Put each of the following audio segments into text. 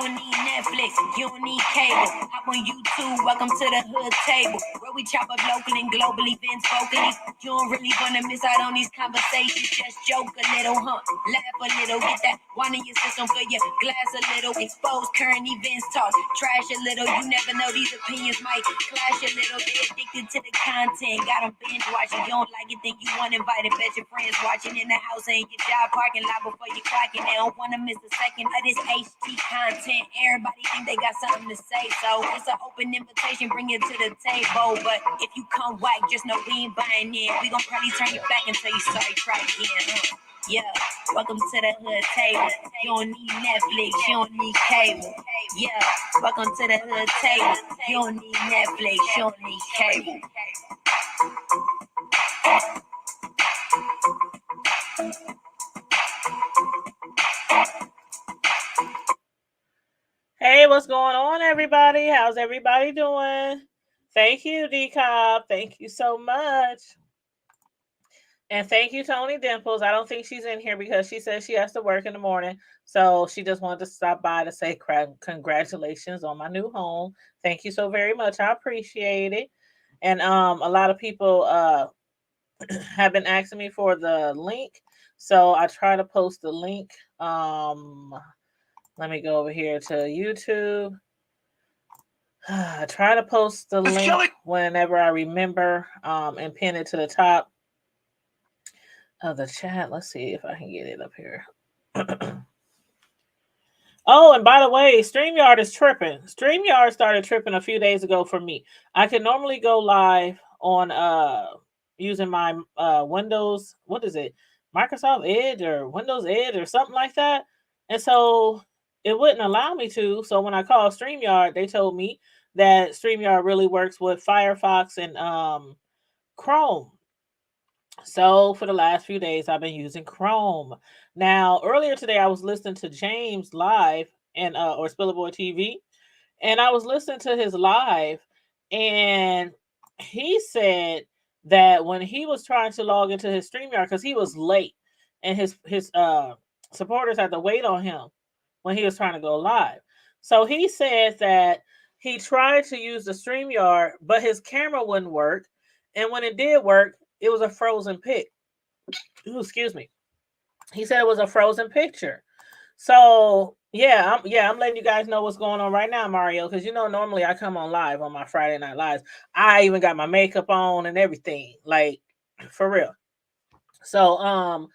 don't need Netflix, you don't need cable. Hop on YouTube, welcome to the hood table, where we chop up local and global events vocally. You don't really wanna miss out on these conversations. Just joke a little, laugh a little, get that wine in your system, fill your glass a little, expose current events, talk trash a little. You never know, these opinions might clash a little. They addicted to the content, got them binge watching. You don't like it, then you want invited. Bet your friends watching in the house and your job parking lot before you clocking. They don't wanna miss a second of this HD content. Everybody think they got something to say, so it's an open invitation. Bring it to the table, but if you come whack, just know we ain't buying in. We gon' probably turn you back until you sorry, try again. Yeah, welcome to the hood table. You don't need Netflix, you don't need cable. Yeah, welcome to the hood table. You don't need Netflix, you don't need cable. Hey, what's going on, everybody? How's everybody doing? Thank you, D-Cobb. Thank you so much. And thank you, Tony Dimples. I don't think she's in here because she says she has to work in the morning. So she just wanted to stop by to say congratulations on my new home. Thank you so very much. I appreciate it. And a lot of people have been asking me for the link. So I try to post the link. Let me go over here to YouTube. I try to post the link whenever I remember and pin it to the top of the chat. Let's see if I can get it up here. Oh, and by the way, StreamYard is tripping. StreamYard started tripping a few days ago for me. I can normally go live on using my Windows, what is it? Microsoft Edge or Windows Edge or something like that. And so it wouldn't allow me to. So when I called StreamYard, they told me that StreamYard really works with Firefox and Chrome. So for the last few days, I've been using Chrome. Now, earlier today, I was listening to James live and or Spillable TV, and I was listening to his live, and he said that when he was trying to log into his StreamYard because he was late, and his supporters had to wait on him when he was trying to go live. So he said that he tried to use the StreamYard, but his camera wouldn't work, and when it did work, it was a frozen pic. Ooh, excuse me. He said it was a frozen picture. So I'm letting you guys know what's going on right now, Mario, because normally I come on live on my Friday Night Lives. I even got my makeup on and everything, like for real. So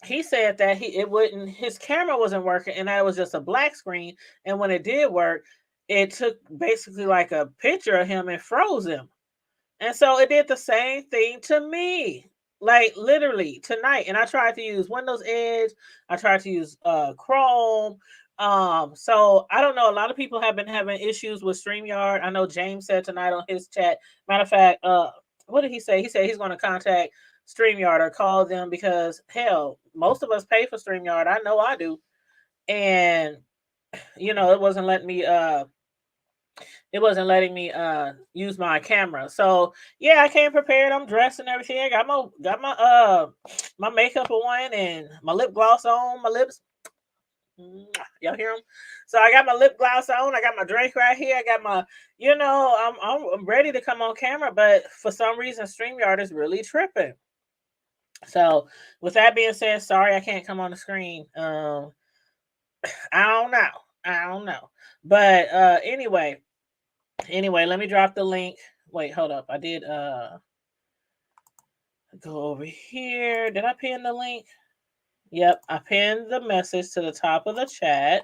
he said that his camera wasn't working and that it was just a black screen. And when it did work, it took basically like a picture of him and froze him. And so it did the same thing to me, like literally tonight. And I tried to use Windows Edge. I tried to use Chrome. So I don't know. A lot of people have been having issues with StreamYard. I know James said tonight on his chat. Matter of fact, what did he say? He said he's going to contact StreamYard or call them because hell, most of us pay for StreamYard. I know I do. And it wasn't letting me use my camera. So yeah, I came prepared. I'm dressed and everything. I got my makeup on and my lip gloss on. My lips, y'all hear them? So I got my lip gloss on. I got my drink right here. I got my, I'm ready to come on camera, but for some reason StreamYard is really tripping. So with that being said, sorry I can't come on the screen. I don't know. But anyway, let me drop the link. Wait, hold up. I did go over here. Did I pin the link? Yep, I pinned the message to the top of the chat.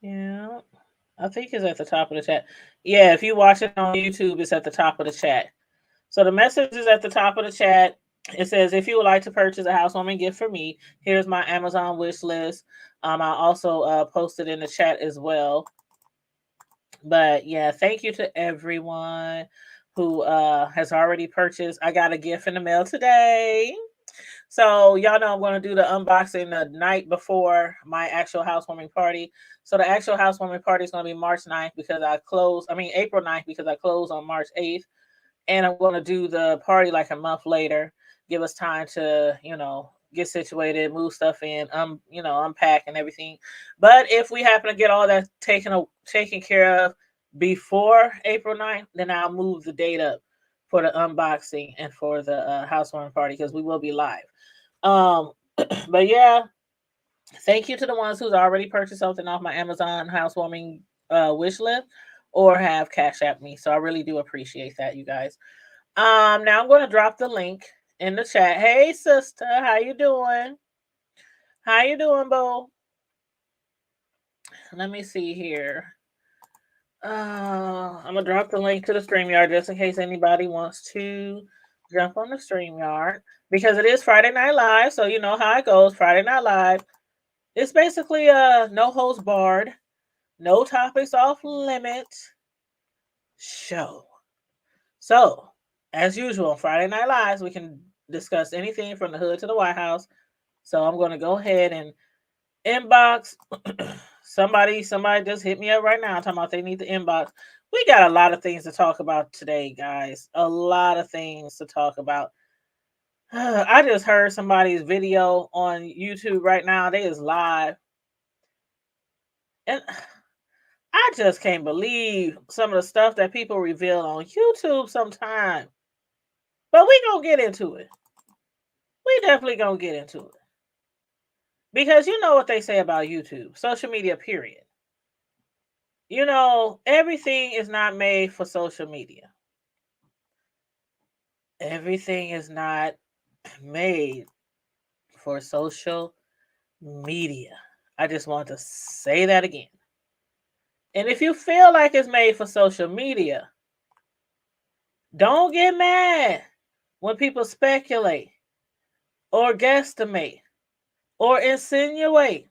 Yeah, I think it's at the top of the chat. Yeah, if you watch it on YouTube, it's at the top of the chat. So the message is at the top of the chat. It says, if you would like to purchase a housewarming gift for me, here's my Amazon wish list. I also posted in the chat as well. But yeah, thank you to everyone who has already purchased. I got a gift in the mail today. So y'all know I'm going to do the unboxing the night before my actual housewarming party. So the actual housewarming party is going to be March 9th because April 9th because I close on March 8th. And I'm going to do the party like a month later. give us time to, get situated, move stuff in, unpack and everything. But if we happen to get all that taken care of before April 9th, then I'll move the date up for the unboxing and for the housewarming party, because we will be live. Um, but yeah, thank you to the ones who's already purchased something off my Amazon housewarming wish list or have Cash App me. So I really do appreciate that, you guys. Now I'm going to drop the link in the chat. Hey, sister, how you doing? How you doing, Bo? Let me see here. I'm gonna drop the link to the StreamYard just in case anybody wants to jump on the StreamYard, because it is Friday Night Live, so you know how it goes. Friday Night Live. It's basically a no holds barred, no topics off limit show. So, as usual, on Friday Night Lives, we can discuss anything from the hood to the White House. So I'm going to go ahead and inbox somebody just hit me up right now talking about they need the inbox. We got a lot of things to talk about today, guys. A lot of things to talk about. I just heard somebody's video on YouTube right now. They is live. And I just can't believe some of the stuff that people reveal on YouTube sometimes. But we gonna get into it. We definitely gonna get into it. Because you know what they say about YouTube, social media, period. Everything is not made for social media. Everything is not made for social media. I just want to say that again. And if you feel like it's made for social media, don't get mad when people speculate or guesstimate or insinuate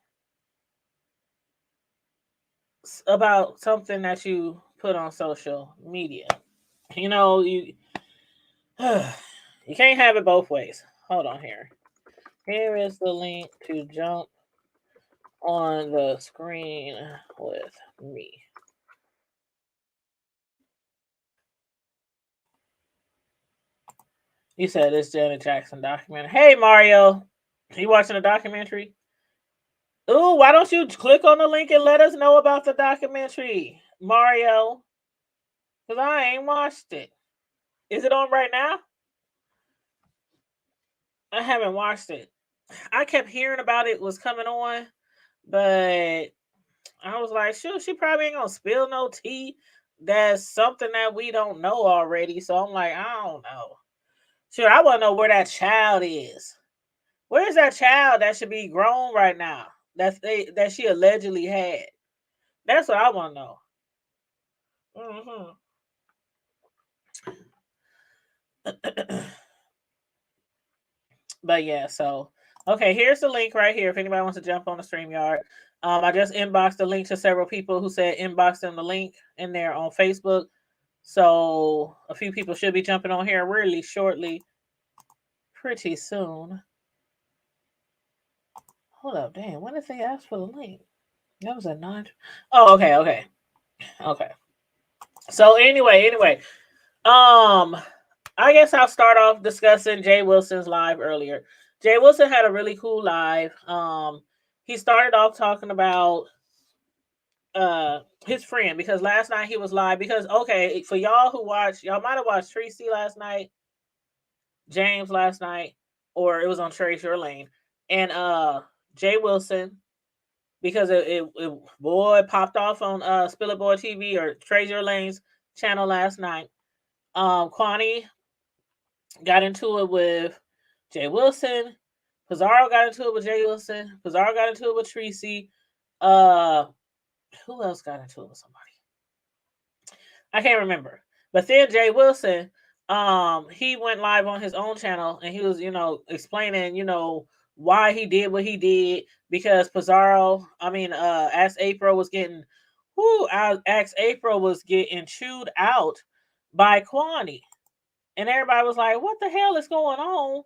about something that you put on social media. You you can't have it both ways. Hold on here. Here is the link to jump on the screen with me. You said it's Janet Jackson documentary. Hey Mario, you watching a documentary? Ooh, why don't you click on the link and let us know about the documentary, Mario? Because I ain't watched it. Is it on right now? I haven't watched it. I kept hearing about it was coming on, but I was like, shoot, she probably ain't gonna spill no tea. That's something that we don't know already. So I'm like, I don't know. Sure, I want to know where that child is. Where's that child that should be grown right now? That she allegedly had. That's what I want to know. But yeah, so okay, here's the link right here. If anybody wants to jump on the StreamYard, I just inboxed the link to several people who said inbox them the link in there on Facebook. So a few people should be jumping on here really shortly, pretty soon. Hold up, damn. When did they ask for the link? That was at 9. Oh, okay. So anyway, I guess I'll start off discussing Jay Wilson's live earlier. Jay Wilson had a really cool live. He started off talking about his friend, because last night he was live. Because okay, for y'all who watched, y'all might have watched Tracy last night, James last night, or it was on Treasure Lane, and Jay Wilson, because it boy popped off on Spill It Boy TV or Treasure Lane's channel last night. Kwani got into it with Jay Wilson. Pizarro got into it with Jay Wilson. Pizarro got into it with Tracy. Who else got into it with somebody? I can't remember. But then Jay Wilson, he went live on his own channel and he was, explaining, why he did what he did, because Pizarro, Ask April was getting chewed out by Kwani. And everybody was like, what the hell is going on?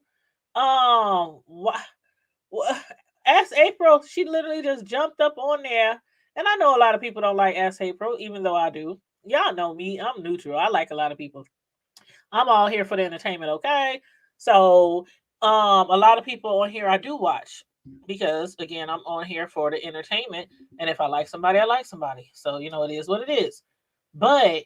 What Ask April, she literally just jumped up on there. And I know a lot of people don't like Ask April, even though I do. Y'all know me, I'm neutral. I like a lot of people. I'm all here for the entertainment, okay? So a lot of people on here I do watch because again I'm on here for the entertainment, and if I like somebody, I like somebody. So it is what it is. But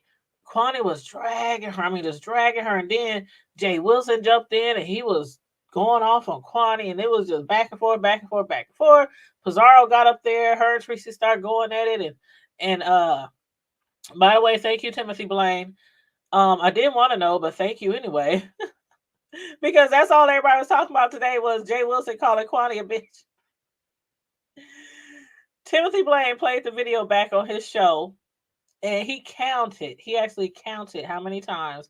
Kwani was dragging her. I mean, just dragging her, and then Jay Wilson jumped in and he was going off on Kwani, and it was just back and forth, back and forth, back and forth. Pizarro got up there, her and Tracy started going at it, and by the way, thank you, Timothy Blaine. I didn't want to know, but thank you anyway. Because that's all everybody was talking about today was Jay Wilson calling Kwani a bitch. Timothy Blaine played the video back on his show, and he actually counted how many times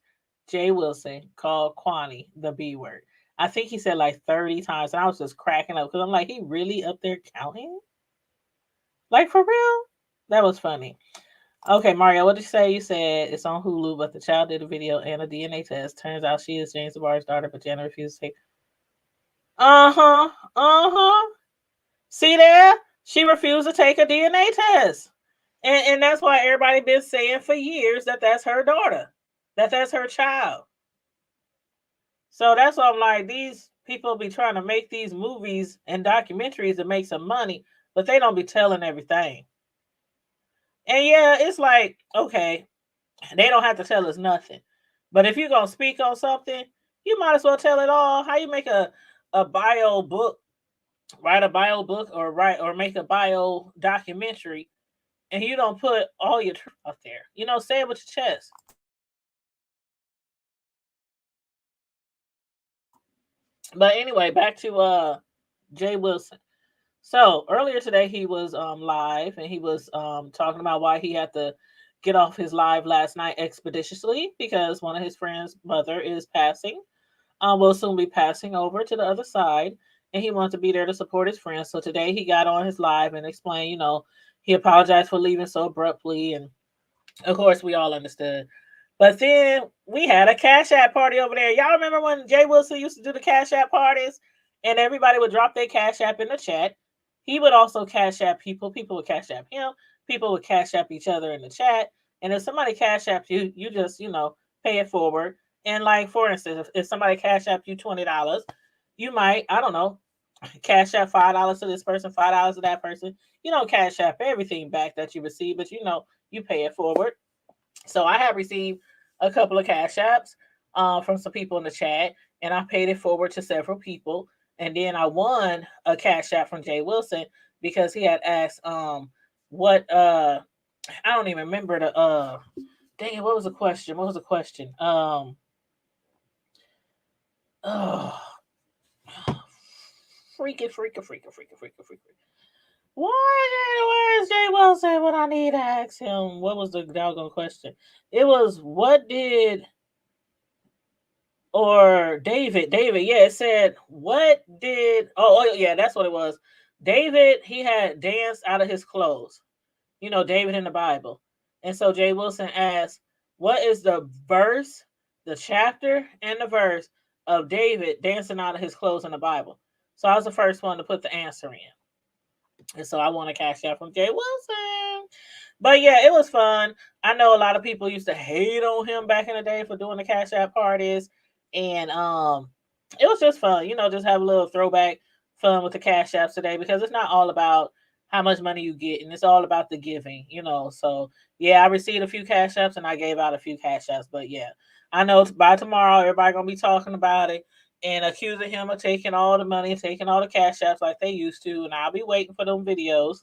Jay Wilson called Kwani the B word. I think he said like 30 times, and I was just cracking up because I'm like, he really up there counting? Like, for real? That was funny. Okay, Mario, what did you say? You said it's on Hulu, but the child did a video and a DNA test. Turns out she is James Barr's daughter, but Jenna refused to take. Uh-huh. Uh-huh. See there? She refused to take a DNA test. And that's why everybody been saying for years that that's her daughter. That's her child. So that's why I'm like, these people be trying to make these movies and documentaries to make some money, but they don't be telling everything. And yeah, it's like, okay, they don't have to tell us nothing. But if you're gonna speak on something, you might as well tell it all. How you make a bio book, write a bio book, or make a bio documentary, and you don't put all your truth out there. Say it with your chest. But anyway, back to Jay Wilson. So earlier today he was live, and he was talking about why he had to get off his live last night expeditiously because one of his friends' mother is passing. Will soon be passing over to the other side, and he wanted to be there to support his friends. So today he got on his live and explained, he apologized for leaving so abruptly, and of course we all understood. But then we had a Cash App party over there. Y'all remember when Jay Wilson used to do the Cash App parties and everybody would drop their Cash App in the chat? He would also Cash App people. People would Cash App him. People would Cash App each other in the chat. And if somebody Cash App you, you just, pay it forward. And like, for instance, if somebody Cash App you $20, you might, I don't know, Cash App $5 to this person, $5 to that person. You don't Cash App everything back that you receive, but you pay it forward. So I have received a couple of Cash Apps from some people in the chat, and I paid it forward to several people. And then I won a Cash App from Jay Wilson because he had asked what I don't even remember the dang it, what was the question? What was the question? Oh, freaking. Where's Jay Wilson when I need to ask him? What was the doggone question? It was what did or David, yeah, it said what did yeah, that's what it was. David, he had danced out of his clothes. David in the Bible. And so Jay Wilson asked, what is the verse, the chapter, and the verse of David dancing out of his clothes in the Bible? So I was the first one to put the answer in. And so I want to Cash App from Jay Wilson. But yeah, it was fun. I know a lot of people used to hate on him back in the day for doing the Cash App parties. And it was just fun, just have a little throwback fun with the Cash Apps today because it's not all about how much money you get, and it's all about the giving. So yeah, I received a few Cash Apps and I gave out a few Cash Apps. But yeah, I know by tomorrow everybody gonna be talking about it and accusing him of taking all the money, taking all the Cash Apps like they used to, and I'll be waiting for them videos.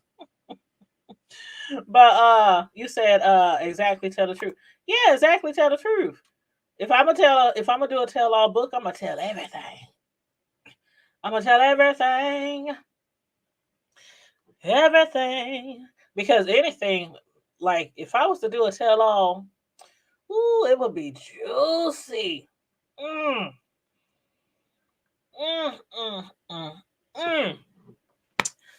But you said exactly tell the truth. Yeah, exactly tell the truth. If I'm gonna do a tell all book, I'm gonna tell everything. I'm gonna tell everything. Everything. Because anything, like if I was to do a tell all, ooh, it would be juicy. Mm. Mm, mm, mm, mm.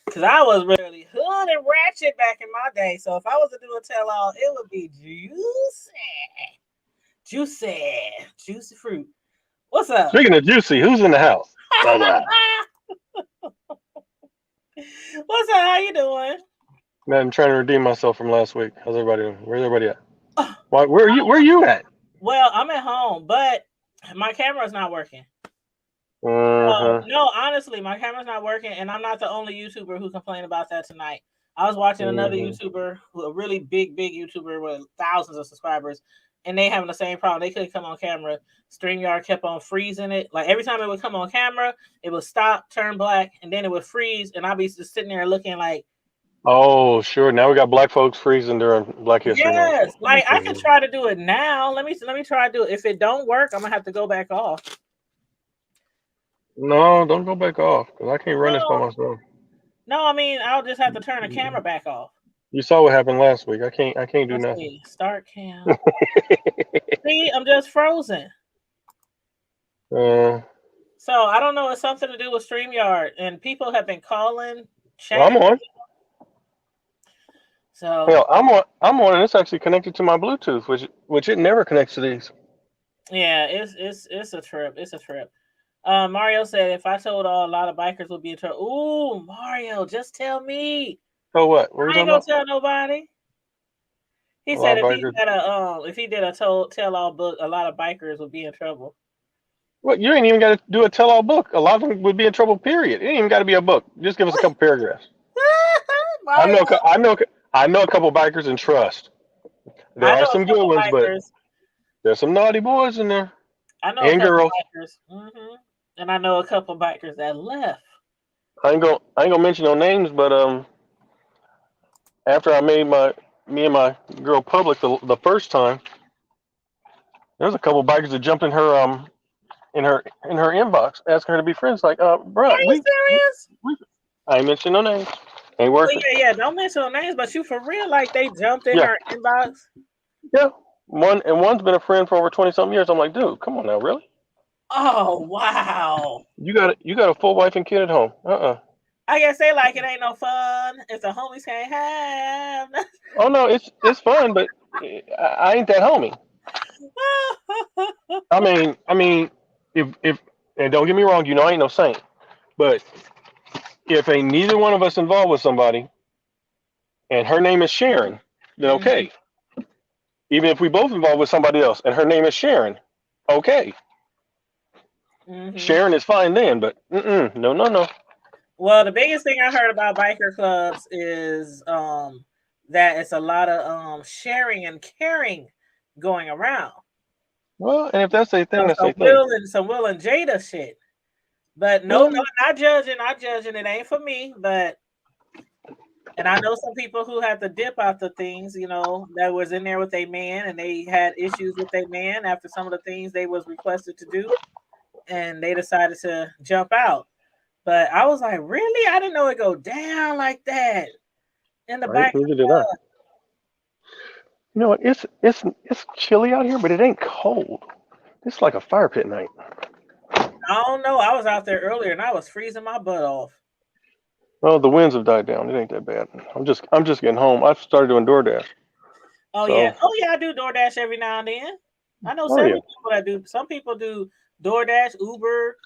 Cause I was really hood and ratchet back in my day. So if I was to do a tell all, it would be juicy fruit. What's up? Speaking of juicy, who's in the house? Bye-bye. What's up? How you doing? Man, I'm trying to redeem myself from last week. How's everybody doing? Where's everybody at? Why? Where are you? Where are you at? Well, I'm at home, but my camera's not working. Mm-hmm. No, honestly, my camera's not working, and I'm not the only YouTuber who complained about that tonight. I was watching another Mm-hmm. YouTuber, a really big YouTuber with thousands of subscribers, and they having the same problem. They couldn't come on camera. StreamYard kept on freezing it. Like every time it would come on camera, it would stop, turn black, and then it would freeze, and I'd be just sitting there looking like, Oh, sure. Now we got black folks freezing during Black History Month. yes, like I can try to do it now. Let me try to do it. If it don't work, I'm gonna have to go back off. No, don't go back off because I can't run this by No, myself. no, I mean I'll just have to turn the camera back off. You saw what happened last week. I can't do Let's nothing. see. Start cam. See, I'm just frozen. uh, So I don't know. It's something to do with StreamYard, and people have been calling, well, I'm chatting. on. So Hell, I'm on, and it's actually connected to my Bluetooth, which it never connects to these. yeah, it's a trip. It's a trip. Mario said if I told a lot of bikers would be in trouble. Ooh, Mario, just tell me. So what? What are we I ain't talking gonna about? tell nobody. He A lot said of bikers. if he did a tell all book, a lot of bikers would be in trouble. What? You ain't even got to do a tell-all book. A lot of them would be in trouble. Period. It ain't even got to be a book. Just give us a couple paragraphs. I Mario, know. I know a couple bikers and trust. There I are know a some good couple ones, but bikers. there's some naughty boys in there I know a and couple girls. bikers. And I know a couple bikers that left. I ain't gonna mention no names, but after I made me and my girl public the first time, there's a couple bikers that jumped in her inbox asking her to be friends. Like, Are bruh, you serious? we I ain't mention no names. Ain't Well, worth it. yeah. Don't mention no names, but you for real? Like they jumped in Yeah, her inbox? yeah. One's been a friend for over 20 something years. I'm like, dude, come on now, really? Oh wow! You got a full wife and kid at home. I guess they like it ain't no fun if the homies can't have. Oh no, it's fun, but I ain't that homie. I mean, if and don't get me wrong, I ain't no saint, but if ain't neither one of us involved with somebody, and her name is Sharon, then Mhm, okay. Even if we both involved with somebody else, and her name is Sharon, okay. mhm. Sharon is fine then, but no, no, no. Well, the biggest thing I heard about biker clubs is that it's a lot of sharing and caring going around. Well, and if that's a thing, So that's a thing. Some Will and Jada shit. But no, Well, not judging, not judging. It ain't for me. But and I know some people who had to dip out the things, that was in there with a man, and they had issues with a man after some of the things they was requested to do, and they decided to jump out. But I was like, really? I didn't know it go down like that in the right? back. Neither did I. You know what? It's chilly out here, but it ain't cold. It's like a fire pit night. I don't know. I was out there earlier and I was freezing my butt off. Well, the winds have died down. It ain't that bad. I'm just getting home. I've started doing DoorDash. Oh yeah. So, Oh yeah, I do DoorDash every now and then. I know oh yeah. several people that do. Some people do DoorDash, Uber,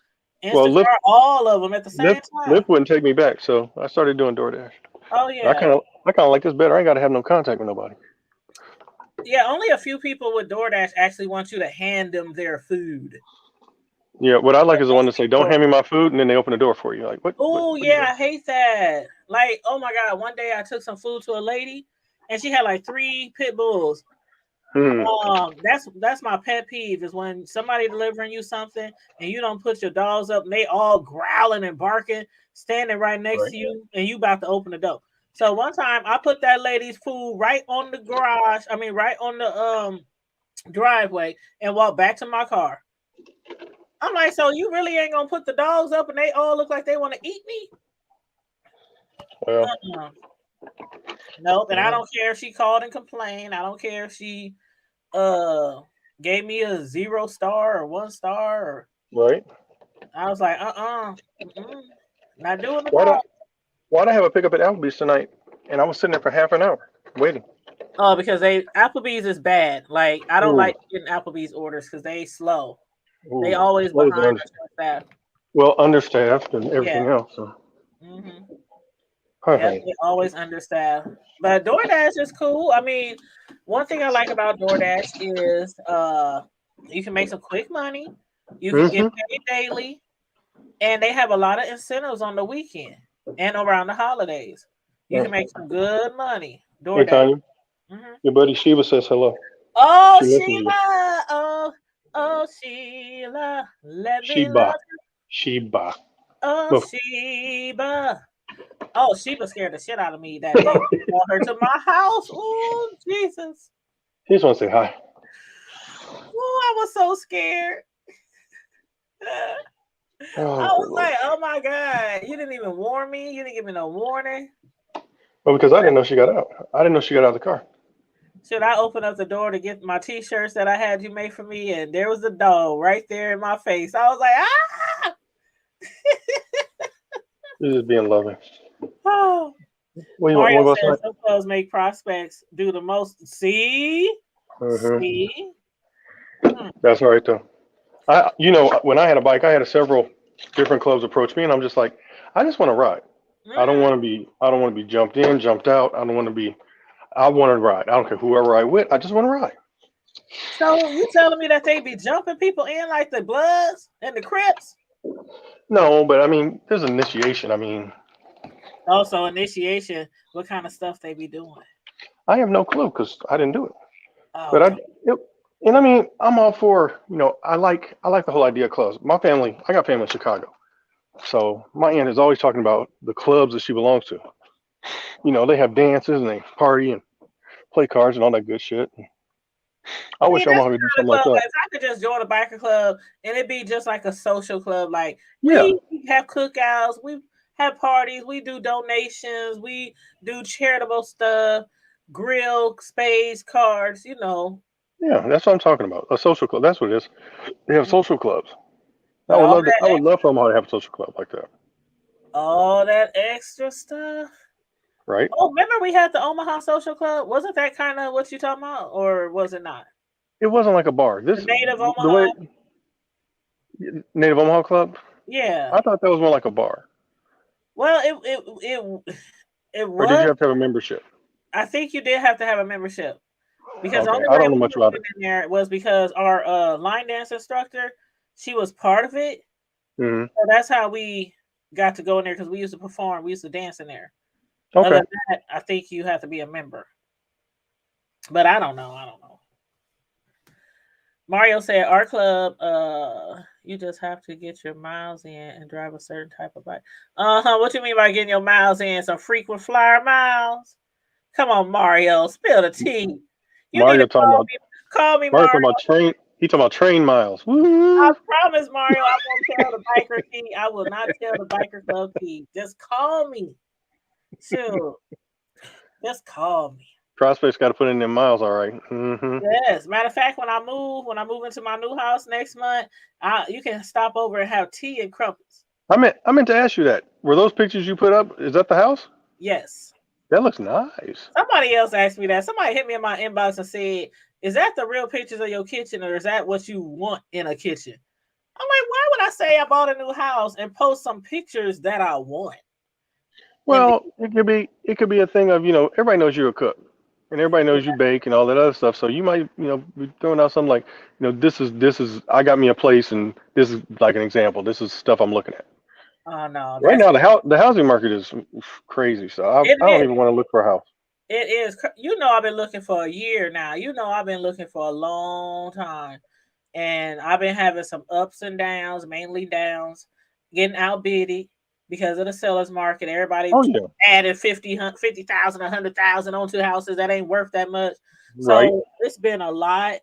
Well, Instacart, all of them at the same time. Lyft wouldn't take me back, so I started doing DoorDash. Oh I yeah. kind of I kind of like this better. I ain't got to have no contact with nobody. Yeah, only a few people with DoorDash actually want you to hand them their food. Yeah, what I like Yeah, is the one most that say, "Don't people. hand me my food," and then they open the door for you. Like, what? Oh What are you yeah, doing? I hate that. Like, oh my god, one day I took some food to a lady and she had like 3 pit bulls. Hmm. That's my pet peeve is when somebody delivering you something and you don't put your dogs up and they all growling and barking, standing right next Right. to you, and you about to open the door. So one time I put that lady's food right on the garage, I mean right on the driveway, and walked back to my car. I'm like, so you really ain't gonna put the dogs up and they all look like they want to eat me? Well, Uh-uh. Nope, and I yeah, don't care if she called and complained. I don't care if she uh gave me a 0 star or 1 star. Or right. I was like, mm-mm, not doing it Why'd I all. Why'd I have a pickup at Applebee's tonight? And I was sitting there for half an hour waiting. Because Applebee's is bad. Like I don't Ooh, like getting Applebee's orders because they slow. They ooh, always slow behind down. or short staff. Well, understaffed and Yeah. everything else. So, hmm Yep, hey, they always understaffed. But DoorDash is cool. I mean, one thing I like about DoorDash is you can make some quick money. You can get mm-hmm. paid daily. And they have a lot of incentives on the weekend and around the holidays. You can make some good money. Hey, DoorDash. Tanya, Mm-hmm. your buddy Sheba says hello. Oh, She listens to you. Sheila. Oh, Sheila. Let me love Sheba. you. Sheba. Oh, Look, Sheba. Oh, Sheba scared the shit out of me that day. Brought her to my house. Oh, Jesus. he just want to say hi. Oh, I was so scared. I Oh, was good Lord. like, oh my God. You didn't even warn me. You didn't give me no warning. Well, because I didn't know she got out. I didn't know she got out of the car. Should I open up the door to get my t-shirts that I had you make for me? And there was the dog right there in my face. I was like, ah! She's just being loving. Oh. What you Mario want to go says outside? some clubs make prospects do the most. See? Mm-hmm. See? Hmm. That's all right though. When I had a bike, I had several different clubs approach me, and I'm just like, I just want to ride. I don't Mhm. want to be. I don't want to be jumped in, jumped out. I don't want to be. I want to ride. I don't care whoever I with. I just want to ride. So you telling me that they be jumping people in like the Bloods and the Crips? No, but I mean, there's initiation. I mean, Also, initiation. What kind of stuff they be doing? I have no clue because I didn't do it. Oh, But okay. it, and I mean, I'm all for. I like the whole idea of clubs. My family, I got family in Chicago, so my aunt is always talking about the clubs that she belongs to. They have dances and they party and play cards and all that good shit. I See, wish that's Omaha the could do kind of something like club. that. Like, if I could just join a biker club and it be just like a social club, like Yeah, we have cookouts, we have parties, we do donations, we do charitable stuff, grill, spades, cards, yeah, that's what I'm talking about. A social club. That's what it is. They have social clubs. I But would love to. I would love for Omaha to have a social club like that. all that extra stuff. Right? Oh, remember we had the Omaha Social Club? Wasn't that kind of what you talking about, or was it not? It wasn't like a bar. The This Native the Omaha? way Native Omaha Club. Yeah. I thought that was more like a bar. Well, it Or did was. you have to have a membership? I think you did have to have a membership. Because the Okay, only I way don't know we much were about it. even in there was because our line dance instructor, she was part of it. Hmm. So that's how we got to go in there because we used to perform, we used to dance in there. Other Okay. than that, I think you have to be a member. But I don't know. I don't know. Mario said our club, you just have to get your miles in and drive a certain type of bike. Uh-huh. What you mean by getting your miles in? Some frequent flyer miles? Come on, Mario, spill the tea. You need to Mario talking call about me. Call me, Mario Mario. talking about train. He talking about train miles. I Woo! promise, Mario, I won't tell the biker key. I will not tell the biker club key. Just call me. Sure. Just call me. Prospects got to put in them miles. All right. Mm-hmm. Yes. Matter of fact, when I move into my new house next month, you can stop over and have tea and crumpets. I meant to ask you that. Were those pictures you put up? Is that the house? Yes. That looks nice. Somebody else asked me that. Somebody hit me in my inbox and said, "Is that the real pictures of your kitchen, or is that what you want in a kitchen?" I'm like, why would I say I bought a new house and post some pictures that I want? In the Well, it could be a thing of everybody knows you're a cook, and everybody knows you bake and all that other stuff. So you might be throwing out something like this is I got me a place and this is like an example. This is stuff I'm looking at oh no, right that's now. The housing market is crazy, so it I don't is. even want to look for a house. It is. I've been looking for a year now. I've been looking for a long time. And I've been having some ups and downs, mainly downs, getting outbidded because of the seller's market. Everybody Oh yeah, added 50,000, 100,000 onto houses that ain't worth that much. right. So it's been a lot.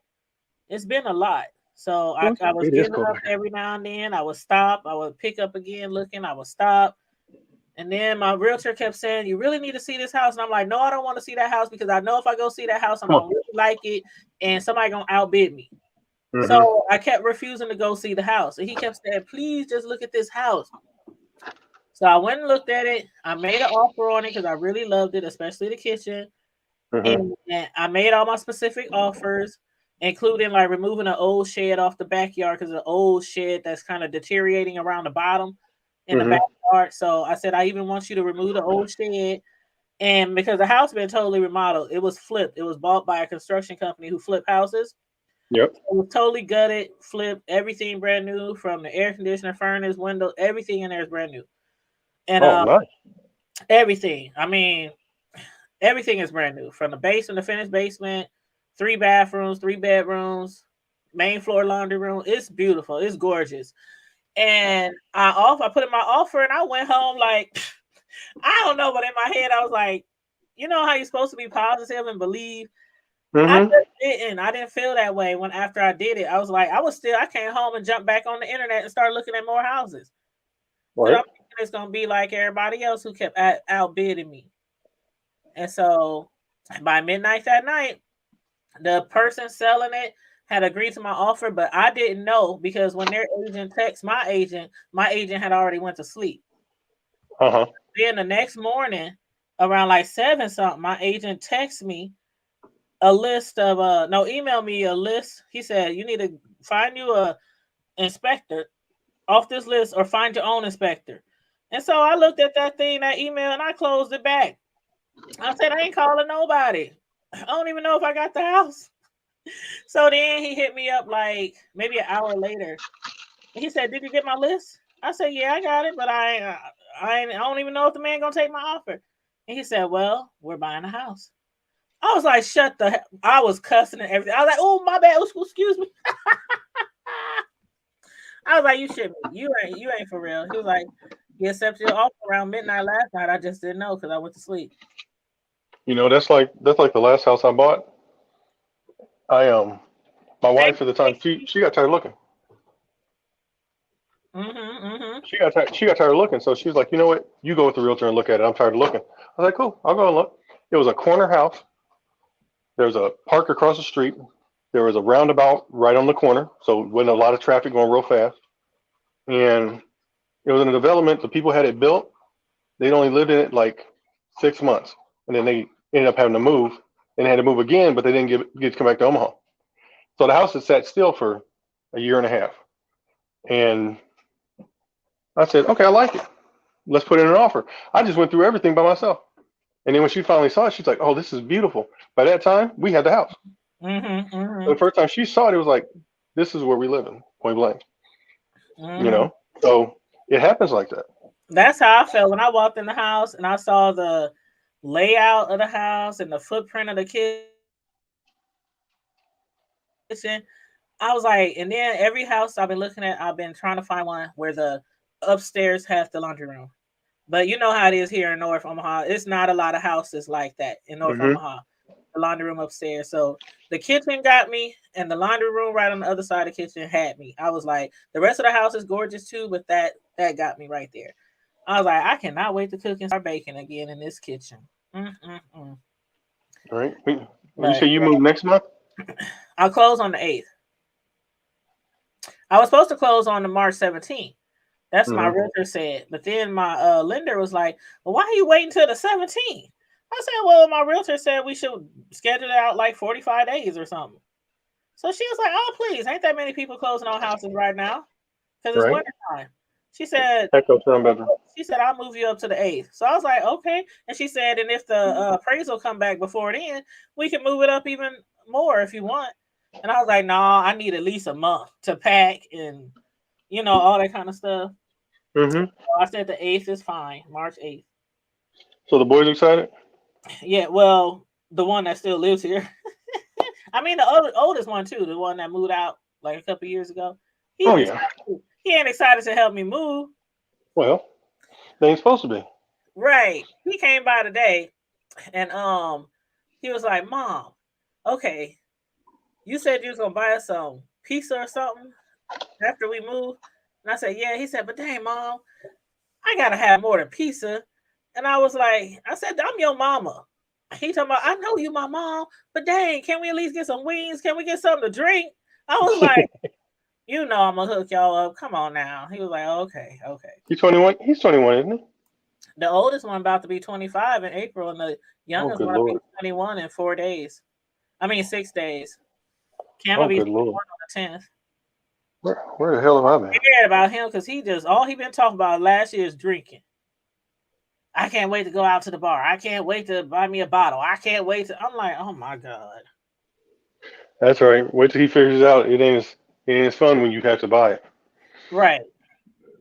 It's been a lot. So I was It is giving cold up out here. every now and then. I would stop. I would pick up again looking. I would stop. And then my realtor kept saying, "You really need to see this house." And I'm like, "No, I don't want to see that house because I know if I go see that house, I'm Come on. gonna really like it, and somebody gonna outbid me." Hmm. So I kept refusing to go see the house. And he kept saying, "Please just look at this house." So I went and looked at it. I made an offer on it because I really loved it, especially the kitchen. Hmm. And I made all my specific offers, including like removing an old shed off the backyard because the old shed that's kind of deteriorating around the bottom in the Hmm. backyard. So I said, I even want you to remove the old shed. And because the house been totally remodeled, it was flipped. It was bought by a construction company who flip houses. Yep. It was totally gutted, flipped, everything brand new from the air conditioner, furnace, window, everything in there is brand new. And Oh, nice. everything. I mean, everything is brand new from the basement, the finished basement, 3 bathrooms, 3 bedrooms, main floor laundry room. It's beautiful. It's gorgeous. And I put in my offer and I went home like I don't know, but in my head I was like, you know how you're supposed to be positive and believe. I Mm-hmm. just didn't. I didn't feel that way when after I did it. I was like, I came home and jumped back on the internet and started looking at more houses. Because Right. I'm thinking it's gonna be like everybody else who kept outbidding me. And so by midnight that night, the person selling it had agreed to my offer, but I didn't know because when their agent texted my agent had already went to sleep. Uh-huh. Then the next morning, around like 7 something, my agent texted me a list of email me a list. He said you need to find you a inspector off this list or find your own inspector. And so I looked at that email, and I closed it back. I said I ain't calling nobody. I don't even know if I got the house. So then he hit me up like maybe an hour later. He said, "Did you get my list?" I said, "Yeah, I got it, but I don't even know if the man gonna take my offer." And he said, "Well, we're buying a house." I was like, "Shut the hell!" I was cussing and everything. I was like, "Oh, my bad. Excuse me." I was like, "You shit me. You ain't for real." He was like, "You accepted your offer around midnight last night. I just didn't know because I went to sleep." You know, that's like the last house I bought. I my Same wife at the time, she got tired of looking. Mm-hmm, mm-hmm. She got tired of looking, so she was like, you know what? You go with the realtor and look at it. I'm tired of looking. I was like, cool, I'll go and look. It was a corner house. There's a park across the street. There was a roundabout right on the corner, so wasn't a lot of traffic going real fast. And it was in a development. The people had it built. They'd only lived in it like 6 months, and then they ended up having to move. And they had to move again, but they didn't get to come back to Omaha. So the house had sat still for a year and a half. And I said, okay, I like it. Let's put in an offer. I just went through everything by myself. And then when she finally saw it, she's like, oh, this is beautiful. By that time, we had the house. Mm-hmm, So mm-hmm, the first time she saw it, it was like, this is where we live in, point blank. You mm-hmm. know? So it happens like that. That's how I felt when I walked in the house and I saw the layout of the house and the footprint of the kitchen. I was like, and then every house I've been looking at, I've been trying to find one where the upstairs has the laundry room. But you know how it is here in North Omaha. It's not a lot of houses like that in North Hmm. Omaha. The laundry room upstairs. So the kitchen got me, and the laundry room right on the other side of the kitchen had me. I was like, the rest of the house is gorgeous too, but that got me right there. I was like, I cannot wait to cook and start baking again in this kitchen. Mm-mm-mm. All right. You But say you move next month? I'll close on the 8th. I was supposed to close on the March 17th. That's my Hmm. realtor said. But then my lender was like, well, why are you waiting till the 17th? I said, well, my realtor said we should schedule it out like 45 days or something. So she was like, oh, please, ain't that many people closing on houses right now? Because it's Right. winter time. She said, Echo sound better. I'll move you up to the 8th. So I was like, okay. And she said, and if the appraisal come back before then, we can move it up even more if you want. And I was like, no, I need at least a month to pack and, all that kind of stuff. Hmm. So I said the 8th is fine, March 8th. So the boys excited? Yeah, well, the one that still lives here. I mean, the oldest one too, the one that moved out like a couple years ago. He's Oh yeah. excited too. He ain't excited to help me move. Well, they ain't supposed to be. Right. He came by today and he was like, Mom, okay, you said you was gonna buy us some pizza or something after we move. And I said, yeah. He said, but dang, Mom, I gotta have more than pizza. And I was like, I said, I'm your mama. He talking about, I know you my mom, but dang, can we at least get some wings? Can we get something to drink? I was like, I'm gonna hook y'all up. Come on now. He was like, okay, okay. He's 21. He's 21, isn't he? The oldest one about to be 25 in April, and the Oh, youngest good one to be lord. 21 in 4 days. I mean 6 days. Cam will Oh, be good 21 lord. on the 10th. Where the hell have I been? Scared about him because he just all he been talking about last year is drinking. I can't wait to go out to the bar. I can't wait to buy me a bottle. I can't wait to. I'm like, oh my god. That's right. Wait till he figures it out. It ain't as fun when you have to buy it. Right.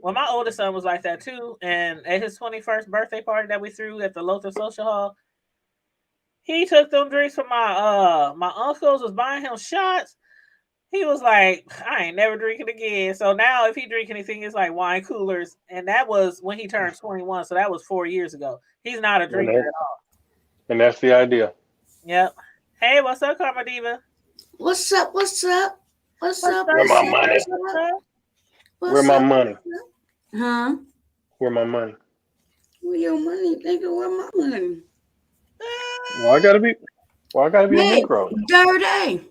Well, my oldest son was like that too, and at his 21st birthday party that we threw at the local social hall, he took them drinks from my uncles was buying him shots. He was like, I ain't never drinking again. So now if he drink anything, it's like wine coolers. And that was when he turned 21. So that was 4 years ago. He's not a And, drinker that, at all. and that's the idea. Yep. Hey, what's up, Karma Diva? What's up? What's up? What's What's up? up? Where What's my up? money? What's up? Where What's my up? money? Huh? Where my money? Where your money, nigga? Where my money? Well, I gotta be. Well, I gotta be a Hey, Negro. dirty.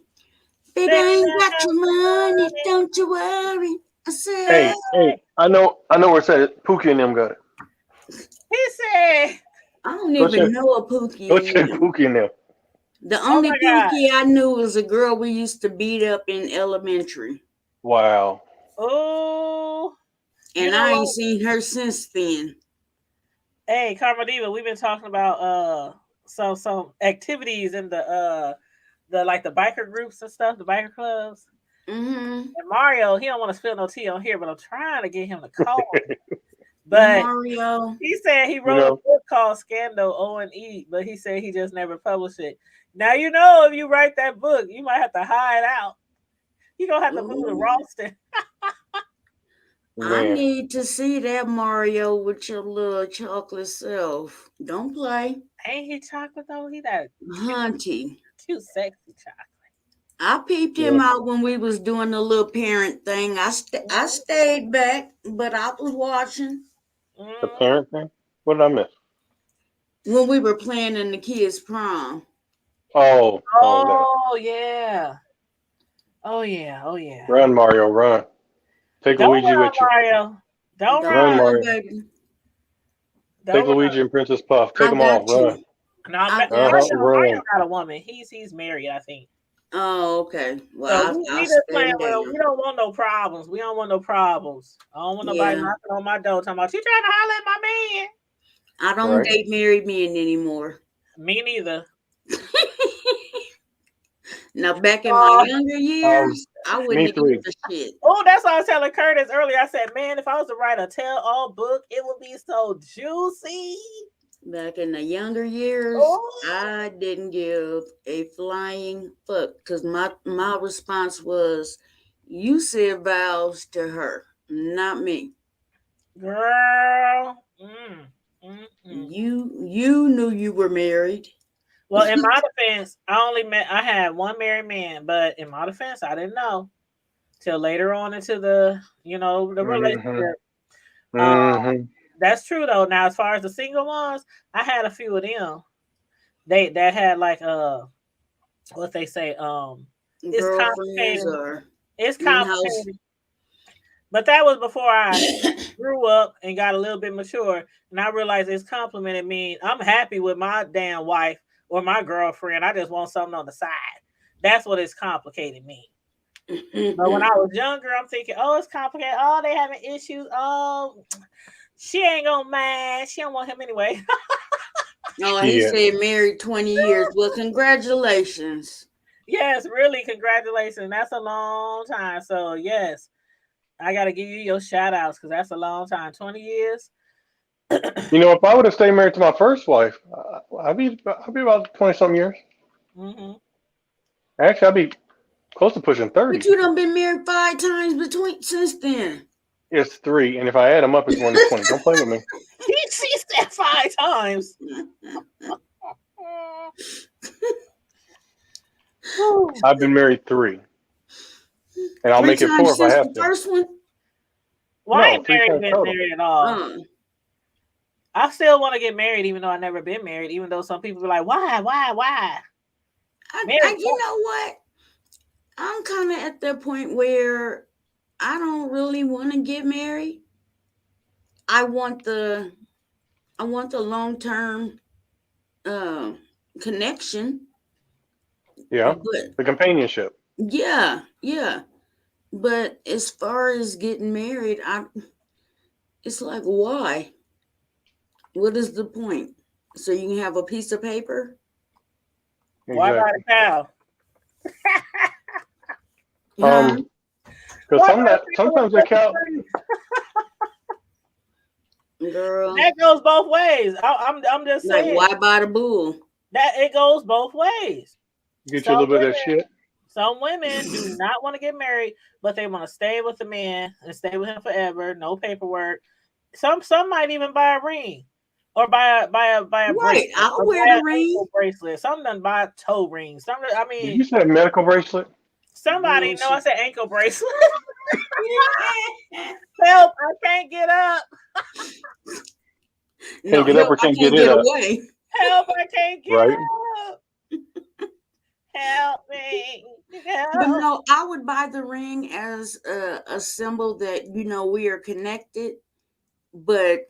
Baby, I Baby, ain't I got got your money. money. Don't you worry. I said, Hey, I know where it said Pookie and them got it. He said, I don't Go even check. know a Pookie Go in check them. Pookie and them. The oh only my God. Pookie I knew was a girl we used to beat up in elementary. Wow. Oh, you And know I ain't what? seen her since then. Hey, Karma Diva, we've been talking about some activities in the like the biker groups and stuff, the biker clubs. Mm-hmm. And Mario, he don't want to spill no tea on here, but I'm trying to get him to call me. But Mario. he said he You wrote a know, book called Scandal O&E, but he said he just never published it. Now you know if you write that book, you might have to hide out. You gonna have to move to Ooh. Ralston. I man. need to see that Mario with your little chocolate self. Don't play. Ain't he chocolate though? He that Hunty. cute, sexy chocolate. I peeped Yeah. him out when we was doing the little parent thing. I stayed back, but I was watching The Mm. parent thing. What did I miss? when we were planning the kids' prom. Oh, that. Oh yeah. Oh yeah. Oh yeah. Run, Mario, run. Take Don't Luigi run, with you. Mario. Don't Don't Run, run. run, Mario. baby. Take Don't run. Luigi and Princess Puff. Take I them all. got Run. you. Now I got you. Mario Run. got a woman. He's married, I think. Oh, okay. Well, So I'll we just playing stand with him. down. We don't want no problems. We don't want no problems. I don't want nobody Yeah. knocking on my door talking about you trying to holler at my man. I don't Right. date married men anymore. Me neither. Now, back in my Uh, younger years, I wouldn't Me have three. given a shit. oh, that's what I was telling Curtis earlier. I said, man, if I was to write a tell-all book, it would be so juicy. Back in the younger years, Oh, I didn't give a flying fuck because my response was, "You said vows to her, not me. girl. You knew you were married." Well, in my defense, I had one married man, but in my defense, I didn't know till later on into the Mm-hmm. relationship. Um, Mm-hmm. that's true though. Now, as far as the single ones, I had a few of them. That had like what they say, it's Girlfriends complicated. or It's in-house. complicated. But that was before I grew up and got a little bit mature, and I realized it's complimented me. I'm happy with my damn wife or my girlfriend. I just want something on the side. That's what it's complicated me. But when I was younger, I'm thinking, oh, it's complicated. Oh, they having issues. Oh, she ain't gonna mind. She don't want him anyway. Oh, he Yeah. said married 20 years. Well, congratulations. Yes, really, congratulations. That's a long time. So yes, I gotta give you your shout outs because that's a long time. 20 years. You know, if I would have stayed married to my first wife, I'd be about 20 something years. Mm-hmm. Actually, I'd be close to pushing But 30. you done been married 5 times since then. It's 3, and if I add them up, it's more than 20. Don't play with me. She said 5 times. I've been married 3, and I'll 3 make it 4 times if I since have the to. first one? Well, I No, ain't 3 married, times been total. married at all. I still want to get married, even though I never been married. Even though some people be like, "Why? Married?" You know what? I'm kind of at that point where I don't really want to get married. I want the long term uh, connection, Yeah, but the companionship. yeah. But as far as getting married, it's like, why? What is the point? So you can have a piece of paper? Why not a Exactly. cow? Huh? Because sometimes they count. Girl, That goes both ways. I'm just like saying why buy the bull? that it goes both ways. Get you a Some little bit of that women, shit. some women do not want to get married, but they want to stay with the man and stay with him forever. No paperwork. Some might even buy a ring, or buy a Right, bracelet, I'll or wear buy the an ring. ankle bracelet. Some done buy a toe ring. Some, I Did mean, you say a medical bracelet? somebody. No, I Bullshit. said ankle bracelet. Help! I can't get up. No, Can't get up help! or I can't get can't it get up, away. Help! I can't get right? up. Help me! But Help! no, I would buy the ring as a symbol that we are connected. But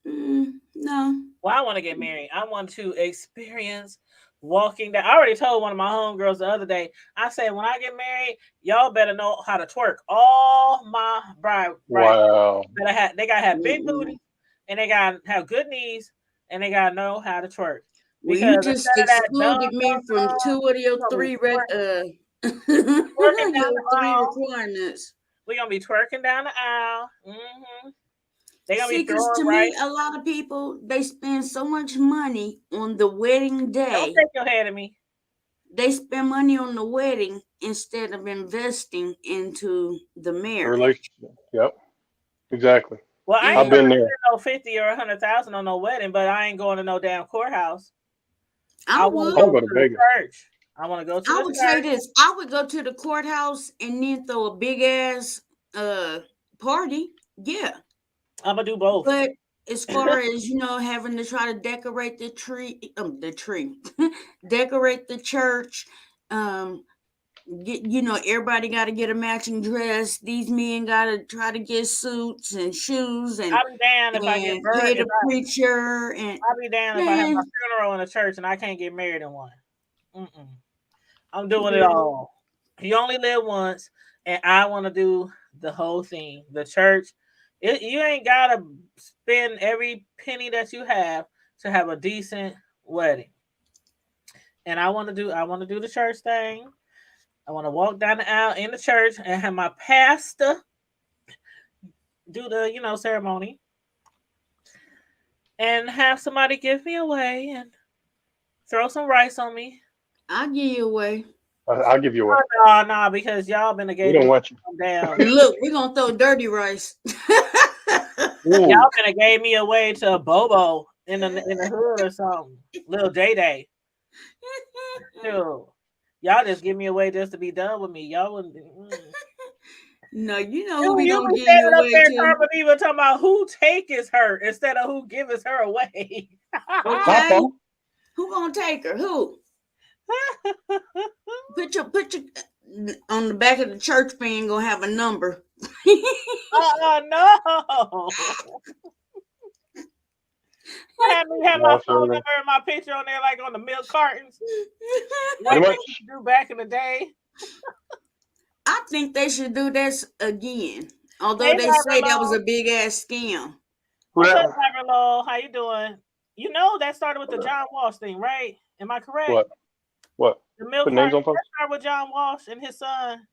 no, Well, I want to get married. I want to experience walking down. I already told one of my homegirls the other day. I said, when I get married, y'all better know how to twerk. All my brides Wow. they gotta have big mm-mm. booty, and they gotta have good knees, and they gotta know how to twerk. Well, Because you instead just of that dumb, excluded me from two of we're your gonna be three red twerking down your the three aisle. requirements. We're gonna be twerking down the aisle. Mm-hmm. They're gonna See, be because throwing to right. me, a lot of people they spend so much money on the wedding Don't day. take your head at me. They spend money on the wedding instead of investing into the A marriage. relationship. Yep. Exactly. Well, I ain't I've And been trying to there. spend no 50 or 100,000 on no wedding, but I ain't going to no damn courthouse. I I want to I would, want go to to go to the Vegas. church. I want to go to I the would say church. this: I would go to the courthouse and then throw a big ass uh party. Yeah, I'm gonna do both. but as far as having to try to decorate the tree, decorate the church, um, everybody got to get a matching dress. These men got to try to get suits and shoes and I'll be damned if I get pay burned. the preacher and I'll be damned if I have my man, funeral in a church and I can't get married in one. Mm-mm. I'm doing it yeah. all. You only live once, and I want to do the whole thing. The church. You ain't gotta spend every penny that you have to have a decent wedding. And I want to do the church thing. I want to walk down the aisle in the church and have my pastor do the ceremony and have somebody give me away and throw some rice on me. I'll give you away. I'll give you away. Oh no, because y'all been We gave don't me want you. down. Look, we're gonna throw dirty rice. Ooh. Y'all been gave me away to a Bobo in the hood or something. Little Day Day. Dude. Y'all just give me away just to be done with me. Y'all wouldn't be. No, you know who Dude, we you gonna be give you standing up away there to. even talking about who taketh her instead of who giveth her away. My Okay, fault. who gonna take her? Who? Put your on the back of the church fan. Gonna have a number. No. Have me have my No, phone sir. number and my picture on there like on the milk cartons. Pretty Like they much. used to do back in the day. I think they should do this again. Although Hey they say that was Marvelo. a big ass scam. Who What's up, that? Marvelo? How you doing? You know that started with the John Walsh thing, right? Am I correct? What? What? The milk Put names carton on that folks? started with John Walsh and his son.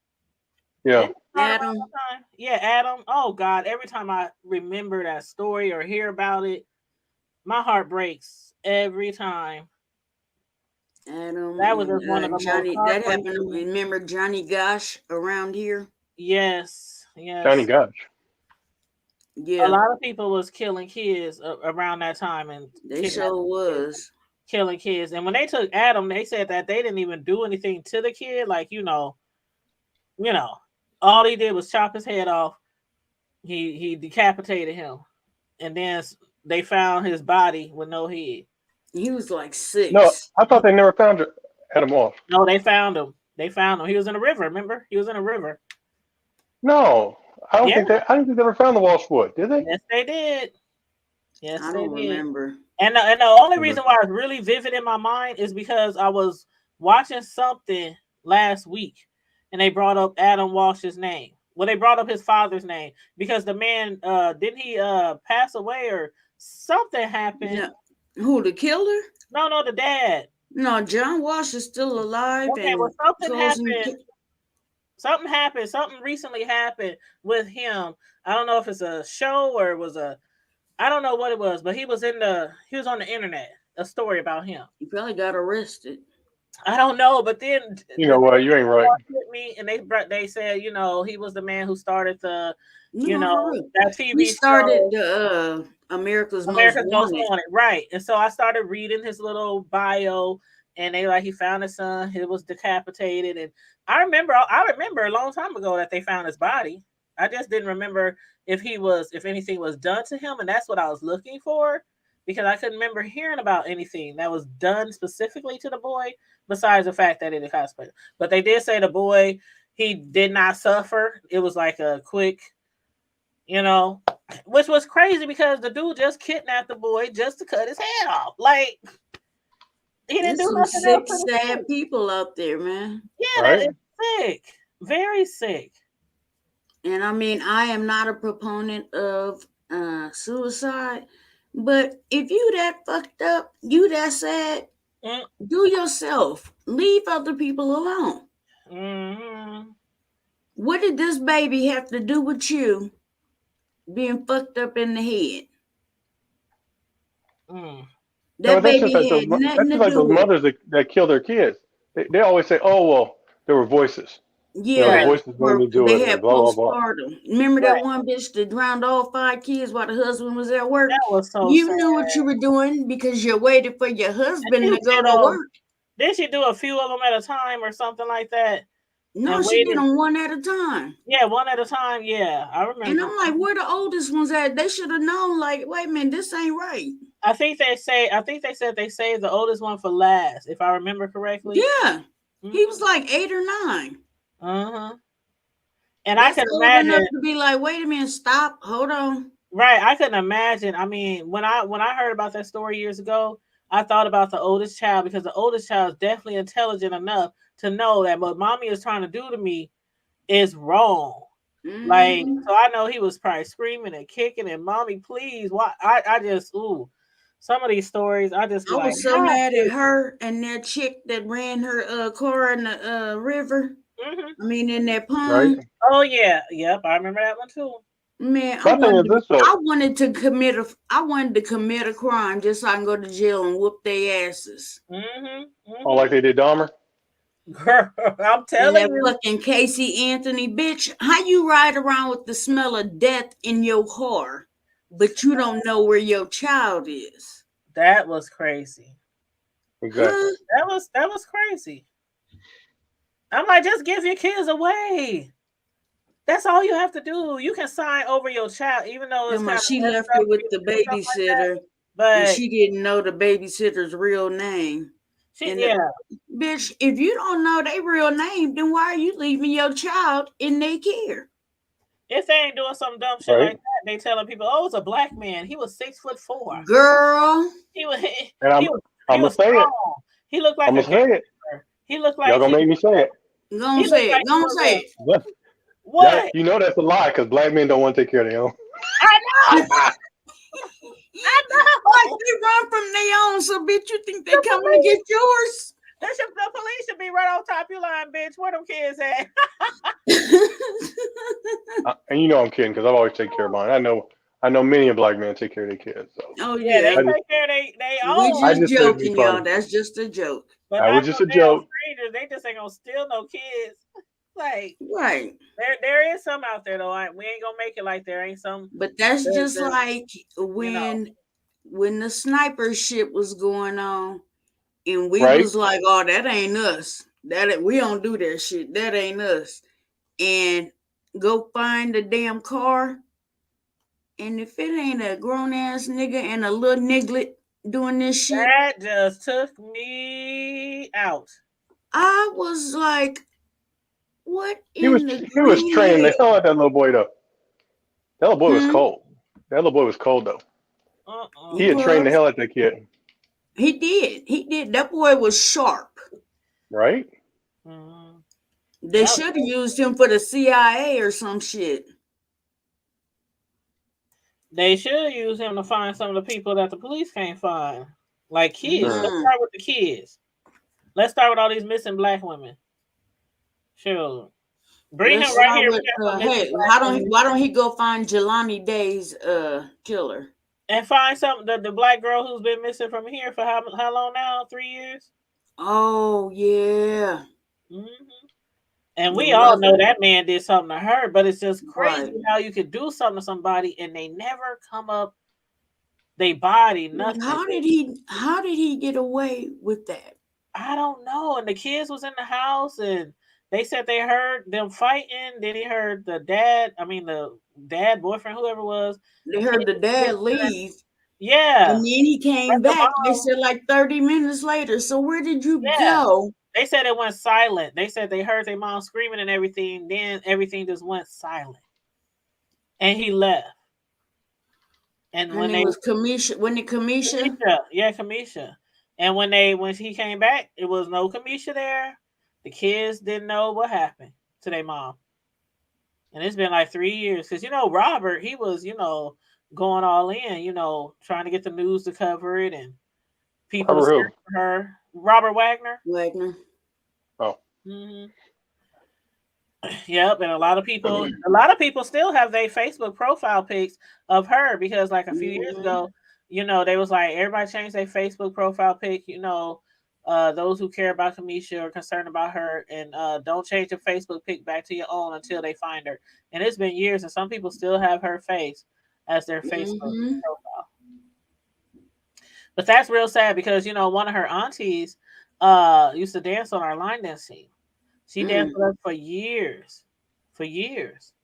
Yeah. Didn't it start around Adam, that time? Yeah, Adam. Oh God, every time I remember that story or hear about it, my heart breaks every time. Adam, That was and just one of the most Johnny. That happened. heartbreaking. Remember Johnny Gosh around here? Yes, Johnny yes. Gosh. A Yeah, lot of people was killing kids around that time and they kidnapping sure kids, was. killing kids. And when they took Adam, they said that they didn't even do anything to the kid. Like you know, all he did was chop his head off. He decapitated him, and then they found his body with no head. He was like No, 6. I thought they never found Adam off. No, they found him. They found him. He was in a river. Remember, he was in a river. No, I don't Yeah, think they. I don't think they ever found the Walshwood. Did they? yes, they did. Yes, I they don't did. remember. And the only Mm. reason why it's really vivid in my mind is because I was watching something last week, and they brought up Adam Walsh's name. Well, they brought up his father's name because the man didn't he pass away or something happened? No, who the killer? No, the dad. No, John Walsh is still alive Okay, well and something causing. happened something happened. Something recently happened with him. I don't know if it's a show or it was I don't know what it was, but he was on the internet. A story about him. He probably got arrested. I don't know, but then You know what? You ain't right. hit me, and they said, he was the man who started No, for real. that He TV started show, the America's Most America's Most Wanted. Wanted, right? And so I started reading his little bio, and he found his son. He was decapitated, and I remember a long time ago that they found his body. I just didn't remember if anything was done to him, and that's what I was looking for, because I couldn't remember hearing about anything that was done specifically to the boy, besides the fact that it decapitated. But they did say the boy, he did not suffer. It was like a quick, which was crazy because the dude just kidnapped the boy just to cut his head off. Like, he didn't There's do some nothing sick, else to the sad kid. people out there, man. Yeah, Right. that is sick. Very sick. And I mean, I am not a proponent of suicide, but if you that fucked up, you that sad, Mm. do yourself. Leave other people alone. Mm-hmm. What did this baby have to do with you being fucked up in the head? Mm. No, That that's just baby like had nothing to those do with it. mothers that kill their kids. They always say, "Oh well, there were voices. The Yeah, voices made me do they it," or had blah blah blah. postpartum. Remember Right. that one bitch that drowned all 5 kids while the husband was at work? That was so You sad. knew what you were doing because you waited for your husband to go to work. Did she do a few of them at a time or something like that? No, And she did waited. them one at a time. Yeah, one at a time. Yeah, I remember. And I'm like, where the oldest ones at? They should have known, like, wait a minute, this ain't right. I think they said they saved the oldest one for last, if I remember correctly. Yeah. He was like 8 or 9. Uh-huh. And That's I could old imagine enough to be like, wait a minute, stop, hold on. Right, I couldn't imagine. I mean, when I heard about that story years ago, I thought about the oldest child, because the oldest child is definitely intelligent enough to know that what mommy is trying to do to me is wrong. Mm-hmm. Like, so I know he was probably screaming and kicking and mommy, please. Why? I just some of these stories I just I like, was so mad at her and that chick that ran her car in the river. Mm-hmm. I mean, in that pond. Right. Oh yeah, yep, I remember that one too. Man, My thing is this, though. I wanted to commit a crime just so I can go to jail and whoop their asses. Mm-hmm. Oh, like they did Dahmer. Girl, I'm And telling that you. fucking Casey Anthony bitch, how you ride around with the smell of death in your car, but you don't know where your child is? That was crazy. Exactly. Huh? That was crazy. I'm like, just give your kids away. That's all you have to do. You can sign over your child, even though it's kind of She left it with the babysitter, like, but and she didn't know the babysitter's real name. Bitch, if you don't know their real name, then why are you leaving your child in their care? If they ain't doing some dumb shit like that, they telling people, "Oh, it's a black man. He was 6'4". Girl, he was I'm gonna say strong. it. He looked like I'm gonna say it. He looked like y'all gonna make me say it. Gonna say it. Gonna say it. What? You know that's a lie, because black men don't want to take care of their own. I know. I know. Like they run from their own, so bitch, you think they coming to get yours? The police should be right on top of your line, bitch. Where them kids at? And you know I'm kidding, because I've always taken care of mine. I know many a black men take care of their kids. So. Oh yeah, they take care of they own. We just joking, y'all. That's just a joke. But that was just a joke. Strangers, they just ain't gonna steal no kids. Like, right. There is some out there though. We ain't gonna make it like there ain't some. But that's just like when the sniper shit was going on, and we was like, "Oh, that ain't us. We don't do that shit. That ain't us." And go find the damn car, and if it ain't a grown ass nigga and a little niglet doing this shit, that just took me out. I was like, what? He was training the hell out of that little boy though. That little boy was cold. That little boy was cold though. He had trained the hell out of that kid. He did. That boy was sharp. Right? Mm-hmm. They should have used him for the CIA or some shit. They should use him to find some of the people that the police can't find. Like kids. Let's start with the kids. Let's start with all these missing black women. Sure. Bring him Let's right start here. with We got some missing hey, black men. why don't he go find Jelani Day's killer? And find some the black girl who's been missing from here for how long now? 3 years. Oh yeah. Hmm. And The we all know mother. that man did something to her, but it's just crazy Right. how you could do something to somebody and they never come up, they body, Like nothing. how did he get away with that? I don't know. And the kids was in the house and they said they heard them fighting. Then he heard the dad, boyfriend, whoever it was. They heard the dad leave and Yeah. then he came But the back. They mom, said like 30 minutes later. So where did you yeah. go? They said it went silent. They said they heard their mom screaming and everything. Then everything just went silent. And he left. And Her when name they was Kamisha. When the Kamisha? Kamisha, yeah, Kamisha. And when he came back, it was no Kamisha there. The kids didn't know what happened to their mom. And it's been like 3 years. Because Robert, he was, going all in, trying to get the news to cover it and people to Robert search who? for her. Robert Wagner. Wagner. Oh, Hmm. Yep, and a lot of people still have their Facebook profile pics of her because like a few years Mm-hmm. ago, they was like everybody changed their Facebook profile pic, those who care about Kamisha or concerned about her and don't change your Facebook pic back to your own until they find her. And it's been years and some people still have her face as their Facebook Mm-hmm. profile. But that's real sad because one of her aunties used to dance on our line dance team. She danced Mm. with us for years. For years.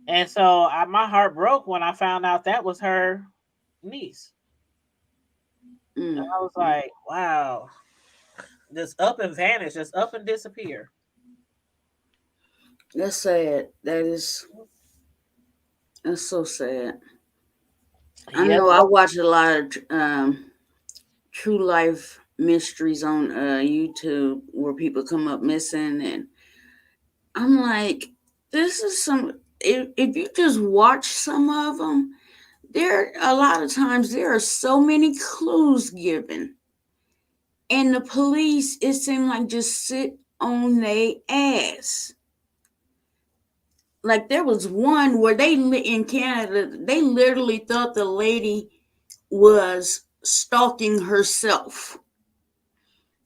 And so my heart broke when I found out that was her niece. And Mm. I was like, wow, just up and vanish, just up and disappear. That's sad. That's so sad. I Yep. know I watch a lot of true life mysteries on YouTube where people come up missing, and I'm like, this is some. If you just watch some of them, there a lot of times there are so many clues given, and the police it seemed like just sit on their ass. Like there was one where in Canada they literally thought the lady was stalking herself.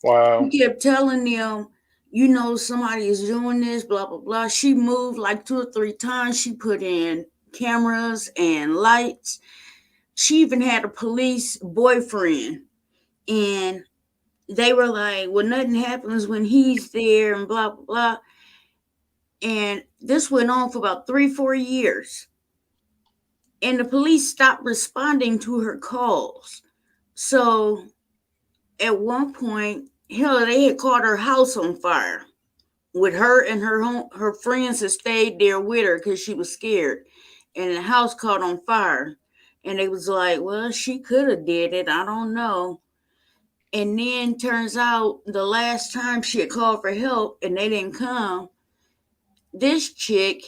wow. She kept telling them, somebody is doing this, blah, blah, blah. She moved like 2 or 3 times. She put in cameras and lights. She even had a police boyfriend. And they were like, well, nothing happens when he's there and blah, blah, blah. And this went on for about 3, 4 years. And the police stopped responding to her calls. So at one point, hell, they had caught her house on fire with her and her friends that stayed there with her because she was scared, and the house caught on fire. And they was like, well, she could have did it. I don't know. And then turns out the last time she had called for help and they didn't come, this chick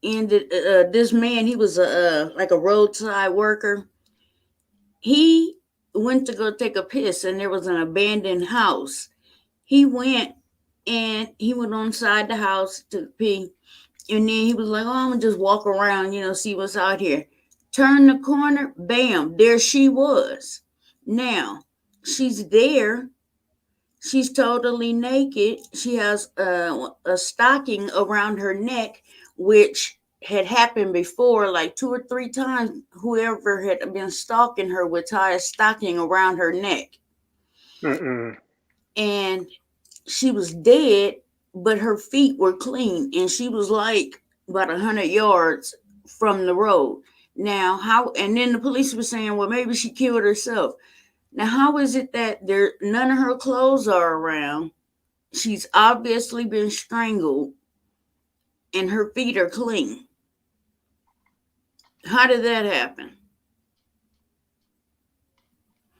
ended. This man, he was like a roadside worker. He went to go take a piss, and there was an abandoned house. He went and he went on inside the house to pee. And then he was like, oh, I'm going to just walk around, see what's out here. Turn the corner, bam, there she was. Now, she's there. She's totally naked. She has a stocking around her neck, which had happened before, like 2 or 3 times. Whoever had been stalking her would tie a stocking around her neck. Mm-mm. And she was dead, but her feet were clean, and she was like about 100 yards from the road. Now, how? And then the police were saying, well, maybe she killed herself. Now, how is it that none of her clothes are around? She's obviously been strangled, and her feet are clean. How did that happen?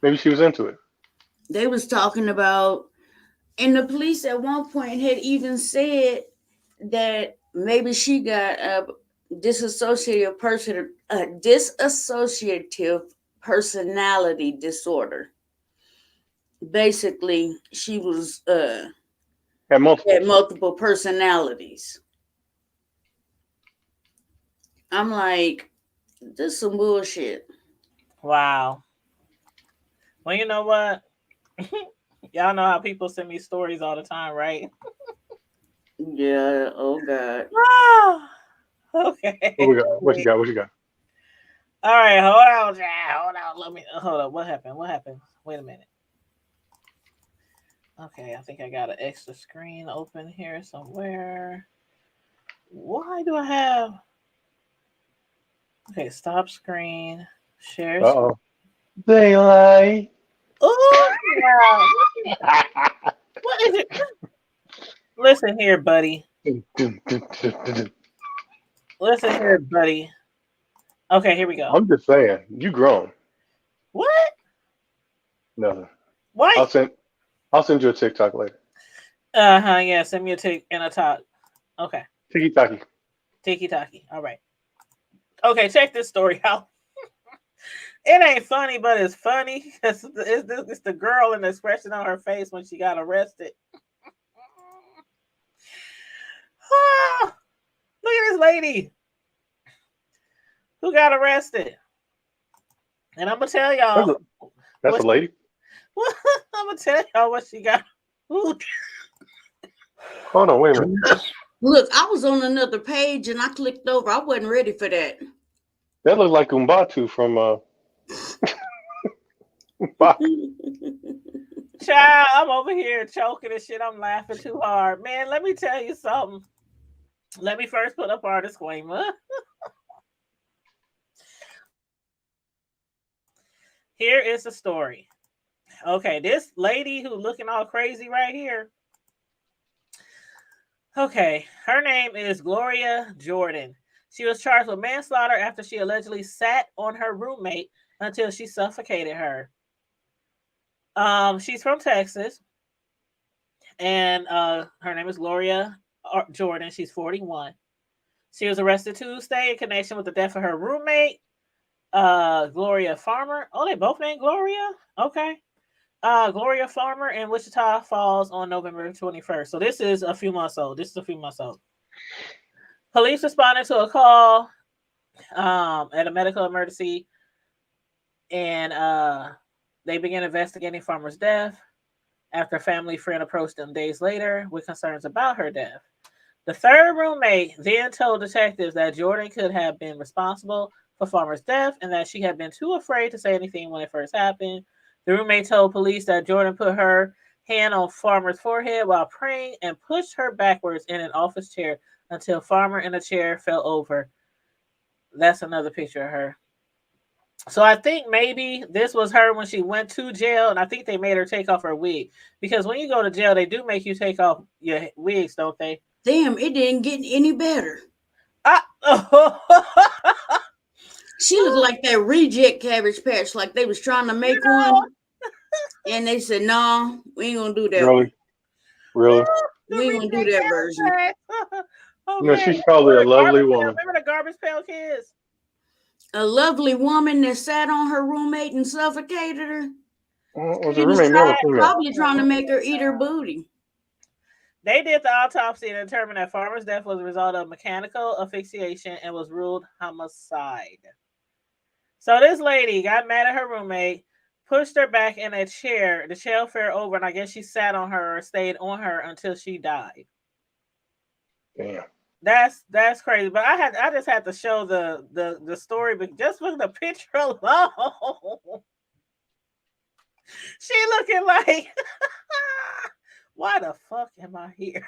Maybe she was into it. They was talking about, and the police at one point had even said that maybe she got a dissociative personality disorder. Basically, she was Had had multiples. multiple personalities. I'm like, this is some bullshit. Wow. Well, you know what? Y'all know how people send me stories all the time, right? Yeah. Oh God. Okay. What we got? What you got? What you got? All right, hold on, Jack. Hold on. Let me hold up. What happened? What happened? Wait a minute. Okay, I think I got an extra screen open here somewhere. Why do I have? Okay, stop screen. Share Uh screen. oh. Daylight. Oh, yeah. What is it? Listen here, buddy. Listen here, buddy. Okay, here we go. I'm just saying, you grown. What? Nothing. Why? I'll send. I'll send you a TikTok later. Uh-huh, yeah. Send me a tick and a talk. Okay. Tiki taki. Tiki taki. All right. Okay, check this story out. It ain't funny, but it's funny. It's the girl and the expression on her face when she got arrested. Ah, look at this lady who got arrested. And I'm gonna tell That's y'all a, that's a what lady. I'm gonna tell y'all what she got. Ooh. Hold on, wait a minute. Look, I was on another page and I clicked over. I wasn't ready for that. That looks like Umbatu from Child, I'm over here choking and shit. I'm laughing too hard. Man, let me tell you something. Let me first put up our disclaimer. Here is the story. Okay, this lady who looking all crazy right here. Okay, her name is Gloria Jordan. She was charged with manslaughter after she allegedly sat on her roommate until she suffocated her. She's from Texas, and her name is Gloria Jordan. She's 41. She was arrested Tuesday in connection with the death of her roommate, Gloria Farmer. Oh, they both named Gloria? Okay. Gloria Farmer in Wichita Falls on November 21st. So this is a few months old. Police responded to a call at a medical emergency, and they began investigating Farmer's death after a family friend approached them days later with concerns about her death. The third roommate then told detectives that Jordan could have been responsible for Farmer's death and that she had been too afraid to say anything when it first happened. The roommate told police that Jordan put her hand on Farmer's forehead while praying and pushed her backwards in an office chair until Farmer in a chair fell over. That's another picture of her. So I think maybe this was her when she went to jail, and I think they made her take off her wig. Because when you go to jail, they do make you take off your wigs, don't they? Damn, it didn't get any better. She looked like that reject Cabbage Patch, like they was trying to make one, and they said, "No, we ain't gonna do that one. Really? We ain't gonna do that version." No, Okay. she's probably a lovely woman. Remember the Garbage Pail Kids? A lovely woman that sat on her roommate and suffocated her. Was He a was roommate male or female? probably trying to make her eat her booty. They did the autopsy and determined that Farmer's death was a result of mechanical asphyxiation and was ruled homicide. So this lady got mad at her roommate, pushed her back in a chair. The chair fell over, and I guess she sat on her or stayed on her until she died. Damn. That's crazy. But I just had to show the story, but just for the picture alone. She looking like, why the fuck am I here?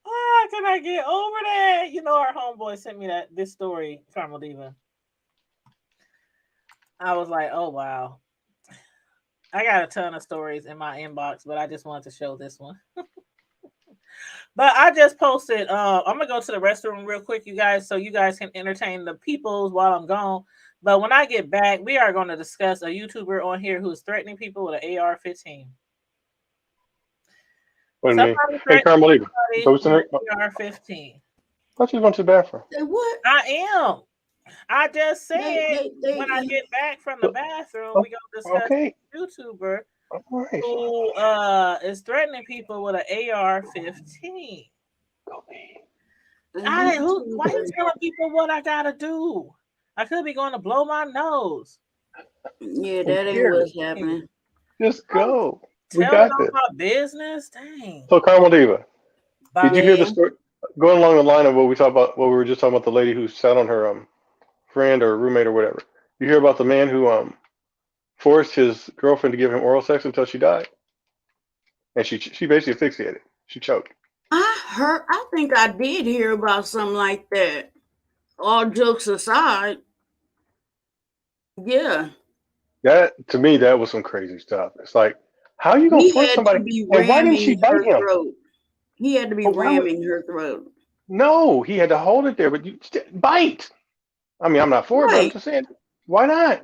Ah, can I get over that? You know, our homeboy sent me this story, Carmel Diva. I was like, oh wow. I got a ton of stories in my inbox, but I just wanted to show this one. But I just posted. I'm gonna go to the restroom real quick, you guys, so you guys can entertain the peoples while I'm gone. But when I get back, we are going to discuss a YouTuber on here who's threatening people with an AR-15. Wait a minute. Somebody Hey, threatening Carmelita. So somebody what's in with there? an AR-15. I thought you was going to the bathroom. Say what? I am. I just said They when I get back from the bathroom, we gonna discuss Okay. a YouTuber All right. who is threatening people with an AR-15. Go be. Why you telling people what I gotta do? I could be going to blow my nose. Yeah, Who that ain't cares? what's happening. Just Don't go. We tell it got all this. my business. Dang. So, Carmel Diva, did you Bobby. hear the Yeah. story? Going along the line of what we talked about, what we were just talking about, the lady who sat on her friend or roommate or whatever. You hear about the man who forced his girlfriend to give him oral sex until she died, and she basically asphyxiated. She choked. I think I did hear about something like that. All jokes aside, yeah. That to me, that was some crazy stuff. It's like, how are you gonna He force had to somebody? be And why didn't she ramming bite her him? throat. He had to be But why would? ramming her throat. No, he had to hold it there. But you bite. I mean, I'm not for it, but I'm Right. just saying, why not?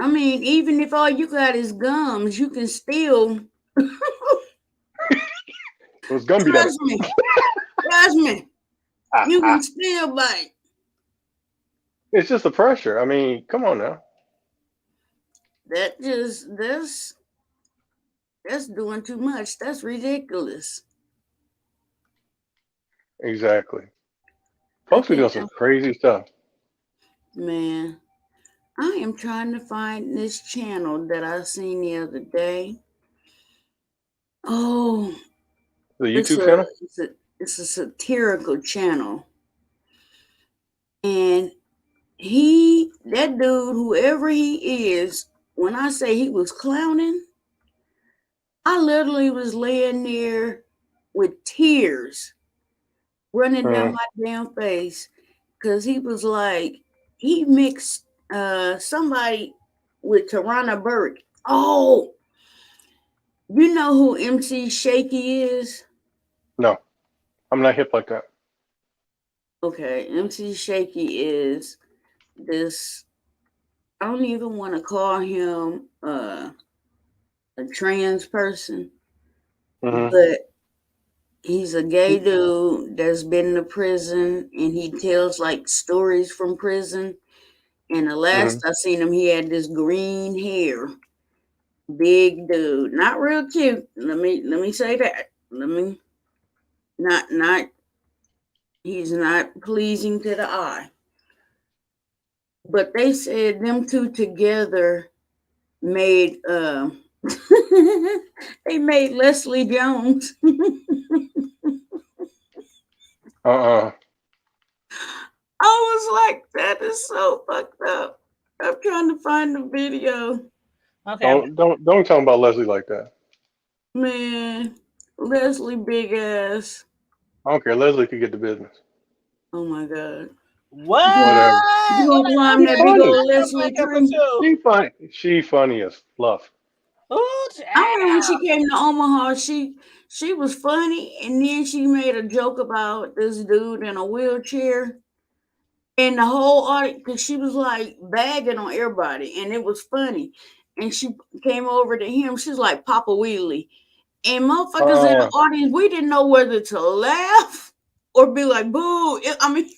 I mean, even if all you got is gums, you can still It was Gumby dummy. trust me. Trust me. You can still bite. It's just the pressure. I mean, come on now. That just that's doing too much. That's ridiculous. Exactly. I Folks be think doing some crazy stuff. man, I am trying to find this channel that I seen the other day. Oh, The it's YouTube a channel. it's a it's a satirical channel. And that dude, whoever he is, when I say he was clowning, I literally was laying there with tears running down Mm, my damn face because he was like, he mixed somebody with Tarana Burke. Oh, you know who MC Shaky is? no, I'm not hip like that. Okay, MC Shaky is this. I don't even want to call him a trans person, Hmm. but he's a gay dude that's been to prison and he tells like stories from prison. And the last Hmm. I seen him, he had this green hair, big dude, not real cute. Let me say that. Let me not. He's not pleasing to the eye. But they said them two together made they made Leslie Jones. Uh-uh. I was like, that is so fucked up. I'm trying to find the video. Okay, Don't tell them about Leslie like that. Man, Leslie big ass. I don't care. Leslie could get the business. Oh my god. what? You gonna, Whatever. you Let gonna me climb She's that big funny. old Leslie back up with tree? you. She funny. She funny as fluff. Ooh, I remember when child. she came to Omaha, she was funny, and then she made a joke about this dude in a wheelchair, and the whole audience, because she was like bagging on everybody, and it was funny. And she came over to him. She's like Papa Wheelie, and motherfuckers in the Uh, audience, we didn't know whether to laugh or be like, "Boo!" I mean,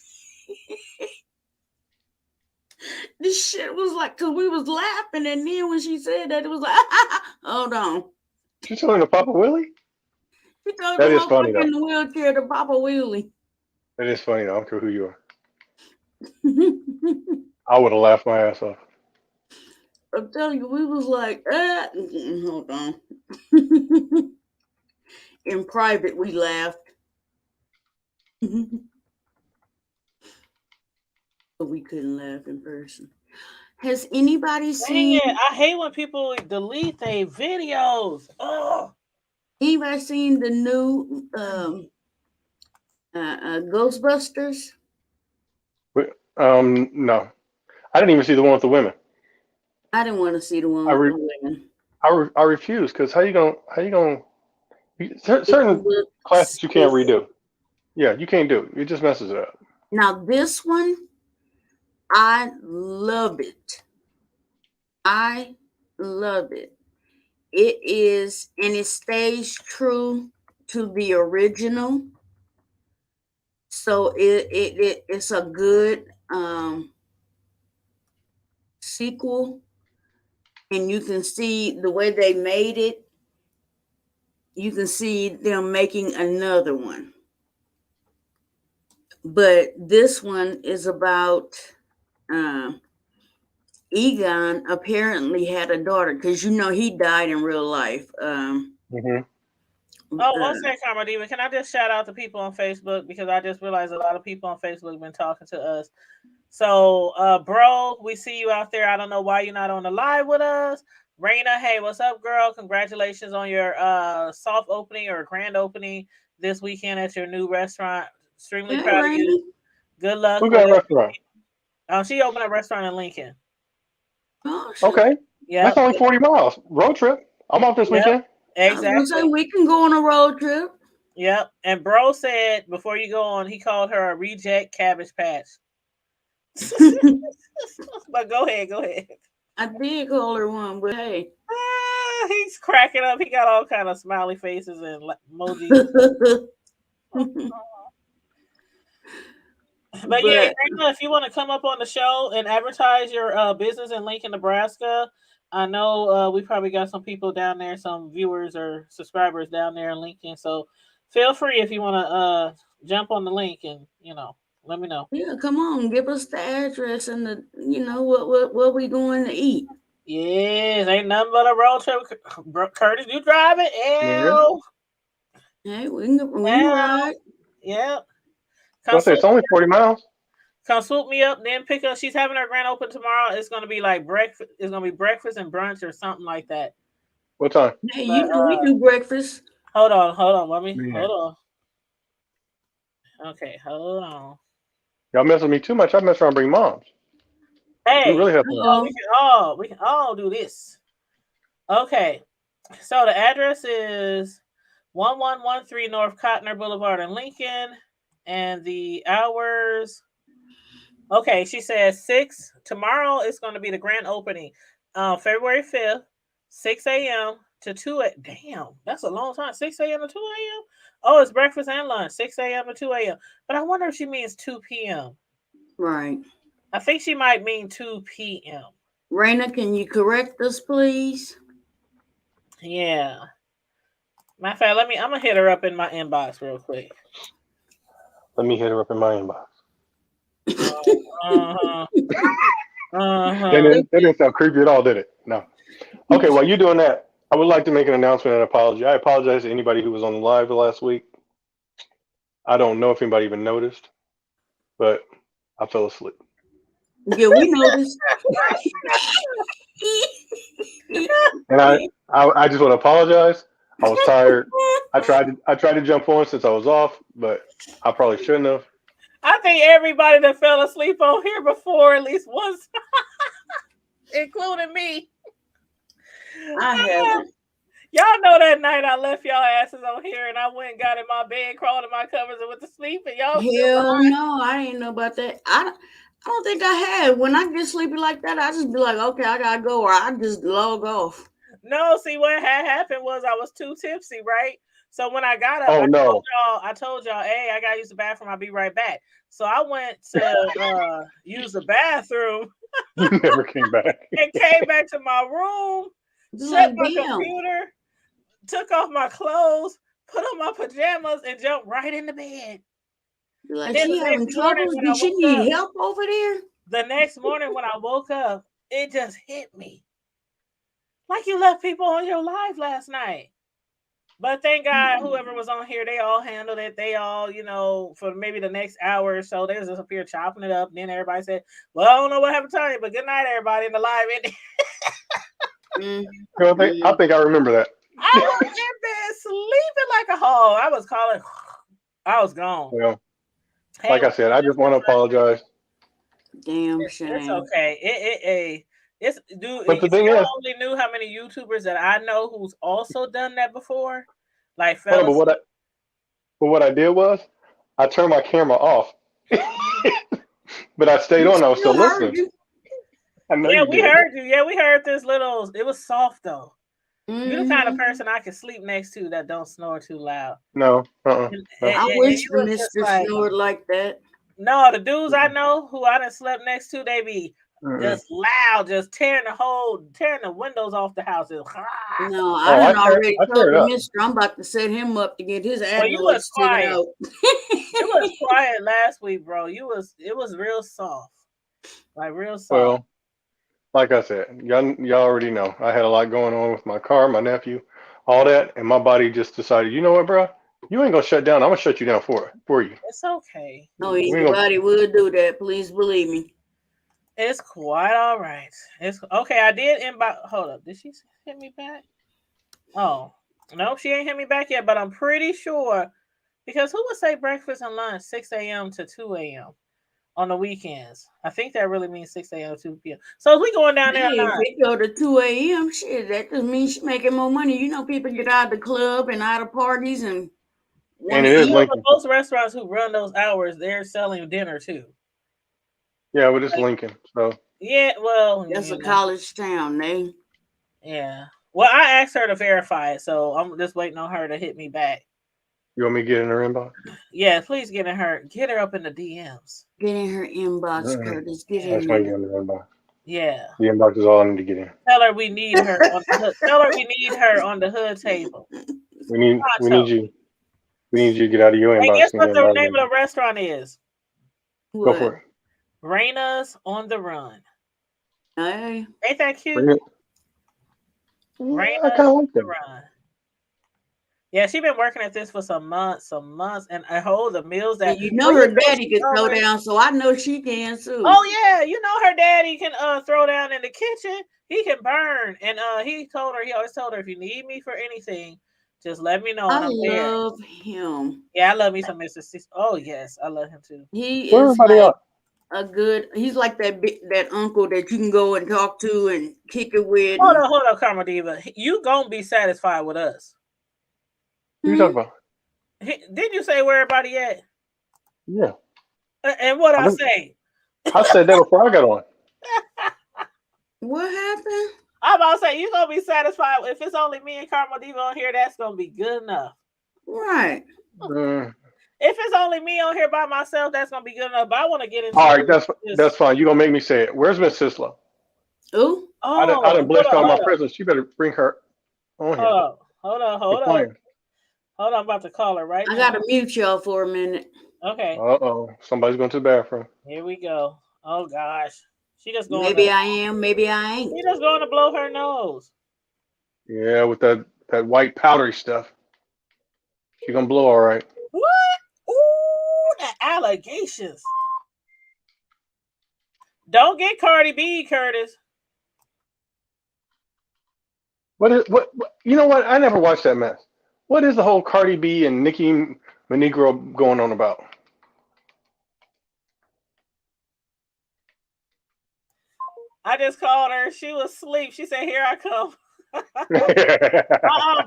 this shit was like, cause we was laughing, and then when she said that, it was like, hold on. she's talking to Papa Willie. She told the That is funny motherfucker though. in the wheelchair to Papa Wheelie. That is funny though. I don't care who you are. I would have laughed my ass off. I'm telling you, we was like, hold on. In private, we laughed, but we couldn't laugh in person. Has anybody Dang it. seen I hate when people delete their videos. Oh. the new Ghostbusters? No, I didn't even see the one with the women. I didn't want to see the one I with re, the women. I refuse because It certain looked classes you can't stupid. redo. Yeah, you can't do it. It just messes it up. Now this one, I love it. I love it. It is, and it stays true to the original. So it's a good sequel, and you can see the way they made it. You can see them making another one. But this one is about Egon apparently had a daughter because he died in real life. Mm-hmm. Oh, one second, Karma Diva. Can I just shout out to people on Facebook because I just realized a lot of people on Facebook have been talking to us. So, bro, we see you out there. I don't know why you're not on the live with us. Raina, hey, what's up, girl? Congratulations on your soft opening or grand opening this weekend at your new restaurant. Extremely Hey, proud of Rainy. you. Good luck Who with got a it. restaurant? She opened a restaurant in Lincoln. Oh, shit. Okay, that's Yep. only 40 miles. Road trip. I'm off this Yep. weekend. I was gonna say Exactly. we can go on a road trip. Yep. And bro said before you go on, he called her a reject cabbage patch. But go ahead. I did call her one, but hey. He's cracking up. He got all kind of smiley faces and emojis. But yeah, Raina, if you want to come up on the show and advertise your business in Lincoln, Nebraska, I know we probably got some people down there, some viewers or subscribers down there in Lincoln. So feel free if you want to jump on the link and let me know. Yeah, come on, give us the address and the what we going to eat. Yes, ain't nothing but a road trip. Curtis, you drive it? Yeah. Ew. Hey, we can ride. Yep. I say it's only 40 miles. Come swoop me up, then pick up. She's having her grand open tomorrow. It's gonna be like breakfast. It's gonna be breakfast and brunch or something like that. What time? Hey, But, we do breakfast. Hold on, mommy. Man. Hold on. Okay, hold on. Y'all mess with me too much. I mess around and bring moms. Hey, We really have we can all do this. Okay, so the address is 1113 North Cotner Boulevard in Lincoln, and the hours. Okay, she says 6. Tomorrow is going to be the grand opening. February 5th, 6 a.m. to 2 a.m. Damn, that's a long time. 6 a.m. to 2 a.m.? Oh, it's breakfast and lunch, 6 a.m. to 2 a.m. But I wonder if she means 2 p.m. Right. I think she might mean 2 p.m. Raina, can you correct us, please? Yeah. Matter of fact, I'm going to hit her up in my inbox real quick. Let me hit her up in my inbox. That didn't sound creepy at all, did it? No. Okay, while you're doing that, I would like to make an announcement and apology. I apologize to anybody who was on the live the last week. I don't know if anybody even noticed, but I fell asleep. Yeah, we noticed. And I just want to apologize. I was tired. I tried to jump on since I was off, but I probably shouldn't have. I think everybody that fell asleep on here before at least once, including me. I haven't. Y'all know that night I left y'all asses on here and I went and got in my bed, crawled in my covers and went to sleep, and y'all Hell no, I didn't know about that. I don't think I had. When I get sleepy like that, I just be like, okay, I gotta go, or I just log off. No, see what had happened was I was too tipsy, right? So when I got up, I told y'all, hey, I gotta use the bathroom. I'll be right back. So I went to use the bathroom. You never came back. And came back to my room, shut my computer, took off my clothes, put on my pajamas, and jumped right in the bed. Like she having troubles? Did she need help over there? The next morning when I woke up, it just hit me. Like you left people on your live last night. But thank God, whoever was on here, they all handled it. They all, for maybe the next hour or so, they was just up here chopping it up. And then everybody said, well, I don't know what happened to Tanya, but good night, everybody, in the live ending. I think I remember that. I was in bed sleeping like a hog. I was gone. Well, like I said, I just want to apologize. Damn shame. It's okay. But the thing is, only knew how many YouTubers that I know who's also done that before. Like, but what I did was I turned my camera off, but I stayed on. I was still listening. We heard you. Yeah, we heard this little. It was soft though. Mm-hmm. You're the kind of person I can sleep next to that don't snore too loud. No. I wish the mister snored like that. No, the dudes I know who I done slept next to, they be just loud, just tearing the windows off the house. No, I done already told the mister I'm about to set him up to get his adenoids taken out. You was quiet last week, bro. It was real soft. Like real soft. Well, like I said, y'all already know. I had a lot going on with my car, my nephew, all that, and my body just decided, you know what, bro? You ain't gonna shut down. I'm gonna shut you down for you. It's okay. No, We ain't gonna, anybody would do that. Please believe me. It's quite all right. It's okay. I did inbox. Hold up. Did she hit me back? Oh, no, she ain't hit me back yet, but I'm pretty sure because who would say breakfast and lunch 6 a.m. to 2 a.m. on the weekends? I think that really means 6 a.m. to 2 p.m. So if we going down there Hey, if it go to 2 a.m., shit, that just means she's making more money. You know, people get out of the club and out of parties and want and to it is eat. but Lincoln. most restaurants who run those hours, they're selling dinner too. Yeah, but it's Like, Lincoln. So yeah, well, That's a college town, they. yeah. Well, I asked her to verify it, so I'm just waiting on her to hit me back. you want me to get in her inbox? Yeah, please get her up in the DMs. Get in her inbox, Mm-mm. Curtis. Get I in just want to there. get in the inbox. Yeah. The inbox is all I need to get in. Tell her we need her on the hood. Tell her we need her on the hood table. We need Pronto. you. We need you to get out of your Hey, inbox guess and what get in the my name of inbox. the restaurant is? Go What? for it. Raina's on the Run. Hey. Ain't that cute? Bring it. Yeah, I Raina's kind of on like the that. Run. Yeah, she been working at this for some months, and I hold the meals that. And you know Well, her you know daddy she can throw already. down, so I know she can too. Oh yeah, you know her daddy can throw down in the kitchen. He can burn, and he always told her if you need me for anything, just let me know I and I'm there. love him. Yeah, I love me some Mr. Oh yes, I love him too. He Where is everybody like at? he's like that uncle that you can go and talk to and kick it with. Hold on, Karma Diva. You gonna be satisfied with us? Who you talking about? Did you say where everybody at? Yeah. And what I say? I said that before I got on. What happened? I'm about to say you gonna be satisfied if it's only me and Karma Diva on here. That's gonna be good enough. Right. If it's only me on here by myself, that's gonna be good enough. But I want to get into All right, this. that's fine. You gonna make me say it. Where's Miss Sislo? Ooh. I done Hold blessed all my on. presents. You better bring her on here. Hold on. Playing. Hold on, I'm about to call her right I now. gotta mute y'all for a minute. Okay. Somebody's going to the bathroom. Here we go. Oh gosh. She just going Maybe I am, maybe I ain't. She just going to blow her nose. Yeah, with that white powdery stuff. She gonna blow all right. What? Ooh, the allegations. Don't get Cardi B, Curtis. What? You know what? I never watched that mess. What is the whole Cardi B and Nicki Minigro going on about? I just called her. She was asleep. She said, "Here I come."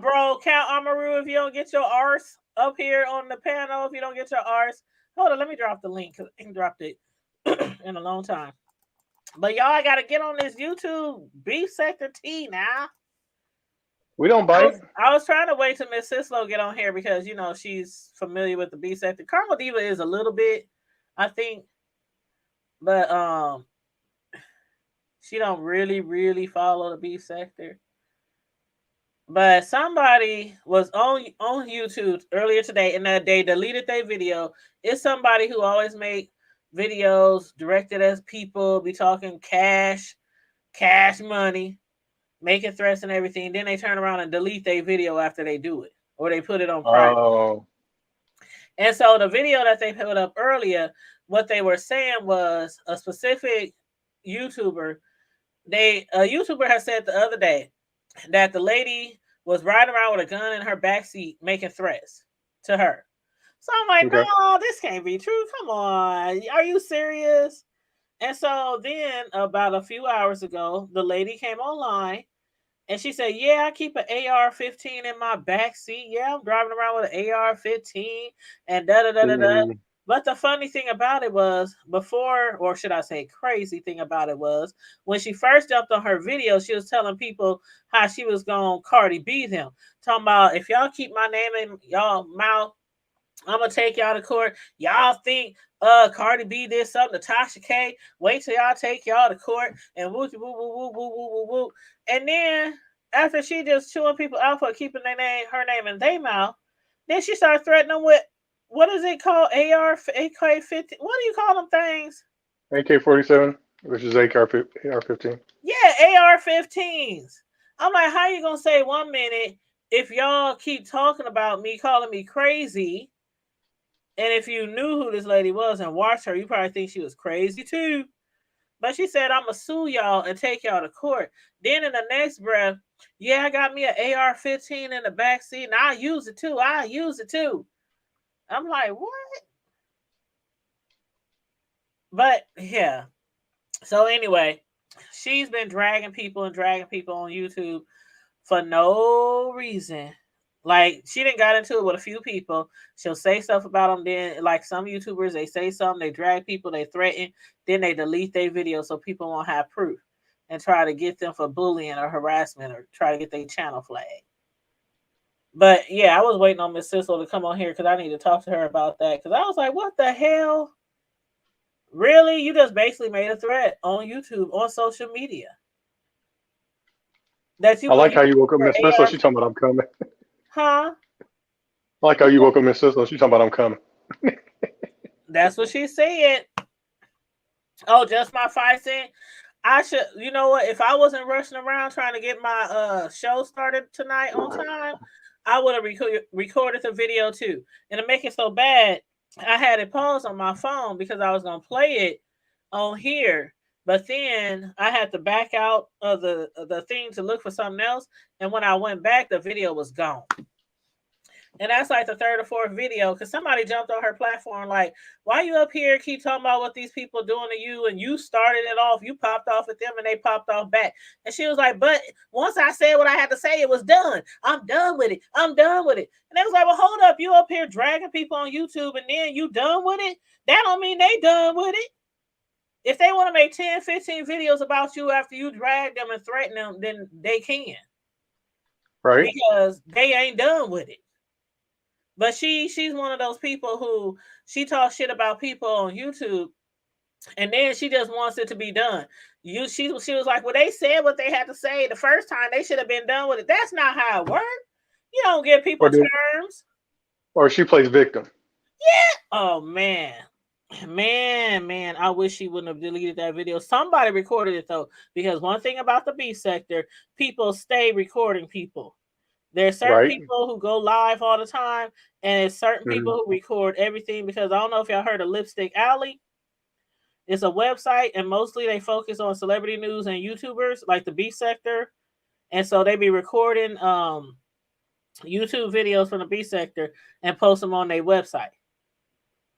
Bro. Count Amaru if you don't get your arse up here on the panel. If you don't get your arse, hold on. Let me drop the link because I ain't dropped it in a long time. But y'all, I gotta get on this YouTube beef sector tea now. We don't bite. I was trying to wait till Miss Sislo get on here because you know she's familiar with the beef sector. Carmel Diva is a little bit, I think, but she don't really follow the beef sector. But somebody was on YouTube earlier today, and that they deleted their video. It's somebody who always make videos directed as people be talking cash money, making threats and everything. Then they turn around and delete their video after they do it, or they put it on private. Oh. And so the video that they put up earlier, what they were saying was a specific YouTuber. A YouTuber has said the other day that the lady was riding around with a gun in her backseat making threats to her. So I'm like, Okay. no, this can't be true. Come on. Are you serious? And so then about a few hours ago, the lady came online and she said, yeah, I keep an AR-15 in my backseat. Yeah, I'm driving around with an AR-15 and da-da-da-da-da. But the funny thing about it was or should I say crazy thing about it was, when she first jumped on her video, she was telling people how she was going to Cardi B them. Talking about, if y'all keep my name in y'all mouth, I'm going to take y'all to court. Y'all think Cardi B did something to Tasha K. Wait till y'all take y'all to court and woo woo woo woo woo woo woo. And then after she just chewing people out for keeping her name in their mouth, then she started threatening with what is it called? AK-50. What do you call them things? AK-47, which is AR-15. Yeah, AR-15s. I'm like, how you gonna say 1 minute if y'all keep talking about me, calling me crazy, and if you knew who this lady was and watched her, you probably think she was crazy too. But she said, I'm gonna sue y'all and take y'all to court. Then in the next breath, yeah, I got me an AR-15 in the back seat, and I use it too. I use it too. I'm like, what? But yeah. So anyway, she's been dragging people on YouTube for no reason. Like, she didn't got into it with a few people. She'll say stuff about them. Then, like some YouTubers, they say something, they drag people, they threaten, then they delete their video so people won't have proof and try to get them for bullying or harassment or try to get their channel flagged. But yeah, I was waiting on Miss Sissel to come on here because I need to talk to her about that. Because I was like, what the hell? Really? You just basically made a threat on YouTube, on social media. That you I like how believe you woke up Miss Sissel. She talking about I'm coming. huh? I like how you woke up Miss Sissel. She talking about I'm coming. That's what she said. Oh, just my 5 cents. I should, you know what? If I wasn't rushing around trying to get my show started tonight on time, I would have recorded the video too. And to make it so bad, I had it paused on my phone because I was gonna play it on here. But then I had to back out of the thing to look for something else. And when I went back, the video was gone. And that's like the third or fourth video because somebody jumped on her platform like, why you up here keep talking about what these people doing to you? And you started it off. You popped off at them and they popped off back. And she was like, but once I said what I had to say, it was done. I'm done with it. I'm done with it. And they was like, well, hold up. You up here dragging people on YouTube and then you done with it? That don't mean they done with it. If they want to make 10, 15 videos about you after you drag them and threaten them, then they can. Right. Because they ain't done with it. But she's one of those people who she talks shit about people on YouTube, and then she just wants it to be done. She was like, well, they said what they had to say the first time. They should have been done with it. That's not how it works. You don't give people terms. Or she plays victim. Yeah. Oh man. Man, I wish she wouldn't have deleted that video. Somebody recorded it though, because one thing about the B sector, people stay recording people. There's certain people who go live all the time, and there's certain people who record everything because I don't know if y'all heard of Lipstick Alley. It's a website, and mostly they focus on celebrity news and YouTubers, like the B sector. And so they be recording YouTube videos from the B sector and post them on their website.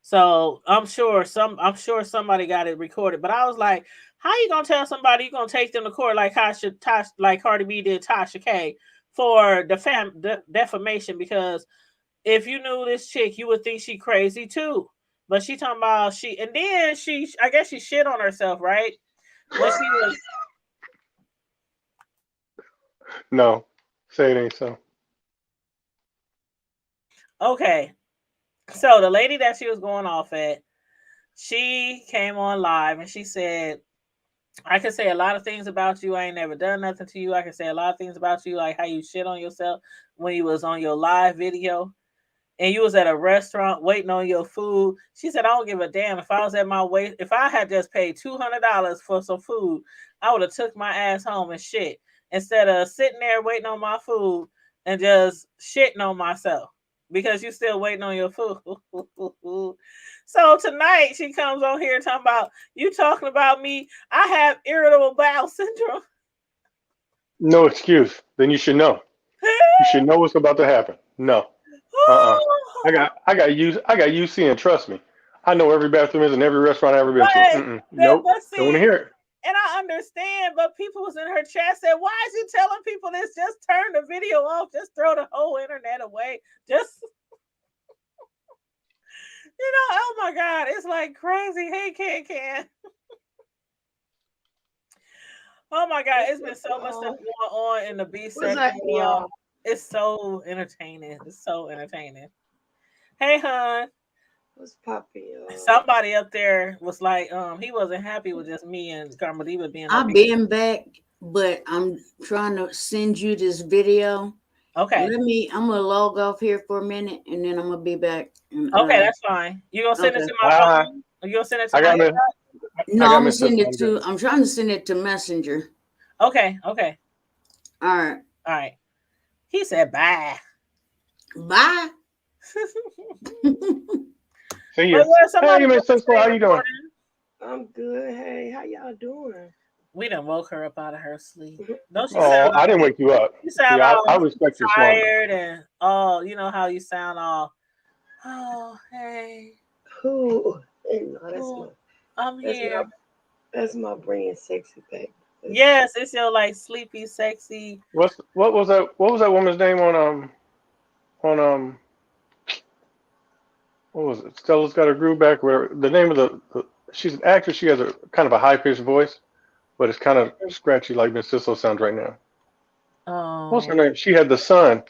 So I'm sure somebody got it recorded. But I was like, how you gonna tell somebody you're gonna take them to court like like Cardi B did Tasha K for defamation? Because if you knew this chick, you would think she crazy too. But she talking about and then I guess she shit on herself, right? When she was No, say it ain't so. okay. So the lady that she was going off at, she came on live and she said, I can say a lot of things about you. I ain't never done nothing to you. I can say a lot of things about you, like how you shit on yourself when you was on your live video and you was at a restaurant waiting on your food. She said, I don't give a damn. If I was at my wait, if I had just paid $200 for some food, I would have took my ass home and shit instead of sitting there waiting on my food and just shitting on myself because you still waiting on your food. So tonight she comes on here talking about you talking about me. I have irritable bowel syndrome. No excuse. Then you should know. You should know what's about to happen. No. I got UC, and trust me, I know every bathroom is in every restaurant I've ever been to. Nope. But see, don't want to hear it. And I understand, but people was in her chat said, why is you telling people this? Just turn the video off. Just throw the whole internet away. Just, oh my God. It's like crazy. Hey, can. Oh my God. It's been so much stuff going on in the B section. It's so entertaining. It's so entertaining. Hey, hon. What's poppy? Somebody up there was like, he wasn't happy with just me and Carmelita being. I've been back, but I'm trying to send you this video, Okay. I'm gonna log off here for a minute, and then I'm gonna be back. And, Okay, that's fine. You gonna send it okay. to my Ah, phone? Or you gonna send it to I my got Miss. inbox? I No, got I'm gonna Miss Sister. send it I'm good. to. I'm trying to send it to Messenger. Okay, okay. All right. All right. He said bye. Bye. See But ya. yeah, somebody Hey, Miss else Sister, say how good you doing? morning. I'm good. Hey, how y'all doing? We done woke her up out of her sleep. Don't she Oh, sound I all didn't wake you up. you See, sound I all respect your slumber. tired and all you know how you sound all oh hey. Who? No, Oh, I'm that's my here. that's my brand sexy baby. Yes, it's your like sleepy, sexy. What was that woman's name on what was it? Stella's Got Her Groove Back. Where the name of she's an actress. She has a kind of a high pitched voice, but it's kind of scratchy like Miss Sissel sounds right now. What's her Um name? She had the son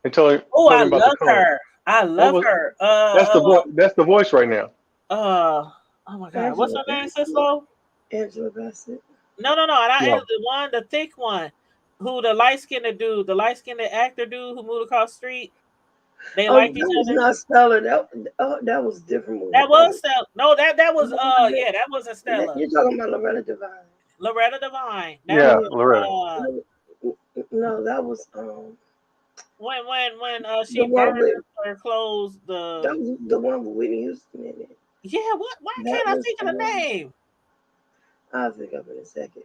and oh, told I him about the love clone. her. I What love was her. that's the voice? That's the voice right now. Oh my god. What's Angela her name, Bassett. Sislo? Angela Bassett. No, not No, the one, the thick one. Who the light skinned dude, the light skinned actor dude who moved across the street. They Oh, liked each that was other. not Stella. That was a different movie. That That was was Stella. No, that was yeah, that wasn't Stella. you're talking about Loretta Devine. Loretta Devine. That yeah, was No, Loretta. uh no, that was when the she one burned with her clothes that the was the one with Whitney Houston in it. yeah, what why That can't I was think of the name? I'll think of it in a second.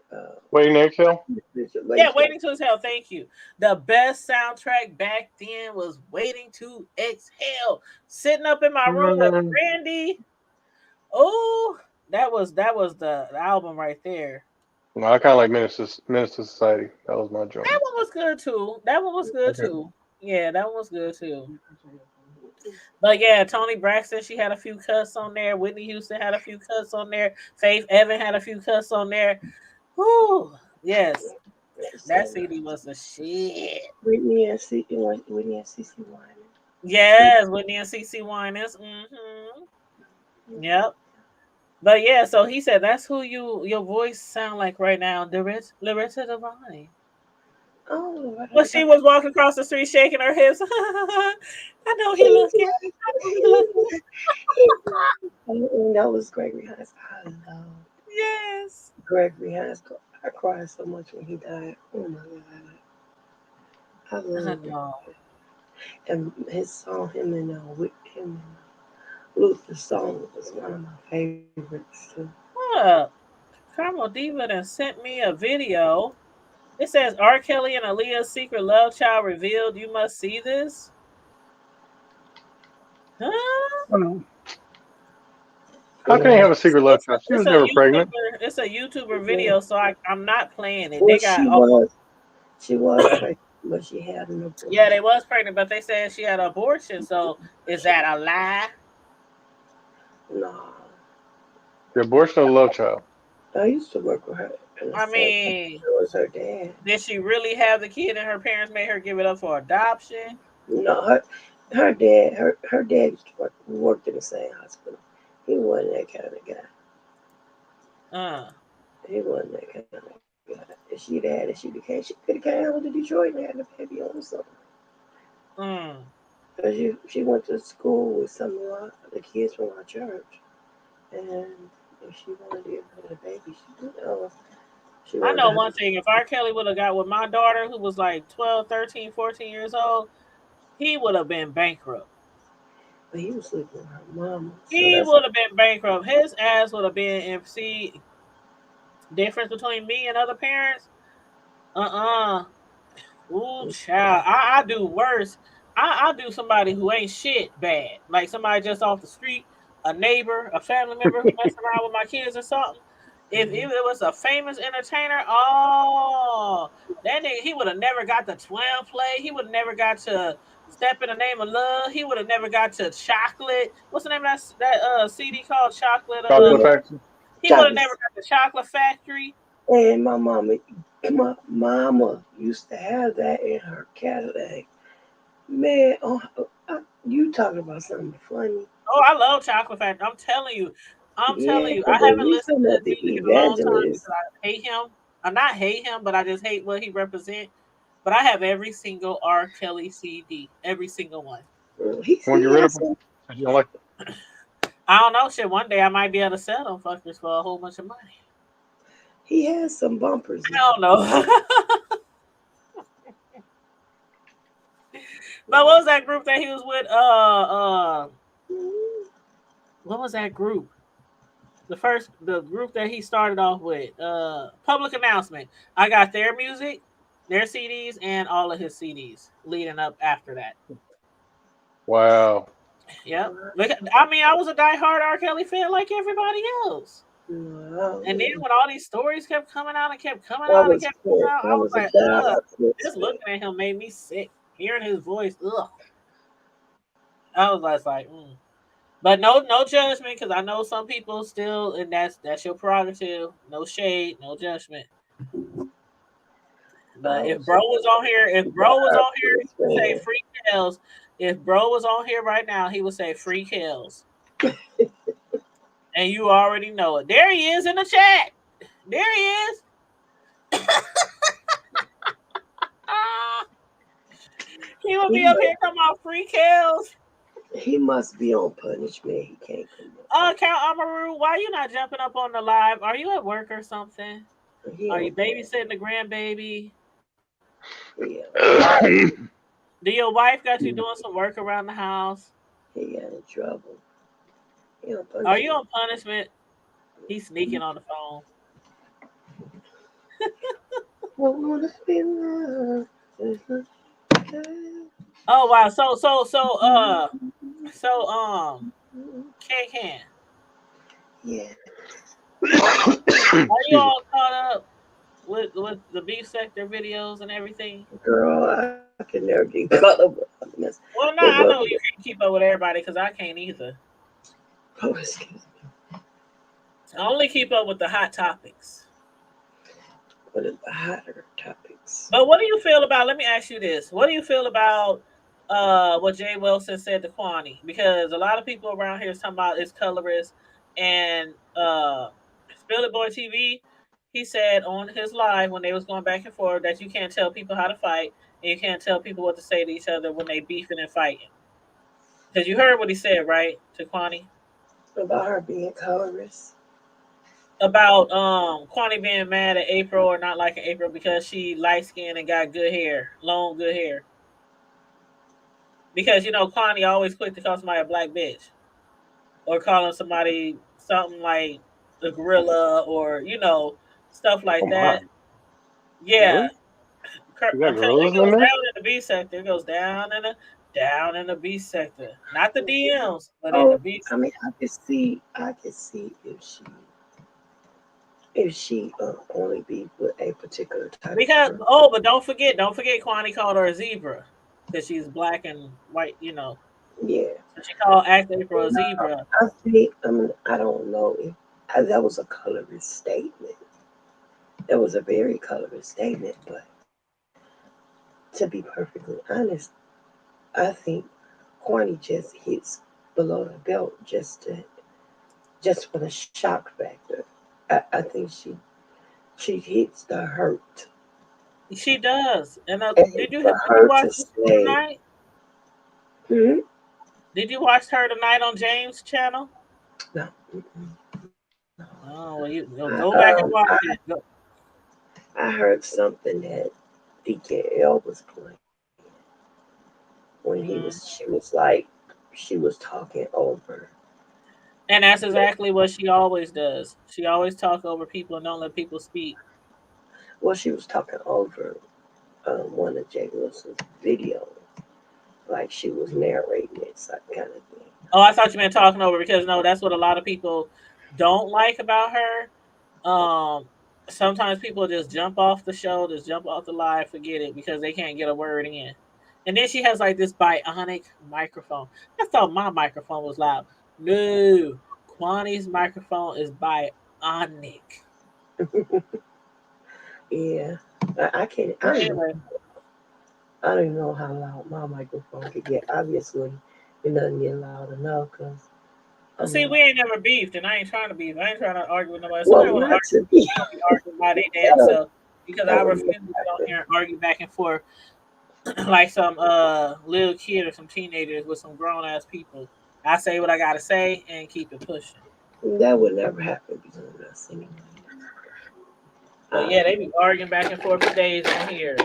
Waiting Exhale. Richard Yeah, Lake. Waiting to Exhale. Thank you. The best soundtrack back then was Waiting to Exhale. Sitting up in my room with Mm, Brandy. Oh, that was the album right there. no, I kind of like Minister Society. That was my joint. That one was good too. That one was good Okay. too. Yeah, that one was good too. But yeah, Tony Braxton, she had a few cuts on there. Whitney Houston had a few cuts on there. Faith Evan had a few cuts on there. Whoo, yes, that CD was the shit. Whitney and CC Wine. Yes, Whitney and CC Winans. Yep. But yeah, so he said that's who your voice sound like right now, Loretta Devine. Oh, Well, she was walking across the street shaking her hips. I know he looking. I know he looking. and that was Gregory Hines. I love Yes. Gregory Hines. I cried so much when he died. Oh my God. I I love it. know. And his song, him and with him and Luther's song was one of my favorites too. Look, Carmel Diva done sent me a video. It says R. Kelly and Aaliyah's secret love child revealed. You must see this. Huh? Oh, how can he Yeah. have a secret love child? She It's was a never pregnant. YouTuber. It's a YouTuber Yeah. video, so I'm not playing it. Well, They got oh she was pregnant, but she had an yeah, abortion. they was pregnant, but they said she had an abortion. So is that a lie? Nah, The abortion of the love child. I used to work with her in the I same. It mean, was her dad. did she really have the kid and her parents made her give it up for adoption? No, her dad used to worked in the same hospital. He wasn't that kind of guy. Uh, He wasn't that kind of guy. If she could have came over to Detroit and had the baby on something. mm. Cause she went to school with some of the kids from our church, and if she wanted to give her the baby, she did. She I wanted to know have, one thing. If R. Kelly would have got with my daughter, who was like 12, 13, 14 years old, he would have been bankrupt. but he was sleeping with her mama. So He that's would have been bankrupt. His ass would have been in see difference between me and other parents. Uh-uh. Ooh, child. I do worse. I do somebody who ain't shit bad. Like somebody just off the street, a neighbor, a family member who messing around with my kids or something. If it was a famous entertainer, oh, that nigga, he would have never got the 12 play. He would have never got to Step in the Name of Love. He would have never got to Chocolate. What's the name of that CD called Chocolate? Chocolate yeah, factory. He would have chocolate. never got the Chocolate Factory. And my mama used to have that in her Cadillac. Man, you talking about something funny? Oh, I love Chocolate Factory. I'm telling you. I'm telling Yeah, you. I but haven't we listened talking to about his the music in a long time evangelist. because I hate him. I not hate him, but I just hate what he represents. but I have every single R. Kelly CD, every single one. Want to get rid of them? You don't like them? I don't know, shit. One day I might be able to sell them fuckers for a whole bunch of money. He has some bumpers. I don't know. But what was that group that he was with? What was that group? The group that he started off with. Public Announcement. I got their music, their CDs, and all of his CDs leading up after that. Wow. Yep. I mean, I was a diehard R. Kelly fan like everybody else. Wow. And then when all these stories kept coming out and kept coming out and kept coming out, I was like, ugh. Just looking at him made me sick. Hearing his voice, ugh. I was like, But no judgment, because I know some people still, and that's your prerogative. No shade, no judgment. But if bro was on here, he would say free Kells. If bro was on here right now, he would say free Kells. And you already know it. There he is in the chat. There he is. He will be up here talking about free Kells. He must be on punishment. He can't come up. Count Amaru, why you not jumping up on the live? Are you at work or something? Are you babysitting the grandbaby? Yeah. Do your wife got you doing some work around the house? He got in trouble. Are you on punishment? He's sneaking on the phone. Oh wow! Can. Yeah. Are you all caught up with the beef sector videos and everything? Girl, I can never be caught up with this. Well, no, I know you can't keep up with everybody because I can't either. Oh, excuse me. I only keep up with the hot topics. What are the hotter topics? But what do you feel about? Let me ask you this: what do you feel about what Jay Wilson said to Kwani? Because a lot of people around here is talking about it's colorist, and Spill It Boy TV, he said on his live when they was going back and forth that you can't tell people how to fight and you can't tell people what to say to each other when they beefing and fighting. Because you heard what he said, right, to Kwani? About her being colorist. About Kwani being mad at April or not liking April because she light skinned and got good hair, long good hair. Because Kwani always quick to call somebody a black bitch. Or calling somebody something like the gorilla or stuff like that. Yeah. Really? It goes down in the B sector. It goes down in the B sector. Not the DMs, but in the B sector. I mean, I can see if she only be with a particular type. But don't forget Kwani called her a zebra because she's black and white, Yeah. So she called April a zebra. I don't know if that was a colorist statement. It was a very colorist statement, but to be perfectly honest, I think Kwani just hits below the belt just for the shock factor. I think she hits the hurt. She does. And did you watch her tonight? Hmm? Did you watch her tonight on James' channel? No. Oh, well, you go back and watch it. I heard something that DKL was playing when she was talking over. And that's exactly what she always does. She always talk over people and don't let people speak. Well, she was talking over one of Jay Wilson's videos. Like she was narrating it, kind of thing. Oh, I thought you meant talking over because that's what a lot of people don't like about her. Sometimes people just jump off the show, just jump off the live, forget it because they can't get a word in. And then she has like this bionic microphone. I thought my microphone was loud. No, Kwani's microphone is bionic. Yeah, I can't. I don't even know how loud my microphone could get. Obviously, it doesn't get loud enough because. See, we ain't never beefed, and I ain't trying to beef. I ain't trying to argue with nobody. Well, not to be arguing by their damn self. because That I would refuse never to sit on here happen. and argue back and forth like some little kid or some teenagers with some grown ass people. I say what I gotta say and keep it pushing. That would never happen between us anyway. But Uh, yeah, they be arguing back and forth for days on here.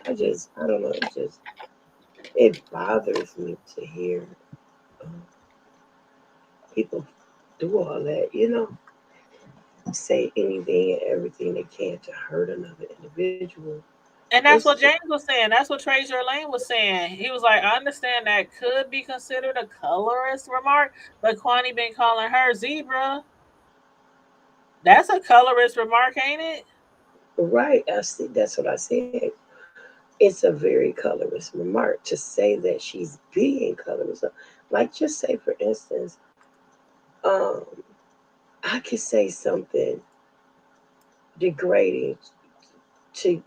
I don't know. It bothers me to hear um, people do all that. Say anything and everything they can to hurt another individual. And It's that's what just James was saying. That's what Tracer Lane was saying. He was like, I understand that could be considered a colorist remark, but Kwani been calling her zebra. That's a colorist remark, ain't it? right. I see. That's what I said. It's a very colorist remark to say that she's being colorist. Like, just say, for instance, um, I could say something degrading to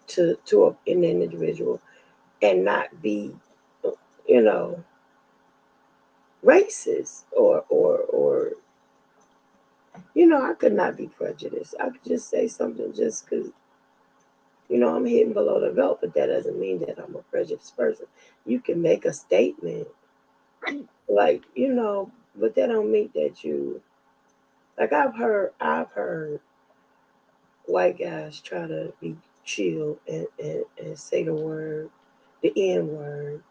an individual and not be, you know, racist or I could not be prejudiced. I could just say something just because I'm hitting below the belt, but that doesn't mean that I'm a prejudiced person. You can make a statement like but that don't mean that you like I've heard white guys try to be chill and say the N word,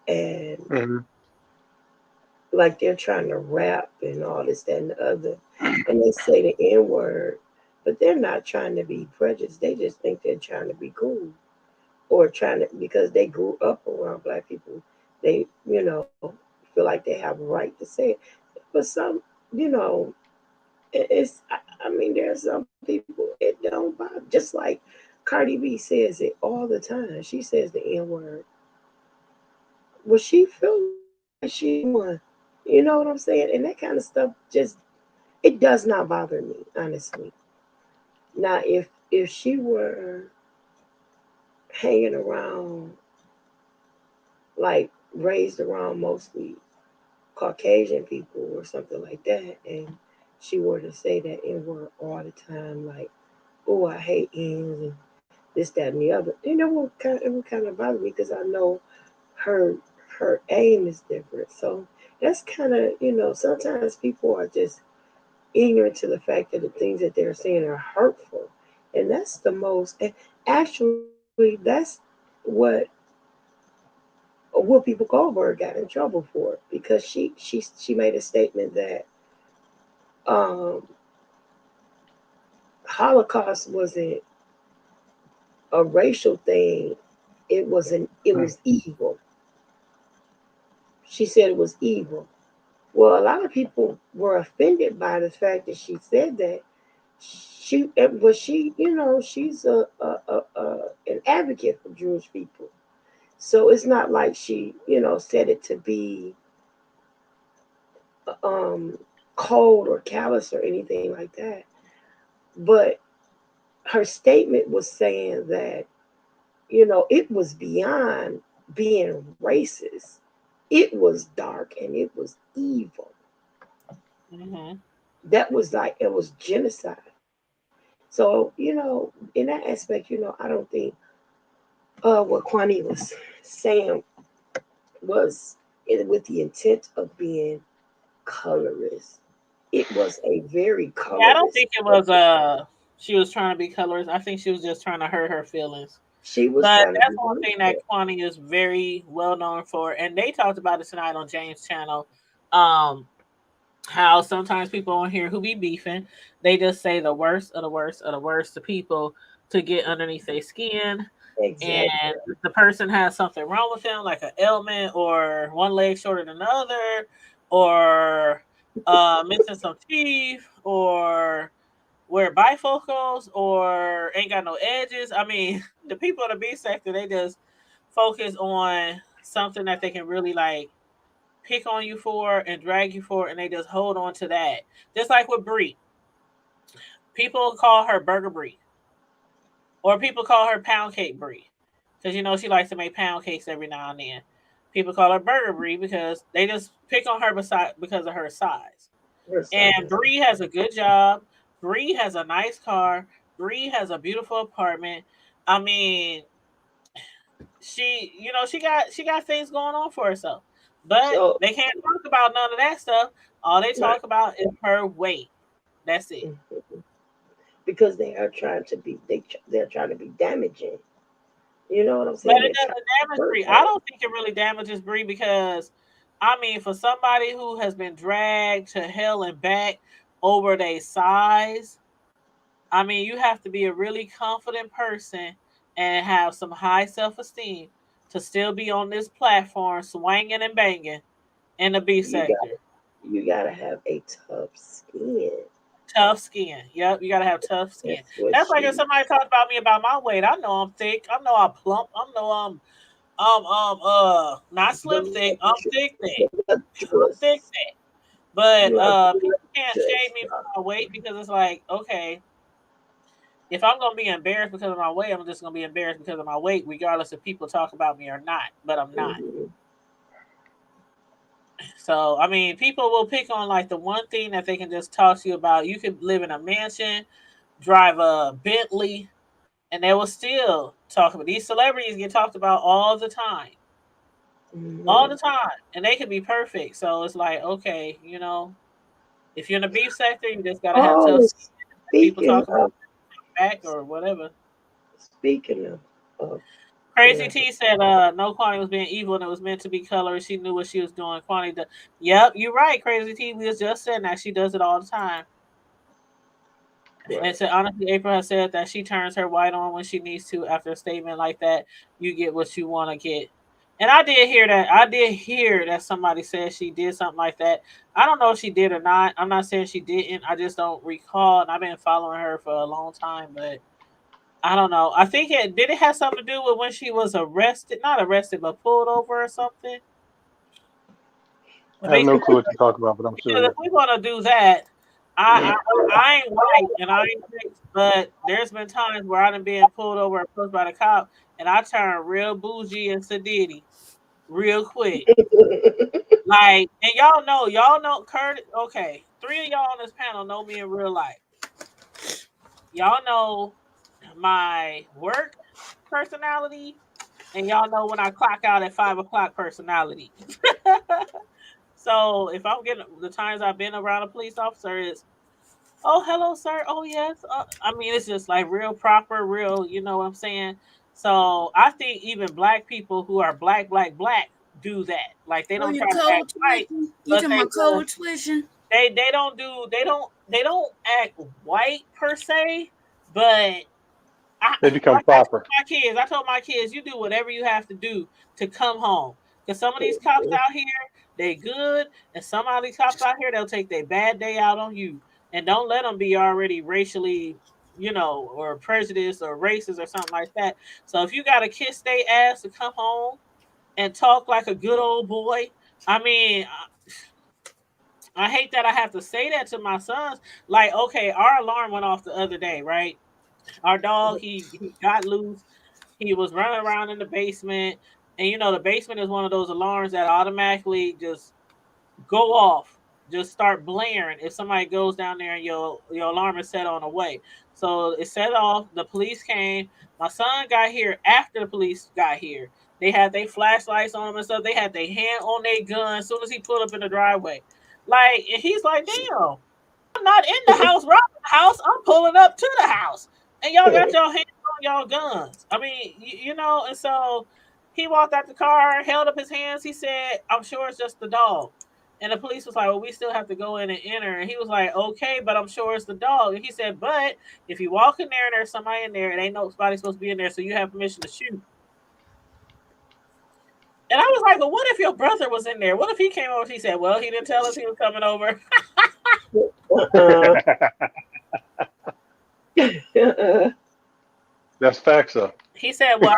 and Hmm. like they're trying to rap and all this, that, and the other, and they say the N word, but they're not trying to be prejudiced. They just think they're trying to be cool, or trying to because they grew up around black people. They feel like they have a right to say it. But some, you know, it's. I mean, there are some people it don't bother. Just like Cardi B says it all the time. She says the N word. Well, she feels like she the one. You know what I'm saying? And that kind of stuff just it does not bother me, honestly. Now, if she were hanging around, like raised around mostly Caucasian people or something like that, and she were to say that N word all the time, like, oh, I hate N's and this, that, and the other, it would kind of bother me because I know her her aim is different. So that's kind of sometimes people are just ignorant to the fact that the things that they're saying are hurtful, and that's the most. And actually, that's what Whoopi Goldberg got in trouble for because she made a statement that um, Holocaust wasn't a racial thing. It was evil. She said it was evil. Well, a lot of people were offended by the fact that she said that. She's an advocate for Jewish people. So it's not like she said it to be um, cold or callous or anything like that. But her statement was saying that it was beyond being racist. It was dark and it was evil. Mm-hmm. That was like it was genocide. So in that aspect, I don't think what Kwani was saying was with the intent of being colorist. It was a very Yeah, I don't colorist think it was statement. she was trying to be colorist. I think she was just trying to hurt her feelings. She was But trying to that's be one thing that hurtful. Kwani is very well known for, and they talked about it tonight on James' channel. Um, how sometimes people on here who be beefing, they just say the worst of the worst of the worst to people to get underneath their skin. And Exactly. if the person has something wrong with them, like an ailment or one leg shorter than the other, or missing some teeth, or wear bifocals, or ain't got no edges. I mean, the people in the B sector, they just focus on something that they can really like pick on you for and drag you for, and they just hold on to that. Just like with Brie, people call her Burger Brie, or people call her Pound Cake Brie, because she likes to make pound cakes every now and then. People call her Burger Brie because they just pick on her because of her size. Her And size. Brie has a good job. Brie has a nice car. Bree has a beautiful apartment. I mean, she got things going on for herself, but So, they can't talk about none of that stuff. All they right. talk about is her weight. That's it. Mhm. Because they are trying to be, they're trying to be damaging. You know what I'm But saying? it They're trying doesn't to damage hurt Bree. I her. don't think it really damages Bree because, I mean, for somebody who has been dragged to hell and back over their size, I mean, you have to be a really confident person and have some high self esteem to still be on this platform swinging and banging in the beef You got sector. you gotta have a tough skin. Tough skin. Yep, you gotta have tough skin. That's what That's like if she somebody talks about me about my weight. I know I'm thick. I know I'm plump. I know I'm not slim thick. I'm thick thick. I'm thick voluptuous. thick. But You are people can't shade voluptuous. me for my weight because it's like, okay, if I'm gonna be embarrassed because of my weight, I'm just gonna be embarrassed because of my weight, regardless if people talk about me or not. But I'm not. Mhm. So I mean, people will pick on like the one thing that they can just talk to you about. You could live in a mansion, drive a Bentley, and they will still talk about these celebrities get talked about all Mhm. the time, and they can be perfect. So it's like, okay, if you're in the beef sector, you just gotta have tough Oh, skin. People speaking talk about of back or whatever. speaking of you Crazy know, T said, no, Kwani was being evil and it was meant to be color. She knew what she was doing. Yep, you're right, Crazy T. We was just saying that she does it all the time. And right. said, honestly, April has said that she turns her white on when she needs to. After a statement like that, you get what you want to get. And I did hear that. I did hear that somebody said she did something like that. I don't know if she did or not. I'm not saying she didn't. I just don't recall. And I've been following her for a long time, but I don't know. I think it did. It have something to do with when she was arrested, not arrested, but pulled over or something. I have no Because clue what you're talking about, but I'm sure. if Yeah. we want to do that, I ain't white and I ain't mixed, but there's been times where I done been pulled over and approached by the cop, and I turned real bougie and sedity real quick. Like, and y'all know Kurt. Okay, three of y'all on this panel know me in real life. Y'all know my work personality, and y'all know when I clock out at 5 o'clock personality. So if I'm getting the times I've been around a police officer is, oh, hello, sir. Oh, yes. I mean, it's just like real proper, real, you know what I'm saying? So I think even black people who are black do that. Like they Oh, don't you try to act cold white, switching? You but talking they about will. cold switching? They don't act white per se, but They become like proper. I told my kids, you do whatever you have to do to come home. Because some of these cops out here, they good, and some of these cops out here, they'll take their bad day out on you, and don't let them be already racially, or prejudiced or racist or something like that. So if you got to kiss their ass to come home and talk like a good old boy, I mean, I hate that I have to say that to my sons. Like, okay, our alarm went off the other day, right? Our dog, he got loose. He was running around in the basement, and the basement is one of those alarms that automatically just go off, just start blaring if somebody goes down there and your alarm is set on the way. So it set off. The police came. My son got here after the police got here. They had their flashlights on them and stuff. They had their hand on their gun as soon as he pulled up in the driveway. Like, and he's like, damn, I'm not in the house, robbing the house. I'm pulling up to the house, and y'all got your hands on y'all guns. I mean, and so he walked out the car, held up his hands. He said, "I'm sure it's just the dog." And the police was like, "Well, we still have to go in and enter." And he was like, "Okay, but I'm sure it's the dog." And he said, "But if you walk in there and there's somebody in there, it ain't nobody supposed to be in there, so you have permission to shoot." And I was like, "Well, what if your brother was in there? What if he came over?" He said, "Well, he didn't tell us he was coming over." That's facts, though. He said, "Well,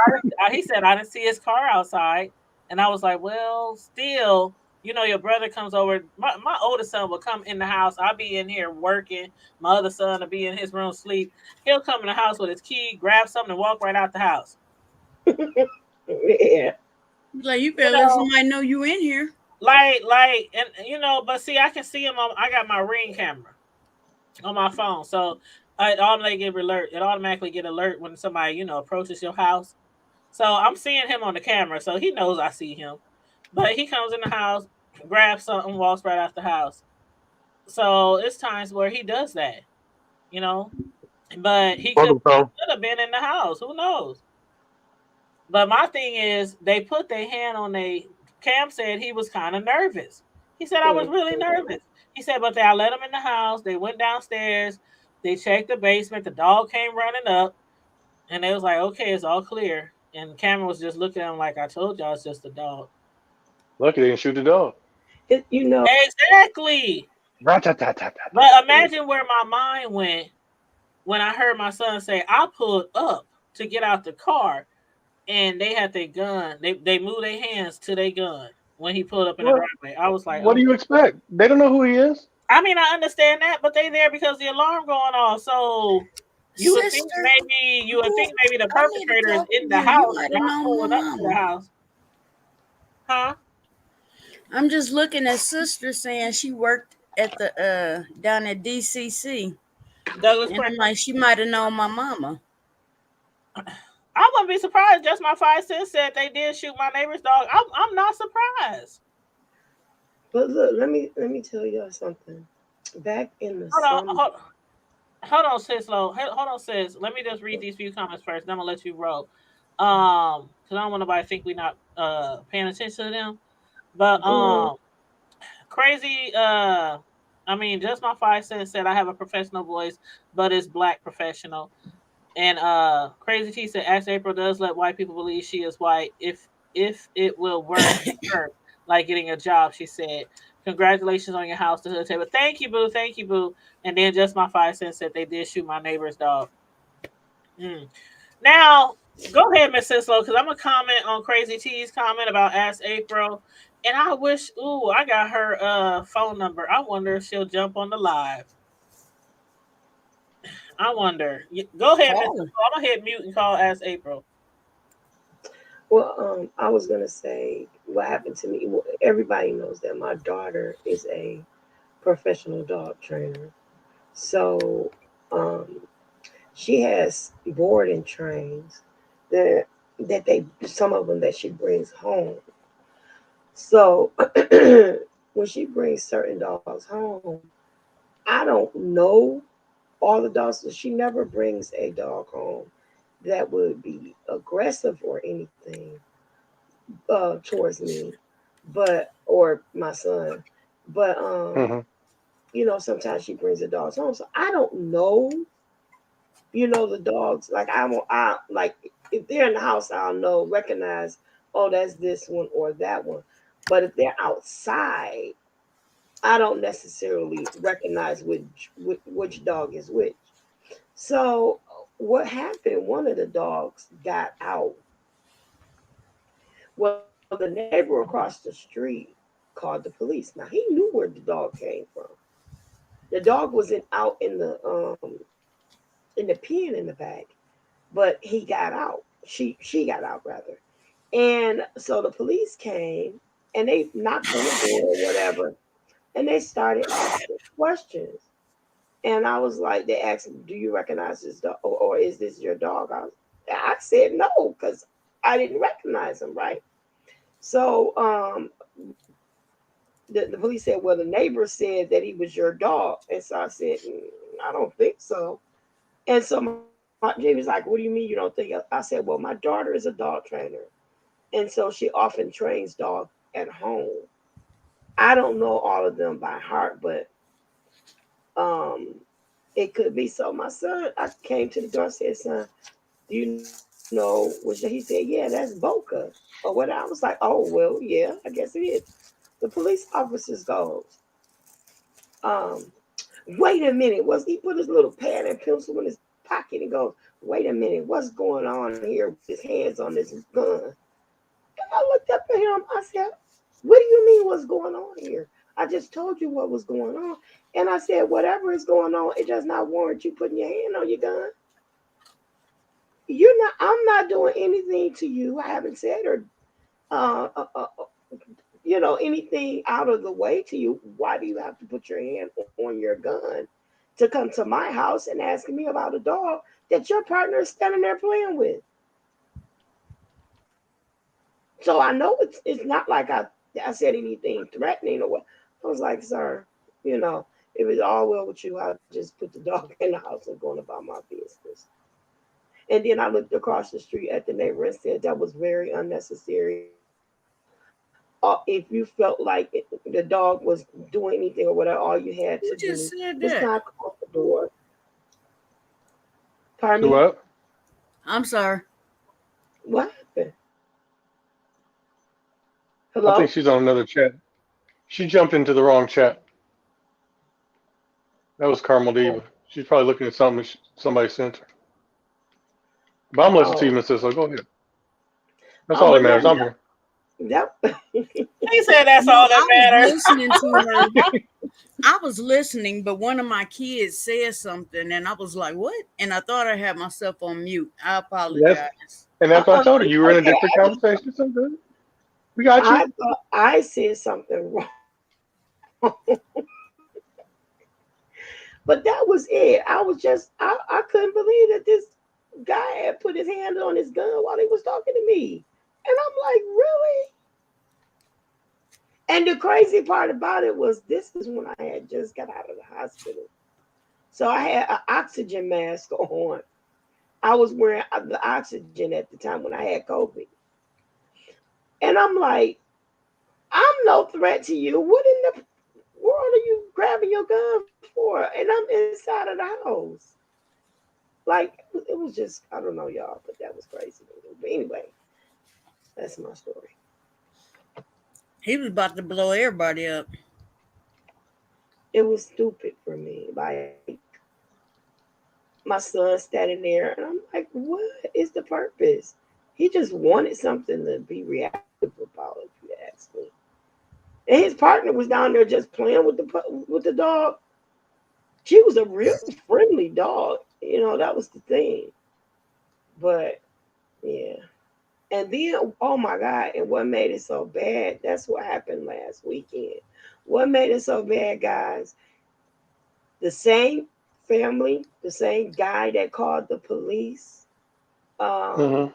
he said I didn't see his car outside," and I was like, "Well, still, your brother comes over. My oldest son will come in the house. I'll be in here working. My other son will be in his room sleep. He'll come in the house with his key, grab something, and walk right out the house. Yeah. Like you You better let know, somebody know you in here. and but see, I can see him on. I got my Ring camera on my phone, so It automatically get alert when somebody approaches your house. So I'm seeing him on the camera, so he knows I see him. But he comes in the house, grabs something, walks right out the house. So it's times where he does that, you know. But he could Welcome, Tom. have been in the house. Who knows? But my thing is, they put their hand on they. Cam said he was kind of nervous. He said I was really nervous. He said, but I let him in the house. They went downstairs. They checked the basement. The dog came running up, and they was like, "Okay, it's all clear." And Cameron was just looking at him like, "I told y'all, it's just a dog." Lucky they didn't shoot the dog. You know, Exactly. Rat-tat-tat-tat-tat. But imagine where my mind went when I heard my son say, "I pulled up to get out the car." And they had their gun. They moved their hands to their gun when he pulled up in the What? driveway. I was like, What do oh. you expect? They don't know who he is. I mean, I understand that, but they there because the alarm going off. So Sister, you would think maybe the I need to perpetrator is talk to in the you. You house, might have not known my pulling up to the mama. house. Huh? I'm just looking at sister saying she worked at the down at DCC, Douglas and Prince. I'm like, she might have known my mama. I wouldn't be surprised. Just my 5 cents said they did shoot my neighbor's dog. I'm not surprised. but look, let me tell y'all something. Back in the Hold on, summer, hold on, sis. Hold on, sis. Let me just read these few comments first. Then I'm gonna let you roll. Because I don't want nobody to think we not paying attention to them. But go crazy. I mean, just my 5 cents said I have a professional voice, but it's black professional. And Crazy T said, "Ask April does let white people believe she is white if it will work for her, like getting a job." She said, "Congratulations on your house to hood table." Thank you, boo. Thank you, boo. And then just my 5 cents said they did shoot my neighbor's dog. Mm. Now, go ahead, Miss Sislo, because I'm gonna comment on Crazy T's comment about Ask April. And I wish, I got her phone number. I wonder if she'll jump on the live. I wonder. Go ahead, Miss Call her. Sislo. I'm gonna hit mute and call Ask April. Well, I was gonna say what happened to me. Well, everybody knows that my daughter is a professional dog trainer. So, um, she has board and trains that they some of them that she brings home. So, when she brings certain dogs home, I don't know all the dogs. So she never brings a dog home that would be aggressive or anything towards me, but or my son. But Hmm. sometimes she brings the dogs home, so I don't know. The dogs like I like if they're in the house, I'll know recognize. Oh, that's this one or that one. But if they're outside, I don't necessarily recognize which dog is which. So what happened? One of the dogs got out. Well, the neighbor across the street called the police. Now he knew where the dog came from. The dog wasn't out in the pen in the back, but he got out. She got out rather. And so the police came and they knocked on the door or whatever, and they started asking questions. And I was like, they asked, "Do you recognize this dog, or is this your dog?" I said no because I didn't recognize him, right? So the police said, "Well, the neighbor said that he was your dog," and so I said, "I don't think so." And so Jamie's like, "What do you mean you don't think?" I said, "Well, my daughter is a dog trainer, and so she often trains dogs at home. I don't know all of them by heart, but um, it could be so." My son, I came to the door and said, "Son, do you know which?" He said, "Yeah, that's Boca or what?" I was like, "Oh, well, yeah, I guess it is." The police officers goes, um, "Wait a minute." He put his little pad and pencil in his pocket and goes, "Wait a minute, what's going on here with his hands on this gun?" And I looked up at him. I said, "What do you mean what's going on here? I just told you what was going on." And I said, "Whatever is going on, it does not warrant you putting your hand on your gun. I'm not doing anything to you. I haven't said or uh, uh, uh, anything out of the way to you. Why do you have to put your hand on your gun to come to my house and asking me about a dog that your partner is standing there playing with. So I know it's not like I said anything threatening or what. I was like, sir, if it's all well with you, I'll just put the dog in the house and going about my business. And then I looked across the street at the neighbor and said that was very unnecessary. If you felt like the dog was doing anything or whatever, all you had Who to just do said was that? knock on the door. Pardon Do me? what? I'm sorry. What happened? I think Hello? she's on another chat. She jumped into the wrong chat. That was Carmel Diva. She's probably looking at something somebody sent her. But I'm listening to you, Oh, Miss Cisco. Go ahead. That's oh, all that but yeah, matters. I'm here. that, He said that's No, all that I was matters. listening to her. I was listening, but one of my kids said something, and I was like, "What?" And I thought I had myself on mute. I That's apologize. and that's what I told her. it's You were in a okay. different conversation. So good. We got you. I thought I said something wrong, but that was it. I couldn't believe that this guy had put his hand on his gun while he was talking to me. And I'm like, really? And the crazy part about it was this is when I had just got out of the hospital. So I had an oxygen mask on. I was wearing the oxygen at the time when I had COVID. And I'm like, I'm no threat to you. What in the world are you grabbing your gun for? And I'm inside of the house. Like, it was just, I don't know, y'all, but that was crazy. But anyway, that's my story. He was about to blow everybody up. It was stupid for me. Like, my son standing there, and I'm like, what is the purpose? He just wanted something to be reactive about, if you ask me. And his partner was down there just playing with the dog. She was a real friendly dog. That was the thing. But yeah. And then, oh my God, and what made it so bad, that's what happened last weekend. What made it so bad, guys? The same family, the same guy that called the police, Mm-hmm.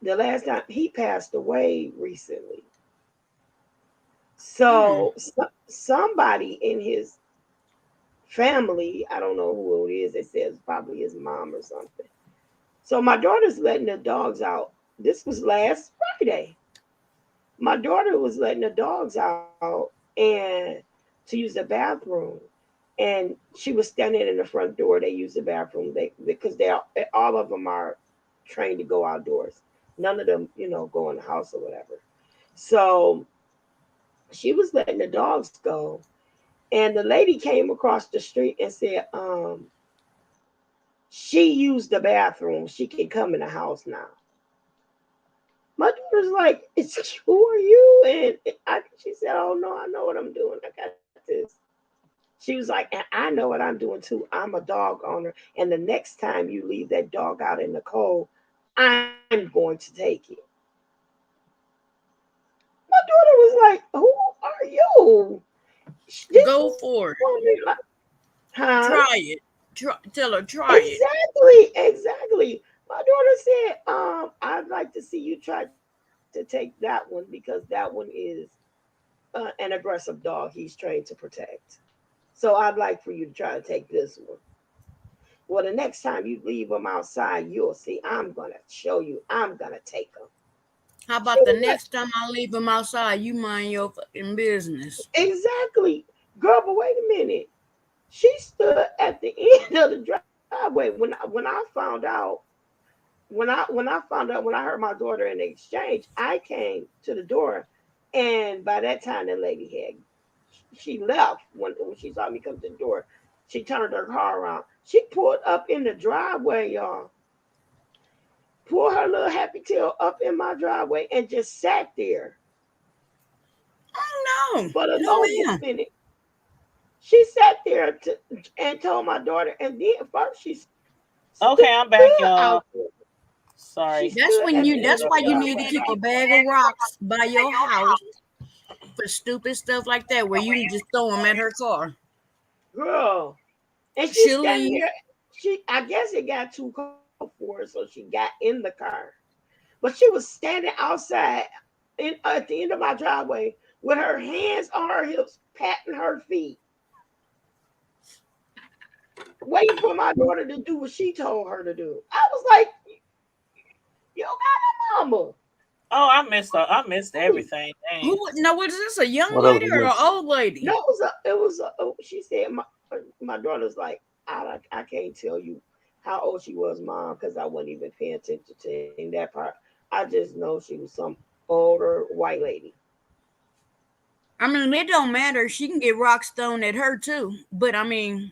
the last time he passed away recently. Hmm. So somebody in his family, I don't know who it is, it says probably his mom or something. So my daughter's letting the dogs out. This was last Friday. My daughter was letting the dogs out and to use the bathroom. And she was standing in the front door. They use the bathroom because they all of them are trained to go outdoors. None of them, go in the house or whatever. So she was letting the dogs go. And the lady came across the street and said, she used the bathroom. She can come in the house now. My daughter's like, who are you? And she said, oh no, I know what I'm doing. I got this. She was like, and I know what I'm doing too. I'm a dog owner. And the next time you leave that dog out in the cold, I'm going to take it. My daughter was like, who are you? This Go for it. woman, huh? Try it. Tell her try it. Exactly. My daughter said, I'd like to see you try to take that one because that one is an aggressive dog he's trained to protect. So I'd like for you to try to take this one. Well, the next time you leave them outside, you'll see. I'm gonna show you. I'm gonna take them. How She about the was like, next time I leave him outside, you mind your fucking business? exactly, girl. But wait a minute. She stood at the end of the driveway when I found out. When I heard my daughter in the exchange, I came to the door, and by that time the lady had she left when she saw me come to the door. She turned her car around. She pulled up in the driveway, y'all. Pulled her little happy tail up in my driveway and just sat there Oh no, for the no longest ma'am. minute. She sat there and told my daughter, and then first she stood Okay, I'm back, out y'all. there. She Sorry. That's stood when at you. the end That's of why the you need to driveway. keep a bag of rocks by your house for stupid stuff like that, where you can just throw them at her car. Girl, And she's She'll standing leave. there. I guess it got too cold for her, so she got in the car. But she was standing outside at the end of my driveway with her hands on her hips, patting her feet, waiting for my daughter to do what she told her to do. I was like, you got a mama. Oh, I missed everything. Dang. Was this a young Well, that was lady a or good. an old lady? No, she said, my daughter's like, I can't tell you how old she was, Mom, because I wasn't even paying attention to in that part. I just know she was some older white lady. I mean, it don't matter. She can get rock stone at her too. But I mean,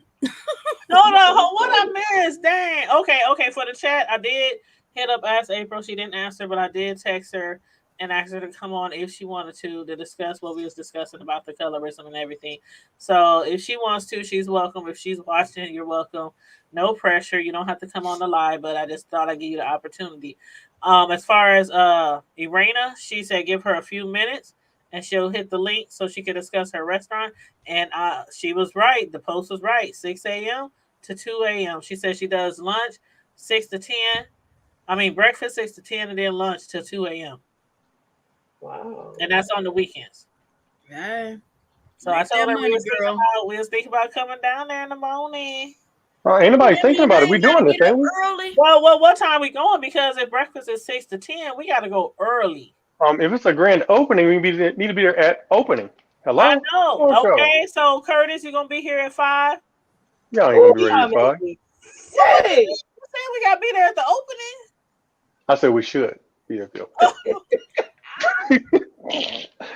Hold on, what I missed? Dang. Okay. For the chat, I did hit up ask April. She didn't answer, but I did text her and asked her to come on if she wanted to discuss what we was discussing about the colorism and everything. So if she wants to, she's welcome. If she's watching, you're welcome. No pressure. You don't have to come on the live, but I just thought I'd give you the opportunity. As far as Irena, she said give her a few minutes and she'll hit the link so she can discuss her restaurant. And she was right. The post was right. 6 a.m. to 2 a.m. She said she does lunch 6 to 10. I mean, breakfast 6 to 10 and then lunch till 2 a.m. Wow. And that's on the weekends. yeah. So I Make told that her money, girl. we was thinking about coming down there in the morning. Ain't nobody That thinking mean about I it. We ain't gotta doing this, get up ain't we? early. Well, what time we going? Because if breakfast is 6 to 10, we got to go early. If it's a grand opening, we need to be there at opening. I Hello? know. Come on, show. Okay, so Curtis, you gonna be here at 5? Y'all ain't Oh, gonna be ready y'all at make 5. me What? sick. You saying we gotta be there at the opening? I said we should be there.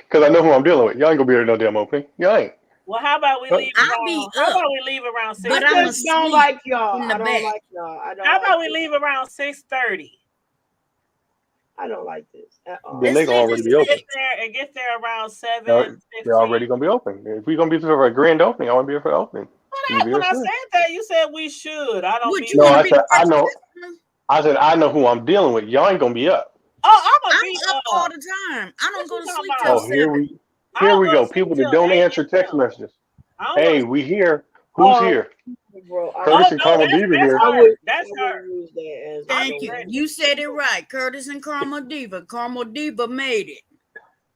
Because I know who I'm dealing with. Y'all ain't gonna be there at no damn opening. Y'all ain't. Well, how about we Huh? leave I'll be around? How up, about we leave around I six but I'm thirty? just don't asleep like y'all. in the I don't back. like y'all. I How don't like about we this. leave around 6:30? I don't like this at Then all. they Let's gonna leave already at be open. Get there around They're 7:15. already gonna be open. If we gonna be there for a grand opening, I want to be here for the opening. You be When there I soon. said that, you said we should. I don't Would mean you No, we. want to I be said the I first know. customer? I said I know who I'm dealing with. Y'all ain't gonna be up. Oh, I'm gonna be I'm up all up. the time. I What don't go you to talking sleep till about? Oh, 7. I here don't we go to go. sleep People that till don't 8 answer text a.m. messages. I don't go to Hey, sleep. we here. Who's Oh, here? bro, Curtis and No, Carmel Diva that's here. I her. would That's her. use that as I'll Thank be you. a ready. You said it right. Curtis and Carmel Diva. Carmel Diva made it.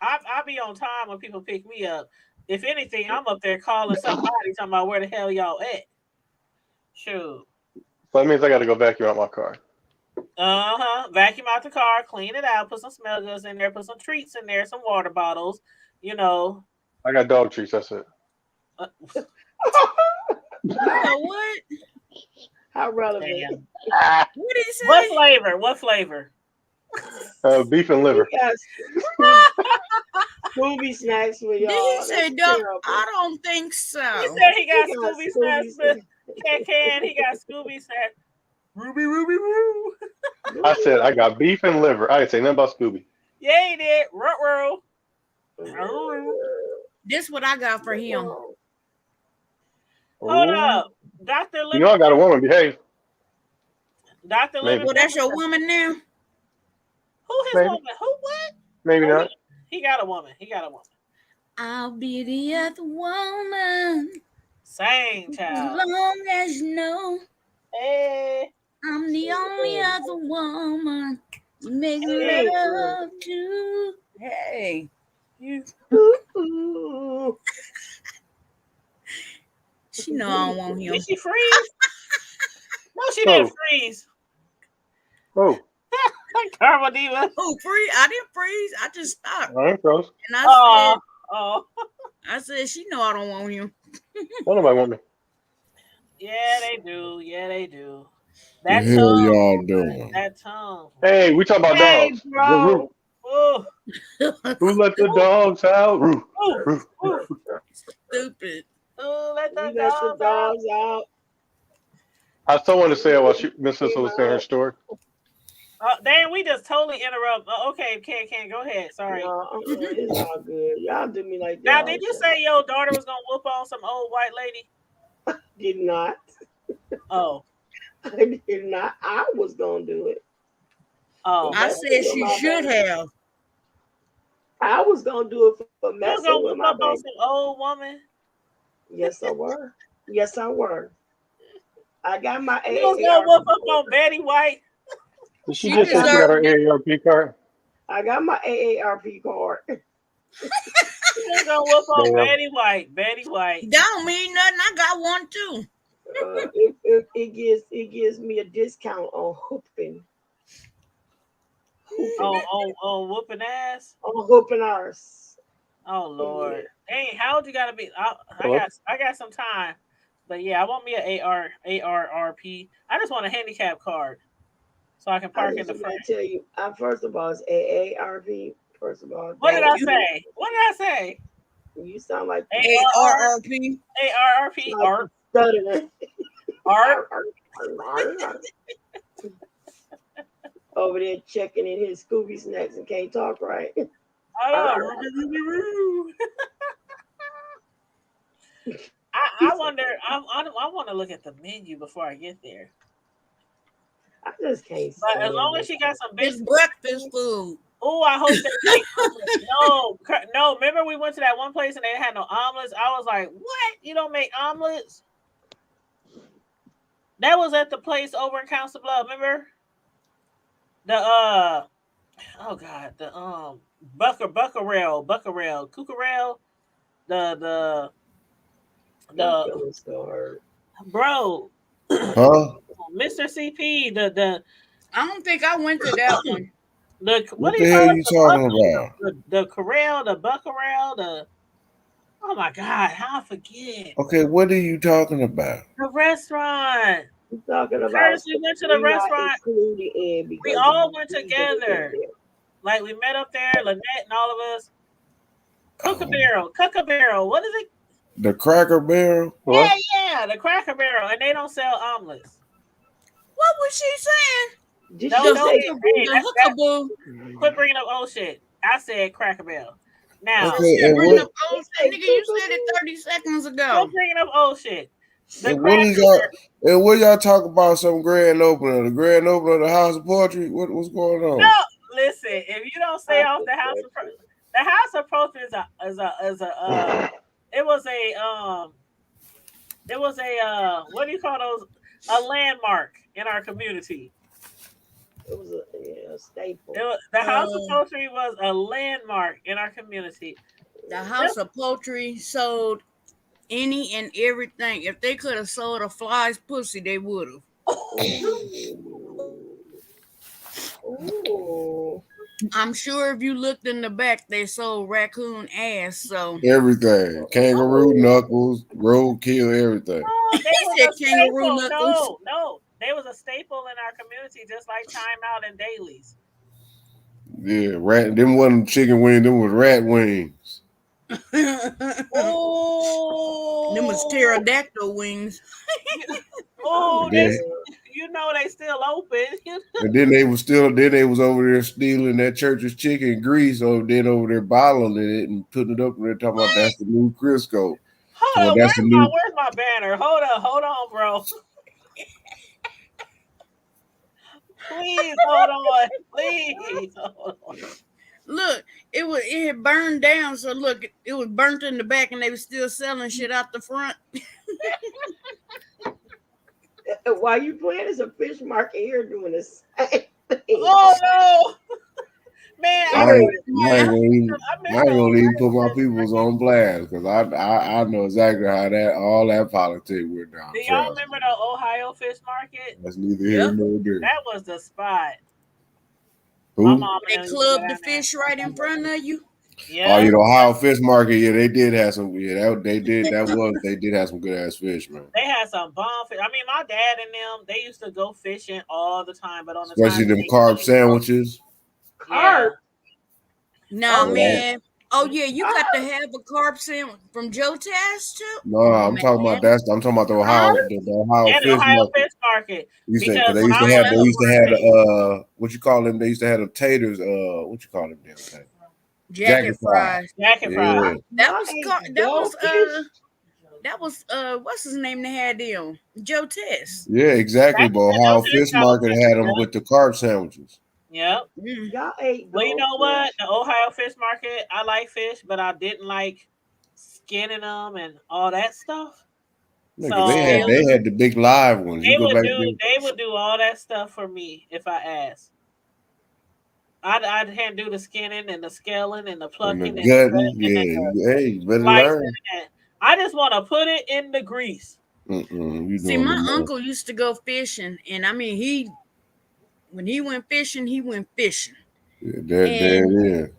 I'll be on time when people pick me up. If anything, I'm up there calling somebody talking about where the hell y'all at. Shoot. So that means I got to go vacuum out my car. Vacuum out the car, clean it out, put some smell goods in there, put some treats in there, some water bottles. You know. I got dog treats. That's it. Uh, You know what? how relevant. damn. What did he What say? flavor? What flavor? Beef and liver. Yes. Scooby snacks for Did he y'all. say That's don't? terrible. I don't think He so. said he got He got Scooby Scooby snacks, but snacks. he got Scooby snacks. Ruby, Ruby, Roo. I said I got beef and liver. I didn't say nothing about Scooby. Yeah, he did. Ruh-roh. Ruh-roh. This what I got for him. Hold Ooh. up. Dr. You know I got a Living. woman. Behave. Dr. Maybe. Living. Well, that's your woman now. Who his Maybe. woman? Who what? Maybe Oh, not. he got a woman. He got a woman. I'll be the other woman Same as child. long as you know Hey. I'm the only other woman you make Hey. love to. Hey, You. Ooh. she know I don't want him. Did she freeze? No, she Oh. didn't freeze. Oh, Karma Diva. Oh, freeze! I didn't freeze. I just stopped, I ain't close. and I Oh. said, she know I don't want him. Don't nobody want me. Yeah, they do. Yeah, they do. The That hell tongue. y'all doing? That tongue. Hey, we talking about Hey, dogs. bro. Oh. Who let the dogs out? Roo, Oh. roo. Oh. Stupid. Oh, let We the let the dogs out. dogs out. I still want to say it while Miss Sissel was saying her story. Damn, we just totally interrupt. Okay, can't go ahead. Sorry. No, it's all good. Y'all do me like that. Now, all did the you time. say your daughter was gonna whoop on some old white lady? Did not. Oh. I did not. I was gonna do it. Oh. I Messing said with she my should baby. have. I was gonna do it for You was messing gonna with whoop my up on baby. some old woman? Yes, I were. Yes, I were. I got my You was gonna AARP. whoop up on Betty White. Did she She just say she got her deserved it. AARP card? I got my AARP card. You was gonna whoop on Damn. Betty White. Betty White. That don't mean nothing. I got one too. It gives me a discount on hooping. Oh, whooping ass. On hooping ours. Oh Lord. Dang, how old you gotta be? I Hello? got some time. But yeah, I want me an ARRP. I just want a handicap card. So I can I park in just the want front. to tell you, first of all, it's AARP. First of all, What did I thank you. say? What did I say? You sound like ARRP. ARRP art. stuttering. Art. Over there checking in his Scooby snacks and can't talk right. I wonder. I want to look at the menu before I get there. I just can't But as stand long it. as she got some It's basic. breakfast food. Oh, I hope they make omelets. No. Remember we went to that one place and they had no omelets. I was like, "What? You don't make omelets?" That was at the place over in Council Bluff. Remember the oh god, the Buckarell, Cucurell, the My feelings still hurt. bro, Huh? Mr. CP, the I don't think I went to that one. what What do the you hell call it? you talking about? The corral, the Buckarell, the oh my god, how I forget Okay, what are you talking about? the restaurant. I'm talking about First, we went to the we not restaurant. included in We because all went we didn't get together. there. Like we met up there, Lynette and all of us. Oh, Cookabarrel. What is it? the Cracker Barrel? What? Yeah, the Cracker Barrel, and they don't sell omelets. What was she saying? Did Don't she The don't say? hookah, hey, the that hookaboo. quit bringing up old shit. I said Cracker Barrel. Now Okay, Shit, and bringing up what old shit. Nigga, you said it 30 seconds don't ago. bringing up old shit. The and what Cracker is y'all and what y'all talk about some grand opening? The grand opening of the House of Poetry? What's going on? No, listen. If you don't stay off the House of the House of Poetry is a it was a what do you call those? A landmark in our community. It was a staple. The House of Poetry was a landmark in our community. The House of Poetry sold any and everything. If they could have sold a fly's pussy, they would have. Ooh. I'm sure if you looked in the back, they sold raccoon ass. So Everything. Kangaroo knuckles, roadkill, everything. Oh, they he was said a kangaroo staple. knuckles. No. They was a staple in our community, just like Time Out and Dailies. Yeah, rat. Them wasn't chicken wings. Them was rat wings. Oh, Them was pterodactyl wings. oh, And then, you know they still open. and then they was over there stealing that church's chicken grease. So then over there bottling it and putting it up there talking about that's the new Crisco. Hold So on, that's the new. where's my banner? Hold on, bro. Please hold on. Please hold on. Look, it had burned down. So look, it was burnt in the back, and they were still selling shit out the front. While you playing, there's a fish market here doing the same thing. Oh no, man! I ain't I gonna even put my peoples on blast because I know exactly how that all that politics went down. Do y'all remember the Ohio Fish Market? That's neither here nor there. That was the spot. Who? My mom They clubbed the fish right in front of you. Yeah. Oh, you know, Ohio Fish Market. Yeah, they did have some. Yeah, they did have some good ass fish, man. They had some bomb fish. I mean, my dad and them, they used to go fishing all the time, but on the Especially time them carb sandwiches. Carp. Nah, Oh, man. Oh yeah, you got to have a carb sandwich from Joe Taz too. No, I'm talking about the Ohio yeah, the Fish Ohio Market. Fish Market. Because Because they when used I to was have little, what you call them? They used to have the taters. What you call them? Damn thing. Jacket fries. Jacket fries. That was what's his name? They had them Joe Test. Yeah, exactly. But Ohio Fish Market had them with the carb sandwiches. Yep. Y'all ate. Well, you know what? The Ohio Fish Market, I like fish, but I didn't like skinning them and all that stuff. Nigga, So they had the big live ones. You go back there. they would do all that stuff for me if I asked. I'd hand do the skinning and the scaling and the And the plucking and gutting, hey, you better slicing. learn. And I just want to put it in the grease. You See, doing my the uncle used to go fishing, and I mean, when he went fishing, he went fishing. there it And is.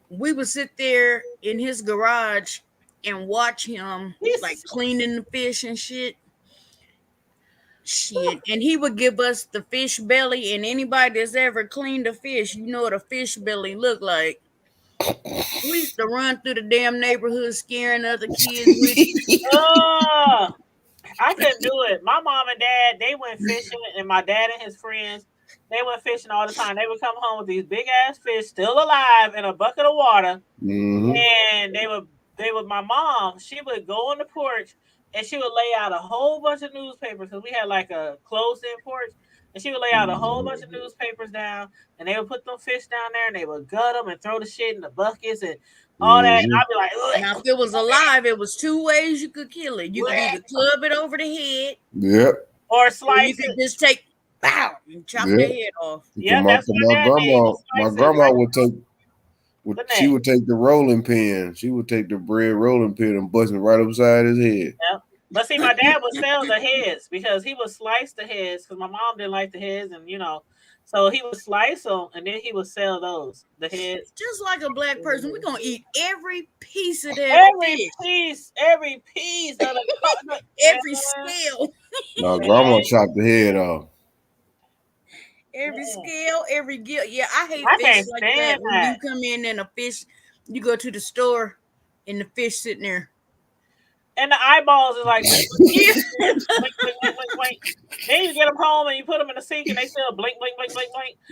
we would sit there in his garage and watch him like cleaning the fish and shit. And he would give us the fish belly, and anybody that's ever cleaned a fish, you know what a fish belly look like. We used to run through the damn neighborhood scaring other kids with it. Oh, I couldn't do it. My mom and dad, they went fishing, and my dad and his friends, they went fishing all the time. They would come home with these big ass fish still alive in a bucket of water. And my mom, she would go on the porch and she would lay out a whole bunch of newspapers because we had like a closed in porch. And she would lay out a whole bunch of newspapers down, and they would put them fish down there, and they would gut them and throw the shit in the buckets and all that. And I'd be like, ugh. Now, if it was alive, it was two ways you could kill it. You could either club it over the head, or slice or you could just take, pow, and chop their head off. Yeah, that's what my dad did. My grandma would take. She would take the rolling pin. She would take the bread rolling pin and bust it right upside his head. Yeah. But see, my dad would sell the heads because he would slice the heads because my mom didn't like the heads, and so he would slice them and then he would sell the heads. Just like a black person, we're gonna eat every piece of that every fish. every piece of the every scale. No, grandma chopped the head off. Every scale, every gill. Yeah, I hate I fish like that. When you come in and a fish, you go to the store and the fish sitting there. And the eyeballs is like, blink. Then you get them home and you put them in the sink and they still blink.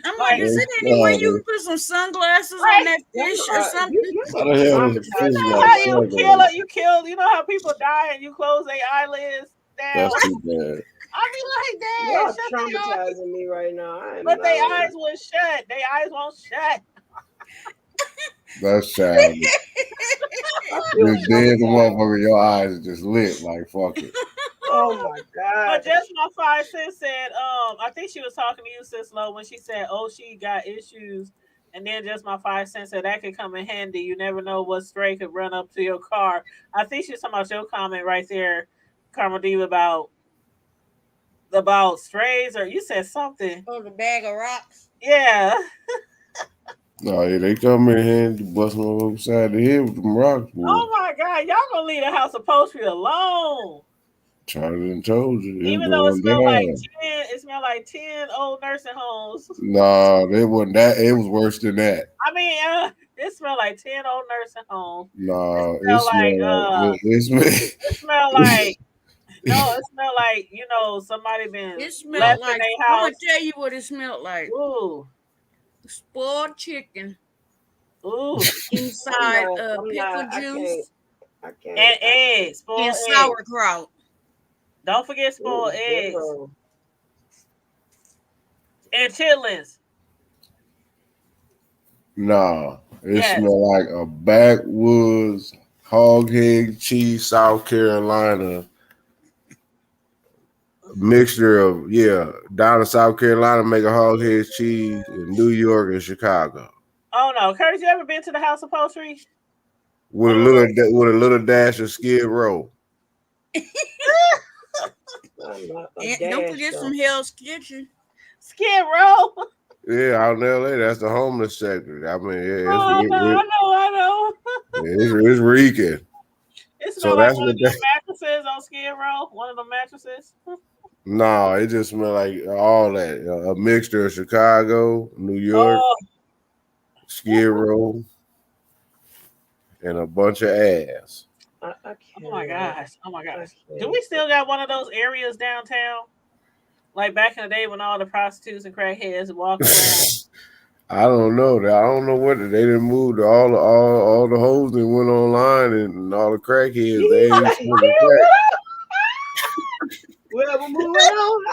I'm like, is it any way you can put some sunglasses on that fish or something? You know how you kill it? You know how people die and you close their eyelids down? That's too bad. I be like, Dad, y'all traumatizing me right now. But their eyes won't shut. Their eyes won't shut. That's childish. You're dead, the motherfucker. Your eyes are just lit. Like, fuck it. Oh my God. But just my 5 cents said, I think she was talking to you, Sis Lo, when she said, oh, she got issues. And then just my 5 cents said that could come in handy. You never know what stray could run up to your car. I think she was talking about your comment right there, Karma Diva, about strays, or you said something. Oh, the bag of rocks. Yeah. No, yeah, they come in here and bust them upside the head with them rocks. Boy. Oh my God, y'all gonna leave the house upholstery alone. Charlie done told you. Even though it smelled like 10 old nursing homes. Nah, it wasn't that. It was worse than that. I mean, it smelled like 10 old nursing homes. Nah, it smelled like no, it smelled like somebody been left in their house. I'm gonna tell you what it smelled like. Ooh, spoiled chicken. Ooh, inside pickle juice. I can't. And eggs, and sauerkraut. Don't forget spoiled eggs. And chitlins. Nah, it smelled like a backwoods hog head cheese, South Carolina mixture of down in South Carolina make a hog head cheese in New York and Chicago. Oh no, Curtis, you ever been to the House of Upholstery? With a little dash of Skid Row. And don't forget some Hell's Kitchen. Skid Row. Yeah, out in LA, that's the homeless sector. I mean, I know. It's reeking. It smells like one of the mattresses on Skid Row. One of the mattresses. No, it just smells like all that. A mixture of Chicago, New York, Skid Row, and a bunch of ass. I can't. Oh my gosh. Do we still got one of those areas downtown? Like back in the day when all the prostitutes and crackheads walked around? I don't know. I don't know what they didn't move. All the hoes that went online and all the crackheads. They ain't smoking crack. Well, move on.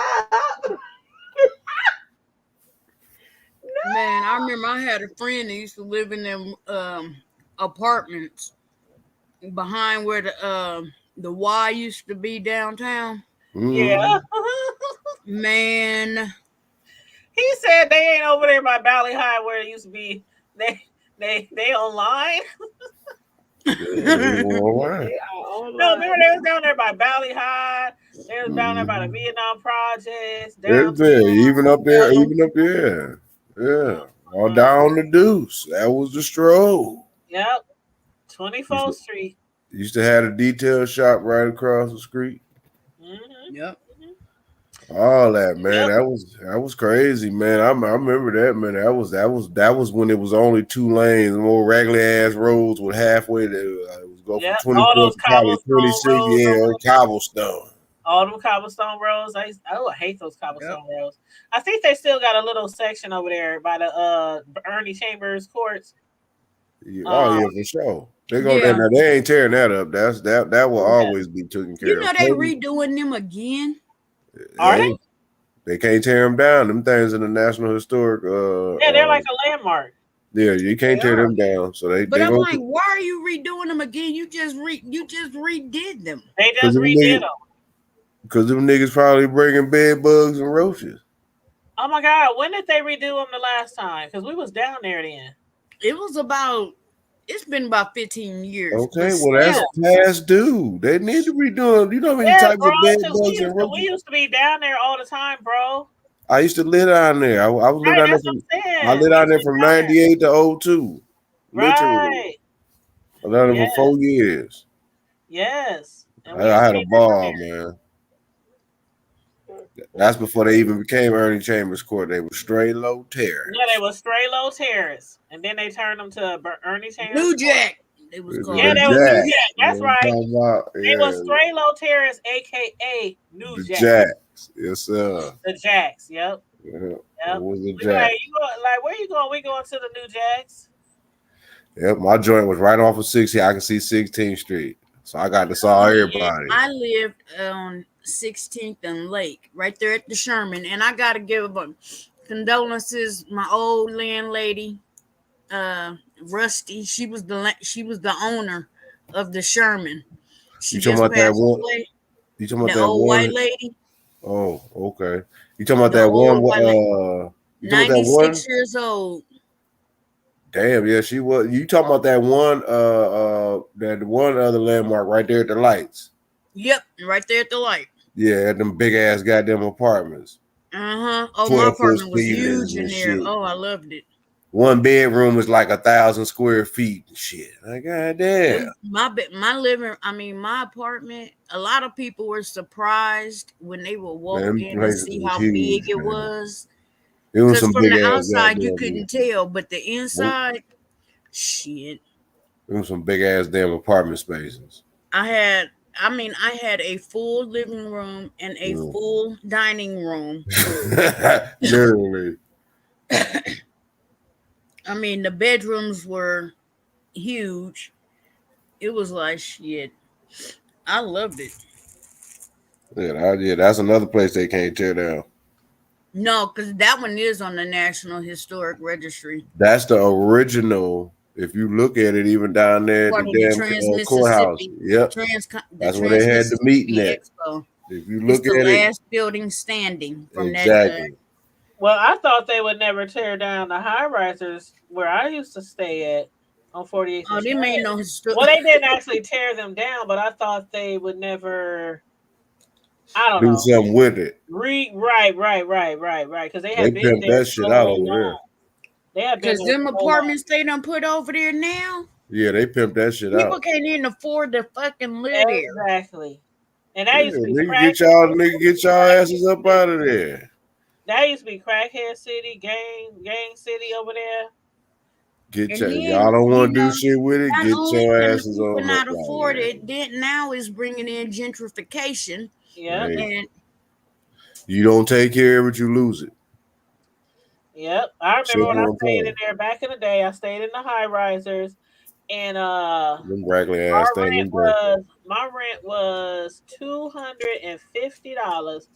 Man, I remember I had a friend that used to live in them apartments behind where the The Y used to be downtown. Yeah. Man, He said they ain't over there by Valley High where it used to be. They online. They were online. They are online. No, remember they was down there by Valley High. They was down there by the Vietnam projects. It's Downtown. there, even up there, yeah. All down the Deuce. That was the stroll. Yep. 24th Street. Used to have a detail shop right across the street. Mm-hmm. Yep. All that, man. Yep. That was crazy, man. I remember that, man. That was when it was only 2 lanes, more regular ass roads with halfway to go from 24 to probably 26, cobblestone. All them cobblestone roads. I hate those cobblestone roads. I think they still got a little section over there by the Ernie Chambers courts. Yeah, for sure. They ain't tearing that up. That will always be taken care of. You know they redoing them again. Are they? They can't tear them down. Them things in the National Historic. They're like a landmark. Yeah, you can't tear them down. So But I'm like, why are you redoing them again? You just redid them. They just redid them. Because them niggas probably bringing bed bugs and roaches. Oh my God! When did they redo them the last time? Because we was down there then. It's been about 15 years. Okay, well that's past due. They need to redo them. You know how many types of bed bugs and roaches? We used to be down there all the time, bro. I used to live down there. I was living down there I lived down there from 98 to 02. Literally. I lived there for 4 years. Yes. I had a ball, man. That's before they even became Ernie Chambers Court. They were Straight Low Terrace. Yeah, they were Straight Low Terrace. And then they turned them to Ernie Chambers New Jack. They was called. Yeah, they was New Jack. That's right. They was Straight Low Terrace, a.k.a. New Jack. Jacks. Yes, sir. The Jacks, yep. Yeah. Yep. It was the Jacks. Where you going? We going to the New Jacks. Yep, my joint was right off of 60. I can see 16th Street. So I got to saw everybody. I lived on 16th and Lake, right there at the Sherman. And I got to give condolences. My old landlady, Rusty, she was the owner of the Sherman. She just passed away. You talking about that old one? White lady? Oh, okay. You talking about that one? 96 years old. Damn, yeah, she was. You talking about that one? That one other landmark right there at the lights. Yep, right there at the light. Yeah, at them big ass goddamn apartments. Oh, my apartment was huge in there. Oh, I loved it. One bedroom was like 1,000 square feet and shit. Like, goddamn. My apartment, a lot of people were surprised when they would walk in and see how big it was. It was some from big the ass outside you couldn't tell, but the inside, shit. It was some big ass damn apartment spaces. I had a full living room and a full dining room. Literally. I mean, the bedrooms were huge. It was like shit. I loved it. Yeah, that's another place they can't tear down. No, because that one is on the National Historic Registry. That's the original. If you look at it, even down there at the damn courthouse. Yep. That's where they had the meeting at. Expo. If you look at it, the last building standing from that. Well, I thought they would never tear down the high risers where I used to stay at on 48th. Oh, they made no historic. Well, they didn't actually tear them down, but I thought they would never. I don't know. Do something with it. Right. Because they had been there that shit out over there. They had because them apartments they done put over there now. Yeah, they pimped that shit out. People can't even afford to fucking live there. Exactly. And that used to be get y'all asses up out of there. That used to be crackhead city, gang city over there. Y'all don't want to do shit with it. Get your asses over. People not afford it. Then now is bringing in gentrification. Yeah, and you don't take care of it, you lose it. Yep, I remember when I stayed in there back in the day. I stayed in the high risers, and my rent was $250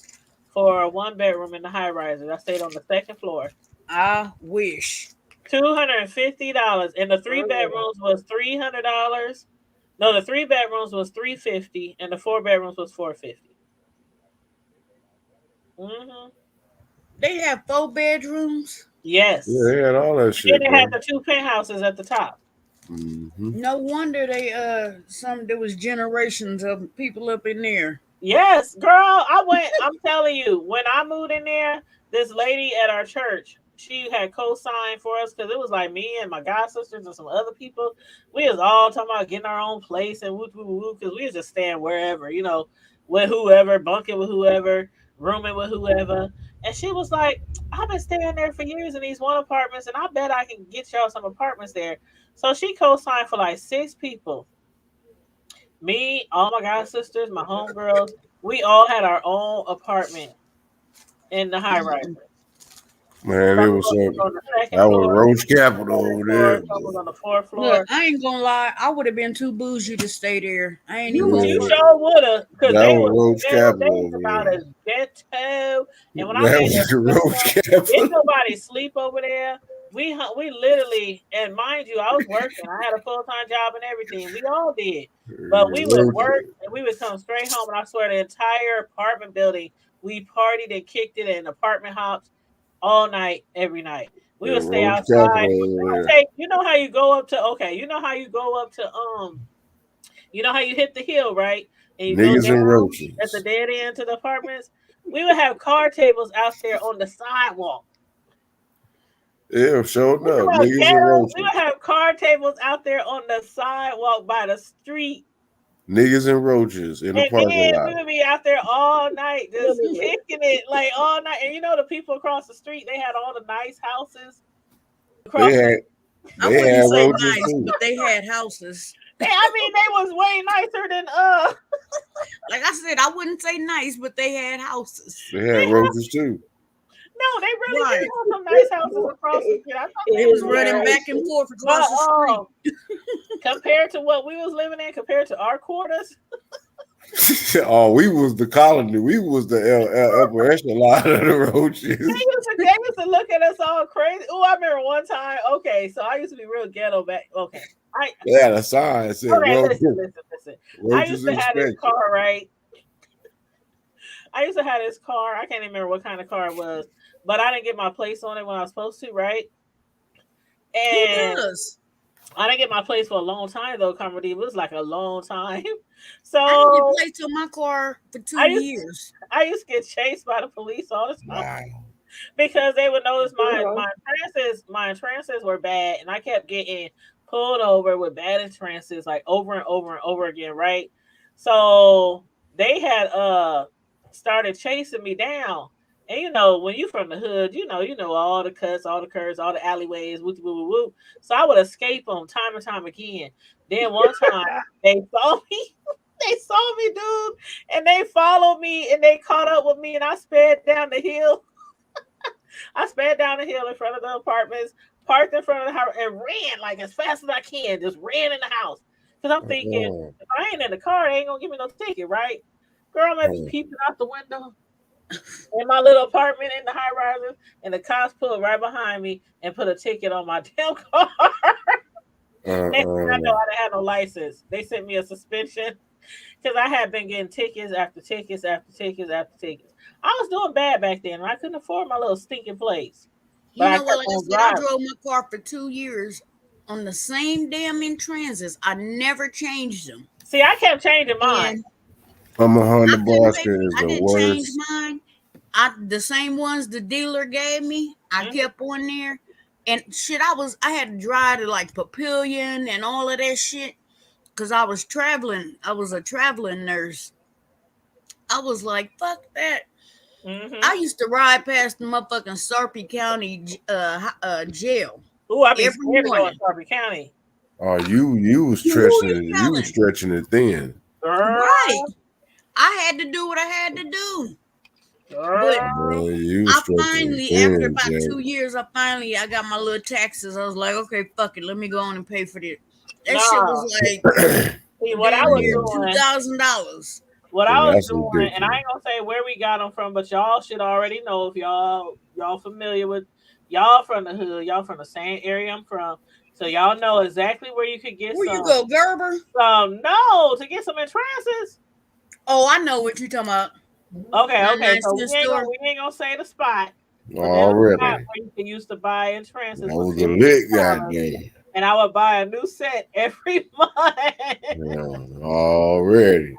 for a 1-bedroom in the high risers. I stayed on the second floor. I wish. $250, and the 3 bedrooms was $300. No, the 3 bedrooms was $350, and the 4 bedrooms was $450. Mm-hmm. They have 4 bedrooms. Yes. Yeah, they had all that And shit, then they had bro. the 2 penthouses at the top. Mm-hmm. No wonder they there was generations of people up in there. Yes, girl. I'm telling you, when I moved in there, this lady at our church, she had co-signed for us because it was like me and my god sisters and some other people. We was all talking about getting our own place and woo woo woo because we was just staying wherever, with whoever, bunking with whoever, rooming with whoever. And she was like, I've been staying there for years in these one apartments, and I bet I can get y'all some apartments there. So she co-signed for like 6 people. Me, all my god sisters, my homegirls, we all had our own apartment in the high riser. Man, it Some was was some. on the second That was floor, Roach Capital third over floor, there. some was on the fourth Look, floor. I ain't gonna lie. I would have been too bougie to stay there. I ain't even gonna You Yeah, front. sure woulda, because that they was was Roach ghetto. They Capital was over about there. as ghetto. And when I That mean was as the Roach ghetto, didn't Capital. nobody sleep over there. We literally, and mind you, I was working. I had a full-time job and everything. We all did. But we would Roach, work and we would come straight home. And I swear the entire apartment building, we partied and kicked it in apartment hops all night, every night. We yeah, would stay Roach outside. Capital We over would there. take, how you go up to, how you hit the hill, right? And you go Niggas and down at the roaches. dead end to the apartments. We would have card tables out there on the sidewalk. Yeah, showing We up. would Niggas and roaches. have card tables out there on the sidewalk by the street. Niggas and roaches in the And parking then we lot. would be out there all night just kicking it like all night. And the people across the street, they had all the nice houses They across the. had I they wouldn't had say roaches nice, too. but they had houses. They was way nicer than Like I said, I wouldn't say nice, but they had houses. They they had have. roaches too. No, they really did Right. have some nice houses across the street. I thought They they was was running weird. back and forth across But the street. compared to what we was living in, compared to our quarters, Oh, we was the colony. We was the upper echelon of the roaches. they used to look at us all crazy. Oh, I remember one time. Okay, so I used to be real ghetto back. Okay, They had a sign that said listen. I roaches used to have this inspection. car, right? I used to have this car. I can't even remember what kind of car it was, but I didn't get my place on it when I was supposed to, right? Who And does? I didn't get my place for a long time though, Comedy. It was like a long time. I didn't get So plates on my car for 2 I used years. I used to get chased by the police all the time Wow. because they would notice my entrances were bad, and I kept getting pulled over with bad entrances like over and over and over again, right? So they had started chasing me down. And when you from the hood, you know all the cuts, all the curves, all the alleyways, woo woo woo woo. So I would escape them time and time again. Then one time they saw me, they saw me, dude, and they followed me and they caught up with me, and I sped down the hill. I sped down the hill in front of the apartments, parked in front of the house, and ran like as fast as I can. Just ran in the house because I'm thinking if I ain't in the car, they ain't gonna give me no ticket, right? Girl, I'm just peeping out the window in my little apartment in the high rises, and the cops pulled right behind me and put a ticket on my damn car. Next thing I know, I didn't have no license. They sent me a suspension because I had been getting tickets after tickets after tickets after tickets. I was doing bad back then, and I couldn't afford my little stinking place. But You I know what? kept Like I on said, I driving. drove my car for 2 years on the same damn in transits. I never changed them. See, I kept changing mine. And Omaha, I couldn't pay. Nebraska is I the didn't change worst. mine. The same ones the dealer gave me. I kept on there, and shit. I had to drive to like Papillion and all of that shit because I was traveling. I was a traveling nurse. I was like, fuck that. I used to ride past the motherfucking Sarpy County jail Ooh, I'd be every scared to go in morning. Sarpy County. Oh, you was Who you telling? stretching it thin. Right. Girl, I had to do what I had to do. But girl. You was I stretching it finally, after thin, about Jack. 2 years, I got my little taxes. I was like, okay, fuck it. Let me go on and pay for this. That shit was No. like See, what I damn was near doing, $2,000. That's and I ridiculous. ain't gonna say where we got them from, but y'all should already know if y'all familiar with y'all from the hood, y'all from the same area I'm from. So y'all know exactly where you could get Where some. you go, Gerber? No, to get some entrances. Oh, I know what you're talking about. Okay. So Store. we ain't gonna say the spot, but there's a spot Already. where you can used to buy entrances That for was a $15, lit goddamn. and I would buy a new set every month. Yeah, already.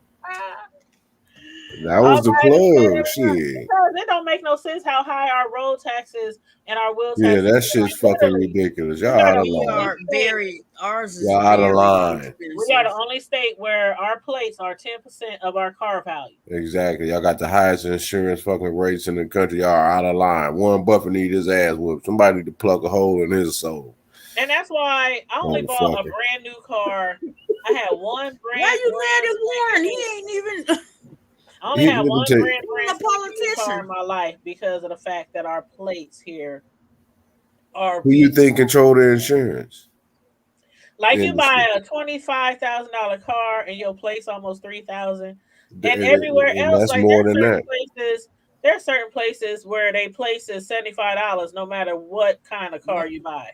That I'll was the buy a new set plug. every month Shit. because it don't make no sense how high our road taxes and our wheel Yeah, taxes that are. shit's fucking ridiculous. Y'all We are out the of We line. are very, ours is Y'all out of very line. We are the expensive. only state where our plates are 10% of our car value. Exactly. Y'all got the highest insurance fucking rates in the country. Y'all are out of line. Warren Buffett need his ass whooped. Somebody need to plug a hole in his soul. And that's why I only bought a Motherfucker. brand new car. I had one Why you mad at Warren? He ain't even I only had Let me one tell you. brand a spanking new car politician. in my life because of the fact that our plates here are Who you big. think control the insurance Like you industry? buy a $25,000 car and your plate's almost $3,000, and everywhere And else, that's like more than that. there's certain places where they place is $75 no matter what kind of car you buy.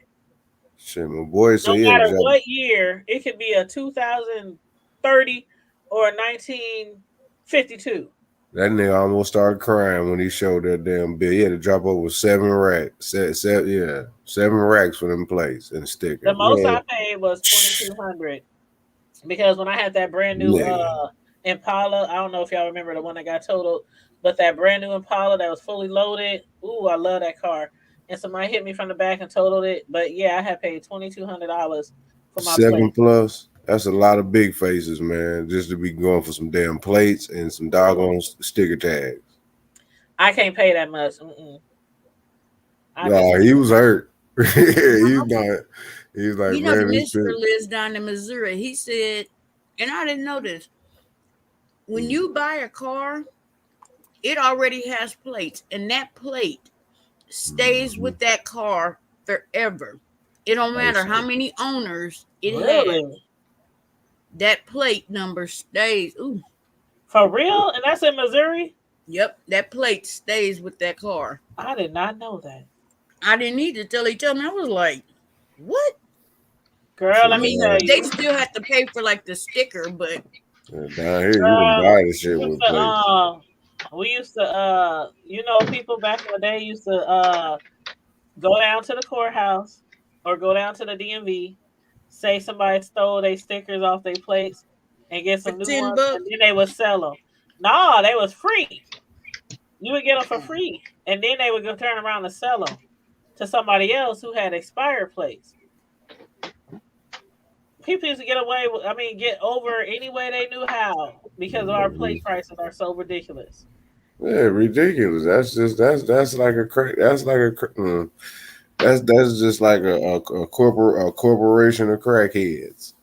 Shit, my boy said No he had matter a job. what year, it could be a 2030 or a 1952. That nigga almost started crying when he showed that damn bill. He had to drop over 7 racks. 7 racks for them plates and stickers. The most Man, I paid was $2,200 because when I had that brand new nigga. Impala, I don't know if y'all remember the one that got totaled, but that brand new Impala that was fully loaded. Ooh, I love that car. And somebody hit me from the back and totaled it. But yeah, I had paid $2,200 for my 7 plate. plus. That's a lot of big faces, man. Just to be going for some damn plates and some doggone sticker tags. I can't pay that much. No, he was hurt. He's not. He's like, You know, the man, this minister bitch. lives down in Missouri. He said, and I didn't know this. When you buy a car, it already has plates, and that plate stays with that car forever. It don't matter how many owners it has. That plate number stays. Ooh. For real? And that's in Missouri? Yep, that plate stays with that car. I did not know that. I didn't need to till he told me. I was like, what? Girl, let me tell They you. still have to pay for like the sticker, but down here, you can buy this shit with plates. We used to people back in the day used to go down to the courthouse or go down to the DMV, say somebody stole their stickers off their plates and get some new ones, $10. and then they would sell them. No, they was free. You would get them for free, and then they would go turn around and sell them to somebody else who had expired plates. People used to get over any way they knew how because our plate prices are so ridiculous. Yeah, ridiculous. That's like a that's just like a corporation of crackheads.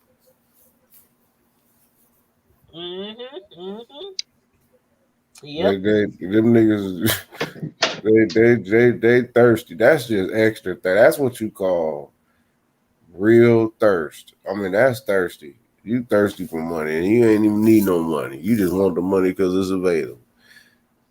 Yep. Them niggas, they thirsty. That's just extra. That's what you call real thirst. I mean, that's thirsty. You thirsty for money, and you ain't even need no money. You just want the money because it's available.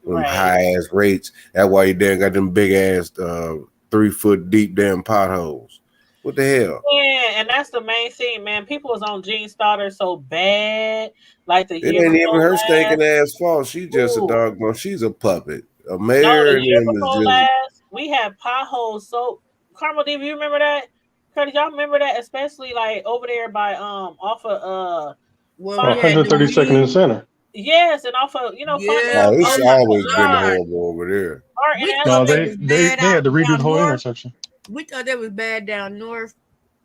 Them high ass rates. That's why you damn got them big ass 3-foot deep damn potholes. What the hell? Yeah, and that's the main thing, man. People was on Gene Starter so bad, like the It year ain't before even her last. stinking ass fault. She just a doggone. She's a puppet. A mayor No, the and year them is before just. last, we had potholes. So, Carmel, do you remember that? Curtis, y'all remember that, especially like over there by off of 132nd and Center. Yes, and off of Oh, it's always been horrible over there. We No, thought that was bad they had to redo the whole north. intersection. We thought that was bad down north.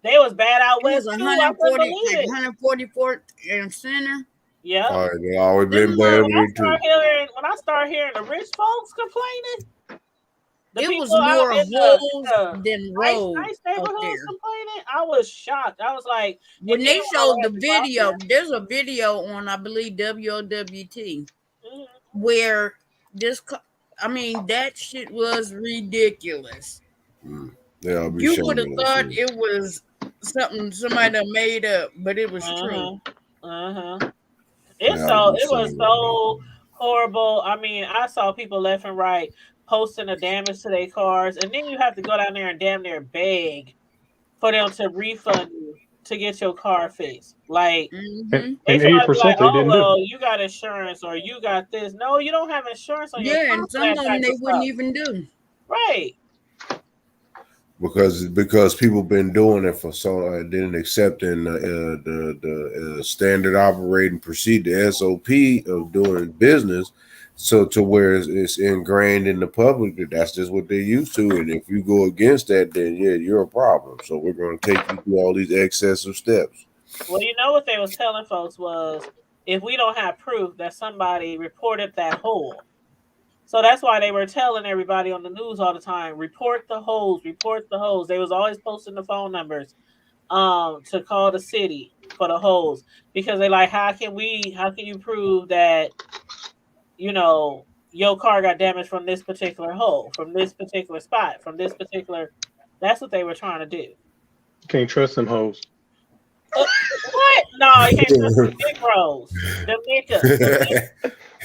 They was bad out It was west too. I couldn't believe it. 144th and Center. Yeah. All right, they always been bad over there too. When I start hearing the rich folks complaining, it was more holes than roads nice neighborhoods complaining. I was shocked. I was like, when they showed the video, there's a video on, I believe, WOWT, where that shit was ridiculous. You would have thought it was something somebody done made up, but it was true. It was so horrible. I mean, I saw people left and right posting the damage to their cars, and then you have to go down there and damn near beg for them to refund you to get your car fixed. Like And they try to be like, 80% they oh didn't do. well, you got insurance or you got this. No, you don't have insurance on your car. and some of them they wouldn't even do. Right. Because people been doing it for so long, didn't accept the standard operating procedure, the SOP of doing business, so to where it's ingrained in the public that that's just what they're used to, and if you go against that, then yeah, you're a problem. So we're going to take you through all these excessive steps. Well, you know what they was telling folks was if we don't have proof that somebody reported that hole. So that's why they were telling everybody on the news all the time, report the holes, report the holes. They was always posting the phone numbers to call the city for the holes because they like, how can you prove that, you know, your car got damaged from this particular hole, from this particular spot, from this particular, that's what they were trying to do. You can't trust them hoes. What? No, you can't trust the big bros. The niggas.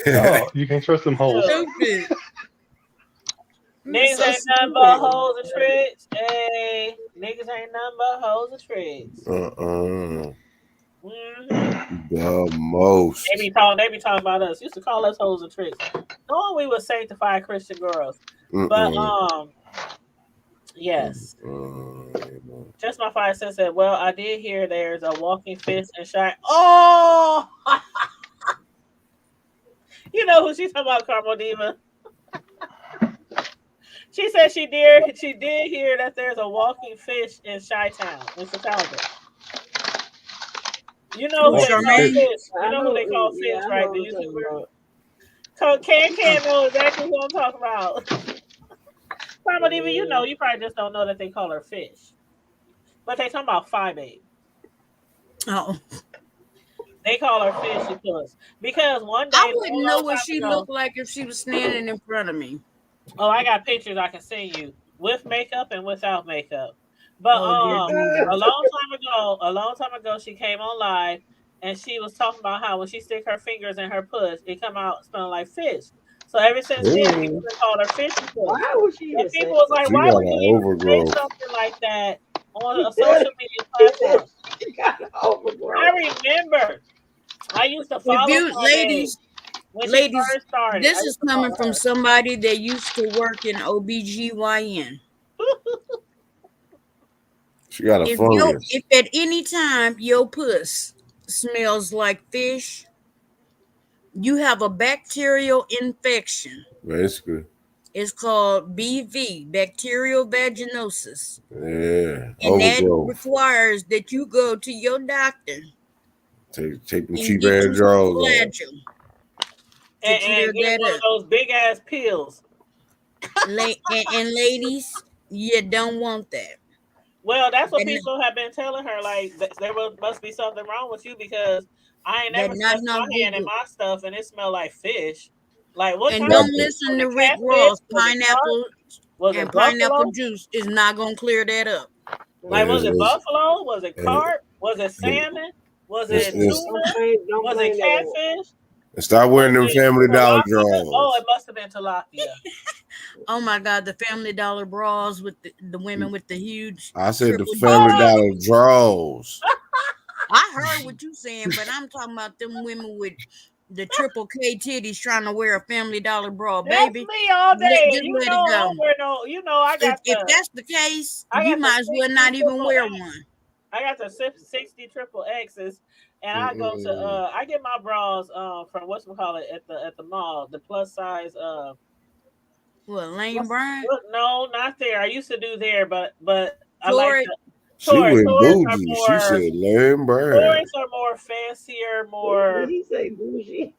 No, you can't trust them hoes. Stupid. Niggas So ain't nothing but hoes and tricks. Hey, niggas ain't nothing but hoes and tricks. The most. They be talking about us. Used to call us hoes and tricks. Knowing we were sanctified Christian girls. But yes. Just my 5 cents said, well, I did hear there's a walking fish and shy. Oh, you know who she's talking about, Carmel Diva. She said she did hear that there's a walking fish in Chi-Town, in Chicago. You know who they call fish. You know who they call fish, right? The YouTuber. Can know exactly who I'm talking about. Probably even you know. You probably just don't know that they call her fish. But they talking about Phi Babe. Oh. They call her fishy puss because one day I wouldn't know what she looked like if she was standing in front of me. Oh, I got pictures I can send you with makeup and without makeup. But a long time ago, she came on live and she was talking about how when she stick her fingers in her puss, it come out smelling like fish. So ever since then, people have called her fishy puss. Why was she? And people was like, "Why would you say something like that on a social media platform?" I remember. I used to follow ladies. When she first started. This is coming from somebody that used to work in OBGYN. She got a fungus. If at any time your puss smells like fish, you have a bacterial infection. Basically. It's called BV, bacterial vaginosis. Yeah. And that requires that you go to your doctor. Take them cheap ass drawers off. And get one of those big ass pills. And ladies, you don't want that. Well, that's what people have been telling her. Like, there must be something wrong with you because I ain't never stuck my hand in my stuff and it smelled like fish. Like, what? And don't listen to Rick Ross. Pineapple and pineapple juice is not gonna clear that up. Like, was it buffalo? Was it carp? Was it salmon? Was it tuna? Was it catfish? And stop wearing them Family Dollar drawers. Oh, it must have been tilapia. Oh my God, the Family Dollar bras with the women with the huge. I said the Family Dollar drawers. I heard what you saying, but I'm talking about them women with the triple K titties trying to wear a Family Dollar bra, baby. That's me all day. Just let it go. I got if that's the case, you might as well not even wear one. I got the 60 triple X's, and I go to I get my bras from whatchamacallit at the mall, the plus size What, Lane Bryant? No, not there. I used to do there, but I like she went bougie. She said Lane Bryant. Tourists are more fancier, more. What did he say, bougie?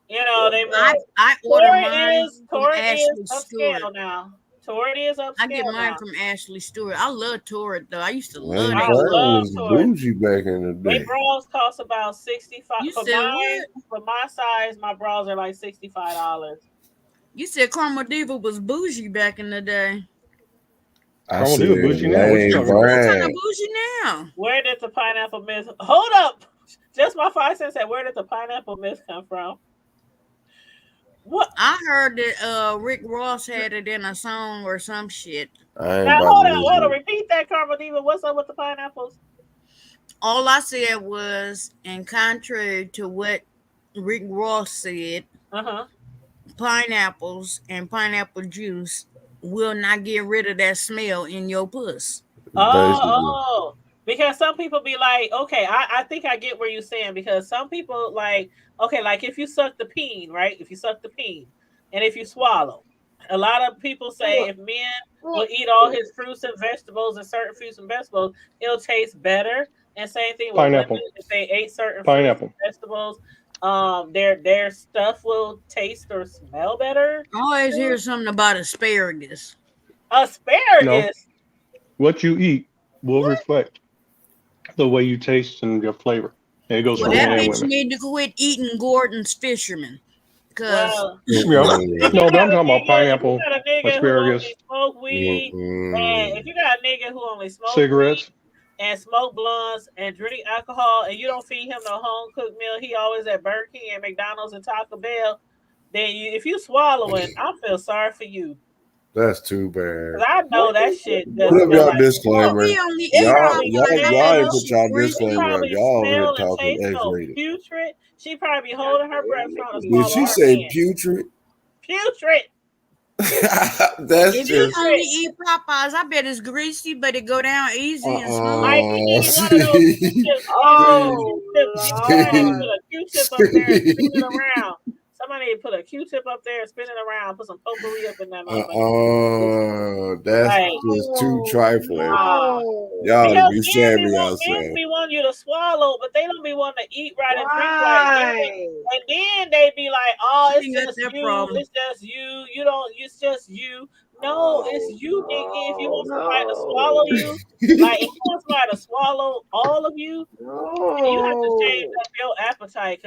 You know, they more. I order mine from Ashley upscale now. Torrid is upscale. I get mine from Ashley Stewart. I love Torrid though. I used to love it. I love bougie back in the day. My bras cost about $65. You said what? For my size, my bras are like $65. You said Karma Diva was bougie back in the day. I said bougie now. What kind of bougie now? Where did the pineapple mist? Hold up! Just my 5 cents said, where did the pineapple mist come from? What? I heard that Rick Ross had it in a song or some shit. I ain't Now about to hold on. listen. Repeat that, Carmen Diva. What's up with the pineapples? All I said was, in contrary to what Rick Ross said, pineapples and pineapple juice will not get rid of that smell in your puss. Oh, because some people be like, okay, I think I get where you're saying, because some people like, okay, like if you suck the peen, right? If you suck the peen and if you swallow, a lot of people say if men will eat all his fruits and vegetables and certain fruits and vegetables, it'll taste better. And same thing with women, Pineapple. if they ate certain fruits and Pineapple. vegetables, their stuff will taste or smell better. I always hear something about asparagus. No. Asparagus. What you eat will What? reflect the way you taste and your flavor. And it goes Well, for men that and bitch women. need to quit eating Gordon's Fisherman. Because Well, Yeah. if you No, but got I'm a talking about nigga, if you pineapple, got a nigga who asparagus, only smoke weed, and if you got a nigga who only smoke weed cigarettes. and smoke blunts and drink alcohol, and you don't feed him no home cooked meal, he always at Burger King and McDonald's and Taco Bell, then if you swallowing, I feel sorry for you. That's too bad. 'Cause I know that shit Put does up smell y'all like disclaimer. he only it eat Y'all, probably y'all, Popeyes. I y'all bet ain't smell. his put shit y'all It greasy. disclaimer up. probably Y'all over here smell and talking taste so X-rated. putrid. She probably holding her breath trying to Did swallow she her say hand. putrid? Putrid. That's If he just only eat Popeyes, I bet it's greasy, but it go down easy and smooth. Like you need one of those Q-tips. You need one of those Q-tips. Somebody need to put a Q-tip up there and spin it around. Somebody need to put a Q-tip up there and spin it around. Put some potpourri up in that motherfucker. that's Like, just too trifling. Y'all to because be saving men yourself. be wanting you to swallow, but they don't be wanting to eat right and drink right. And then they be like, "Oh, I it's ain't got just that you. problem. It's just you. You don't. It's just you. No, it's you, Nikki. If you want somebody to swallow you, like if you want somebody to swallow all of you, then you have to change up your appetite,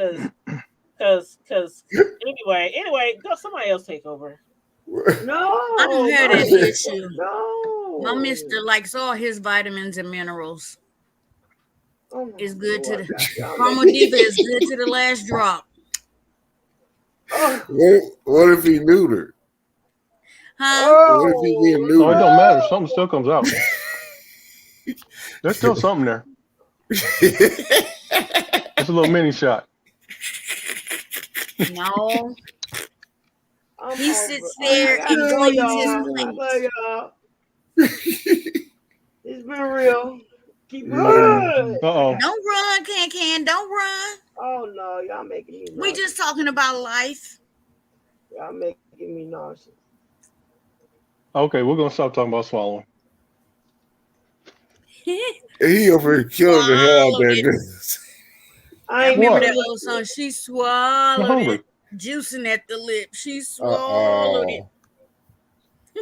because anyway, go somebody else take over. I don't have that issue. My mister likes all his vitamins and minerals. Is good to the Carmo Diva is good to the last drop. What if he neutered? Huh? What if he getting No, it neutered? don't matter. Something still comes out. There's still something there. It's a little mini shot. No. He sits there and cleans his plate. It's been real. Keep it Uh-oh. Don't run, Can. Don't run. Oh no, y'all making me nauseous. We just talking about life. Y'all making me nauseous. Okay, we're gonna stop talking about swallowing. He over here killing the hell out Swallowed it. that. I remember What? that old song. She I'm swallowed hungry. it, juicing at the lip. She swallowed it.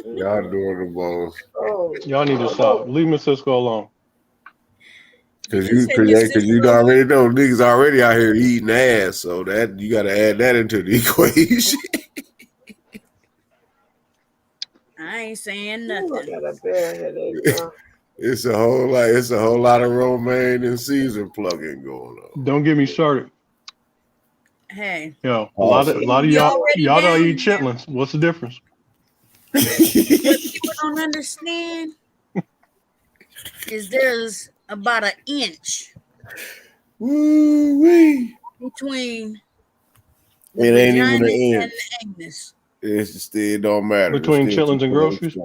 Y'all doing the most. Y'all need to stop. Leave Miss Cisco alone. Cause You said Miss you Cisco. already know niggas already out here eating ass, so that you got to add that into the equation. I ain't saying Ooh, I nothing. got a bad headache. It's a whole lot of romaine and Caesar plugging going on. Don't get me started. Hey, You know, a lot of we y'all already don't down eat there. chitlins. What's the difference? What people don't understand is there's about an inch Woo-wee. between It the ain't even vagina an and inch. the anus. It's just, it don't matter. It's Between still chitlins and groceries?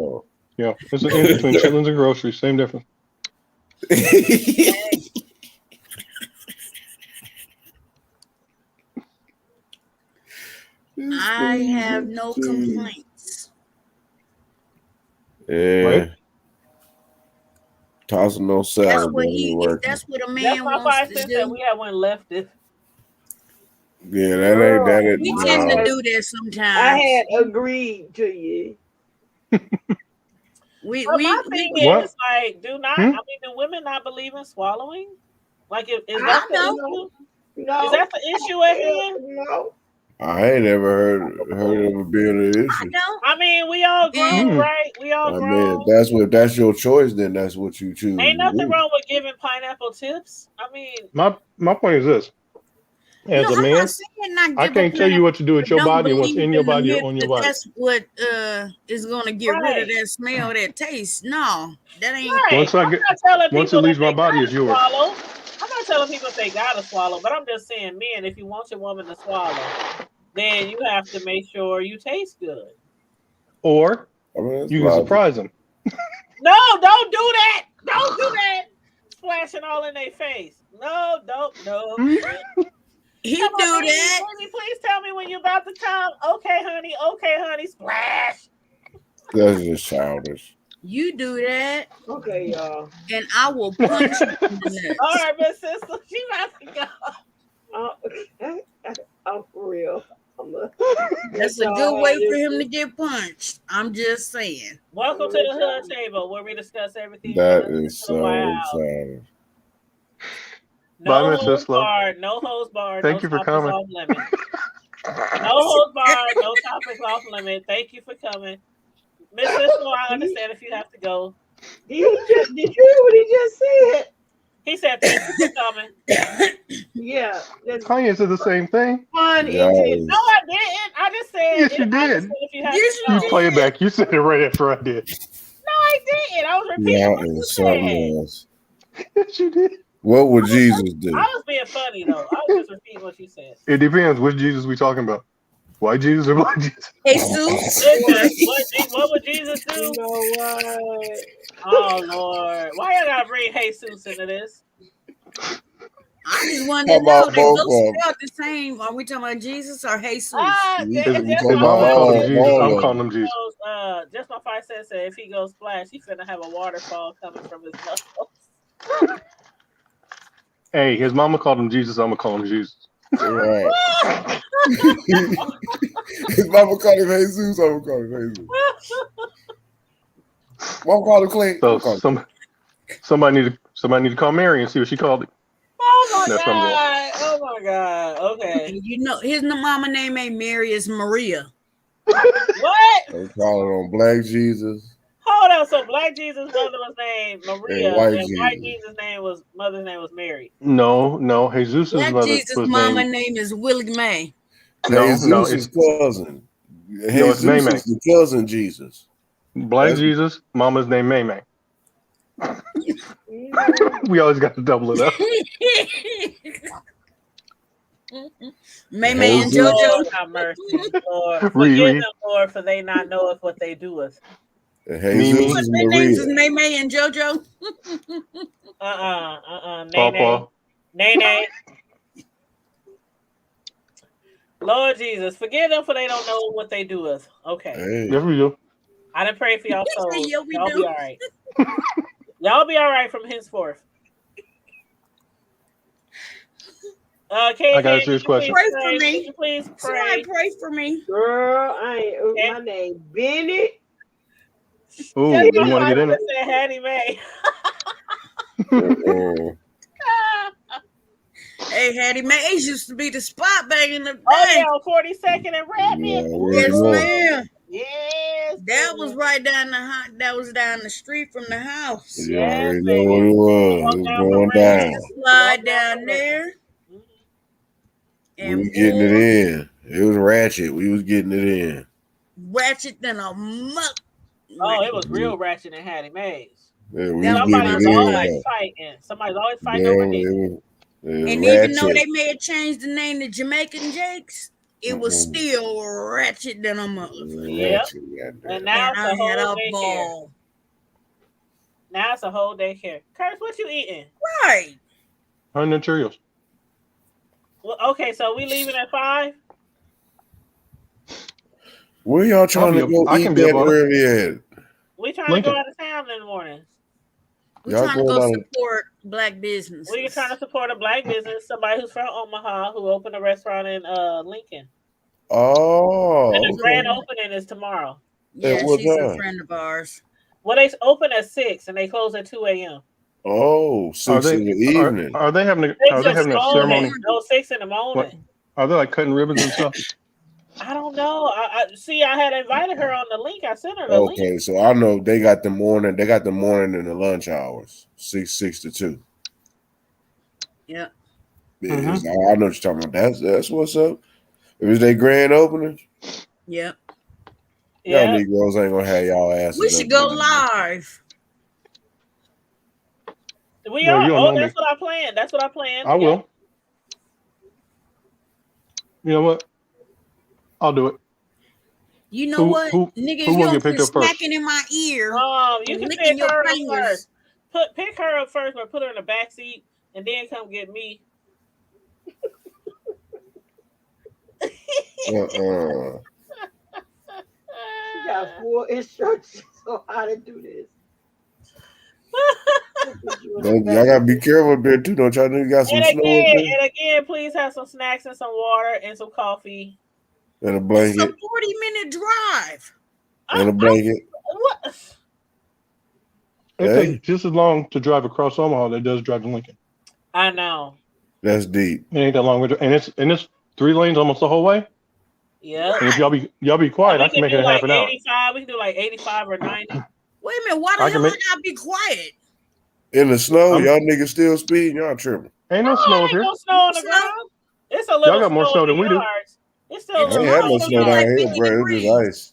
Yeah, it's an inch between chitlins and groceries. Same difference. Hey, I have no complaints. Yeah. Right? Tossing no That's salad. what If that's what a That's man my wants 5 to cents that do. we have one left. If yeah, that ain't We no. tend to do that I sometimes. had agreed to you. We but my we thing we What? is like, do women not believe in swallowing? Like, is I that the know. issue? No. Is that the issue at hand? No. I ain't never heard of it being an I issue. know. I mean, we all grown, And right? We all I grown. mean, if that's your choice, then that's what you choose. Ain't to nothing do. wrong with giving pineapple tips. I mean, My point is this. As a I'm man, not saying not I give up can't tell nothing, you what to do with but your don't body and what's believe in your in the body or myth on your that body. that's what is gonna get rid of Right. that smell, that taste. No, that ain't. Right. Once I I'm get, not telling once it people that leaves my they body, gotta it's yours. swallow. I'm not telling people if they gotta swallow, but I'm just saying, men, if you want your woman to swallow, then you have to make sure you taste good. Or I mean, that's you can logical. surprise them. No, don't do that. Don't do that. Splashing all in their face. No, no. He Come do on, baby, that. baby, please tell me when you're about to come. Okay, honey, splash. That's just childish. You do that, Okay, y'all. and I will punch you in the All nuts. right, Miss Sister, she about to go. I'm for real. That's a good way for him to get punched. I'm just saying. Welcome to the Hood Table, where we discuss everything That related is to the White so House. childish. Bye, No Miss holds Sislo. barred, no holds barred, no Thank you for topics coming. off limit. No holds barred, no topics off limit. Thank you for coming. Miss Sislo, I understand if you have to go. Did you hear what he just said? He said thank you for coming. Yeah, that's Tanya said the same thing. fun Y'all intense. No, I didn't. I just said Yes, you I did. understand if you have Yes, to you You go. play it back. You said it right after I did. No, I didn't. I was repeating y'all what you is said. something else. Yes, you did. What would Jesus do? I was being funny though. I was just repeating what you said. It depends. Which Jesus we talking about? White Jesus or black Jesus? Jesus. Listen, what would Jesus do? You know what? Oh Lord, why y'all gotta bring Jesus into this? I just wanted How to know, about they both both of them? spelled the same. Are we talking about Jesus or Jesus? Just His my mama 5 called him cents. Jesus. I'm all of calling them. him Jesus. Just my 5 cents said if he goes splash, he finna have a waterfall coming from his nose. Hey, his mama called him Jesus. I'm gonna call him Jesus. Right. His mama called him Jesus. I'm gonna call him Jesus. Mama called him Clay. So somebody need to call Mary and see what she called it. Oh my That's what I'm going. god! Oh my god! Okay. You know, his mama name ain't Mary, it's Maria. What? I'm calling on Black Jesus. Hold on. So Black Jesus' mother was named Maria, And White and White Jesus. Jesus' mother's name was Mary. No, Jesus' Black mother Jesus' was mama named. name is Willie Mae. No, Jesus' cousin. it's May Jesus is the cousin Jesus. Black That's Jesus. Mama's named May May. You know, We always got to double it up. May May and Jesus. JoJo. Lord have mercy, Lord. Read, Forgive read. them, Lord, for they not knoweth what they doeth. And Mimi. Jesus is Their names is Maria. May May and JoJo. Nay. Paw. Lord Jesus, forgive them for they don't know what they doeth. Okay. Hey. There we go. I didn't pray for y'all souls. Yeah, we Y'all do. be all right. Y'all be all right from henceforth. KJ, I got a serious question. Pray for me. Could you please pray? Somebody pray for me. girl, my name Benny. Ooh, Just you want to get in it? Said Hattie Mae. Hey, Hattie Mays used to be the spot back in the day. Oh yeah, on 42nd and Redmond. Yes, ma'am. Yes. That was right down that was down the street from the house. You Yes, already know baby. what it was. Walk It was down going from Redmond. down. Slide down there. We And was getting it in. It was ratchet. We was getting it in. ratchet than a muck. Oh, it was real ratchet and Hattie Mays. Yeah, we That was was getting my it Always in. fighting. Somebody's always Yeah, fighting over niggas. it was And ratchet. even though they may have changed the name to Jamaican Jakes, it was still ratchet than a motherfucker. Yep. Ratchet, And now And it's I a had whole a daycare. ball. Now it's a whole daycare. Curtis, what you eating? Right. Honey and Cheerios. Well, okay, so we leaving at 5? Where y'all trying to go I eat can be up that on it. early at? We trying Lincoln. to go out of town in the mornings. We're Y'all trying to going go out of- support black businesses. We're trying to support a black business, somebody who's from Omaha who opened a restaurant in Lincoln. Oh, And the okay. grand opening is tomorrow. Yeah, At what she's time? a friend of ours. Well, they open at 6 and they close at 2 a.m. Oh, 6 in the evening. Are they having a 6 in ceremony? the morning. No, 6 in the morning. What? Are they like cutting ribbons and stuff? I don't know. I had invited her on the link. I sent her the link. Okay, so I know they got the morning. They got the morning and the lunch hours, 6 to 2. Yeah. Yeah, I know what you're talking about. That's what's up. It was their grand opening. Yep. Y'all Negroes ain't gonna have y'all asses. We should go live. We are. Oh, that's what I planned. That's what I planned. I will. You know what? I'll do it. You know what, nigga? If you don't quit smacking in my ear, you can pick her up first. Pick her up first, but put her in the back seat, and then come get me. She got 4 instructions on how to do this. Y'all gotta be careful up there too. Don't y'all know you got some snow up there? And again, please have some snacks and some water and some coffee. And a blanket. It's a 40-minute drive. And a blanket. What? It takes just as long to drive across Omaha as it does drive to Lincoln. I know. That's deep. It ain't that long, and it's 3 lanes almost the whole way. Yeah. And if y'all be quiet, I can make it in half an hour. 85. We can do like 85 or 90. Wait a minute. Why the hell I gotta be quiet? In the snow, y'all niggas still speeding. Y'all tripping. Ain't no snow up here. No snow on the ground. It's a little. Y'all got more snow than we do. It's still. I ain't had no snow down here, bro. It's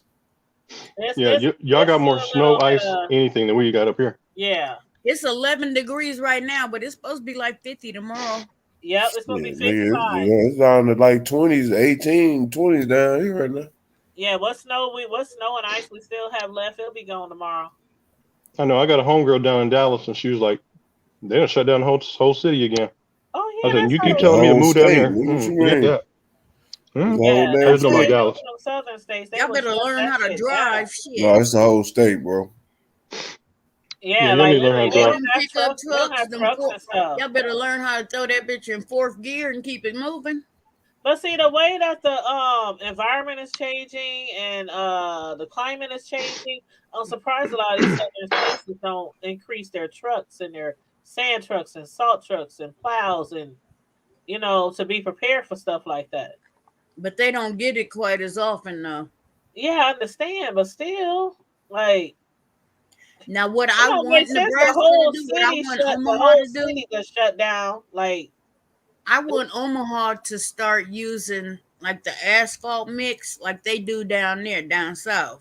just ice. Y'all got more snow, ice, anything than we got up here. Yeah. It's 11 degrees right now, but it's supposed to be like 50 tomorrow. Yep, it's supposed to be 55. It's down to like 20s, 18, 20s down here right now. Yeah, what snow and ice we still have left? It'll be gone tomorrow. I know. I got a homegirl down in Dallas, and she was like, "They're gonna shut down the whole city again." Oh yeah. I said, "You keep telling me to move down there." Forget that. There's no like Dallas. Southern states. Y'all better learn how to drive. Shit. No, it's the whole state, bro. Yeah, like learn how to drive. Y'all better learn how to throw that bitch in 4th gear and keep it moving. But see, the way that the environment is changing and the climate is changing, I'm surprised a lot of these southern places don't increase their trucks and their sand trucks and salt trucks and plows and to be prepared for stuff like that. But they don't get it quite as often though. Yeah, I understand, but still, like. Now, what I want Nebraska to do, what I want Omaha to do, just shut down. Like, I want Omaha to start using like the asphalt mix, like they do down there, down south.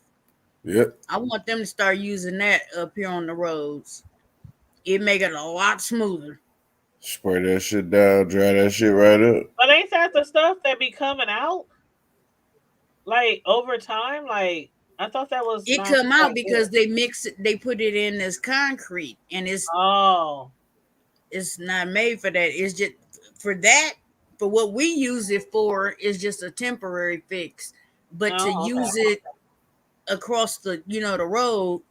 Yep. I want them to start using that up here on the roads. It make it a lot smoother. Spray that shit down, dry that shit right up. But ain't that the stuff that be coming out? Like over time, like. I thought that was. It come out because they mix it. They put it in as concrete, and it's not made for that. It's just for that. For what we use it for is just a temporary fix. But to use it across the the road,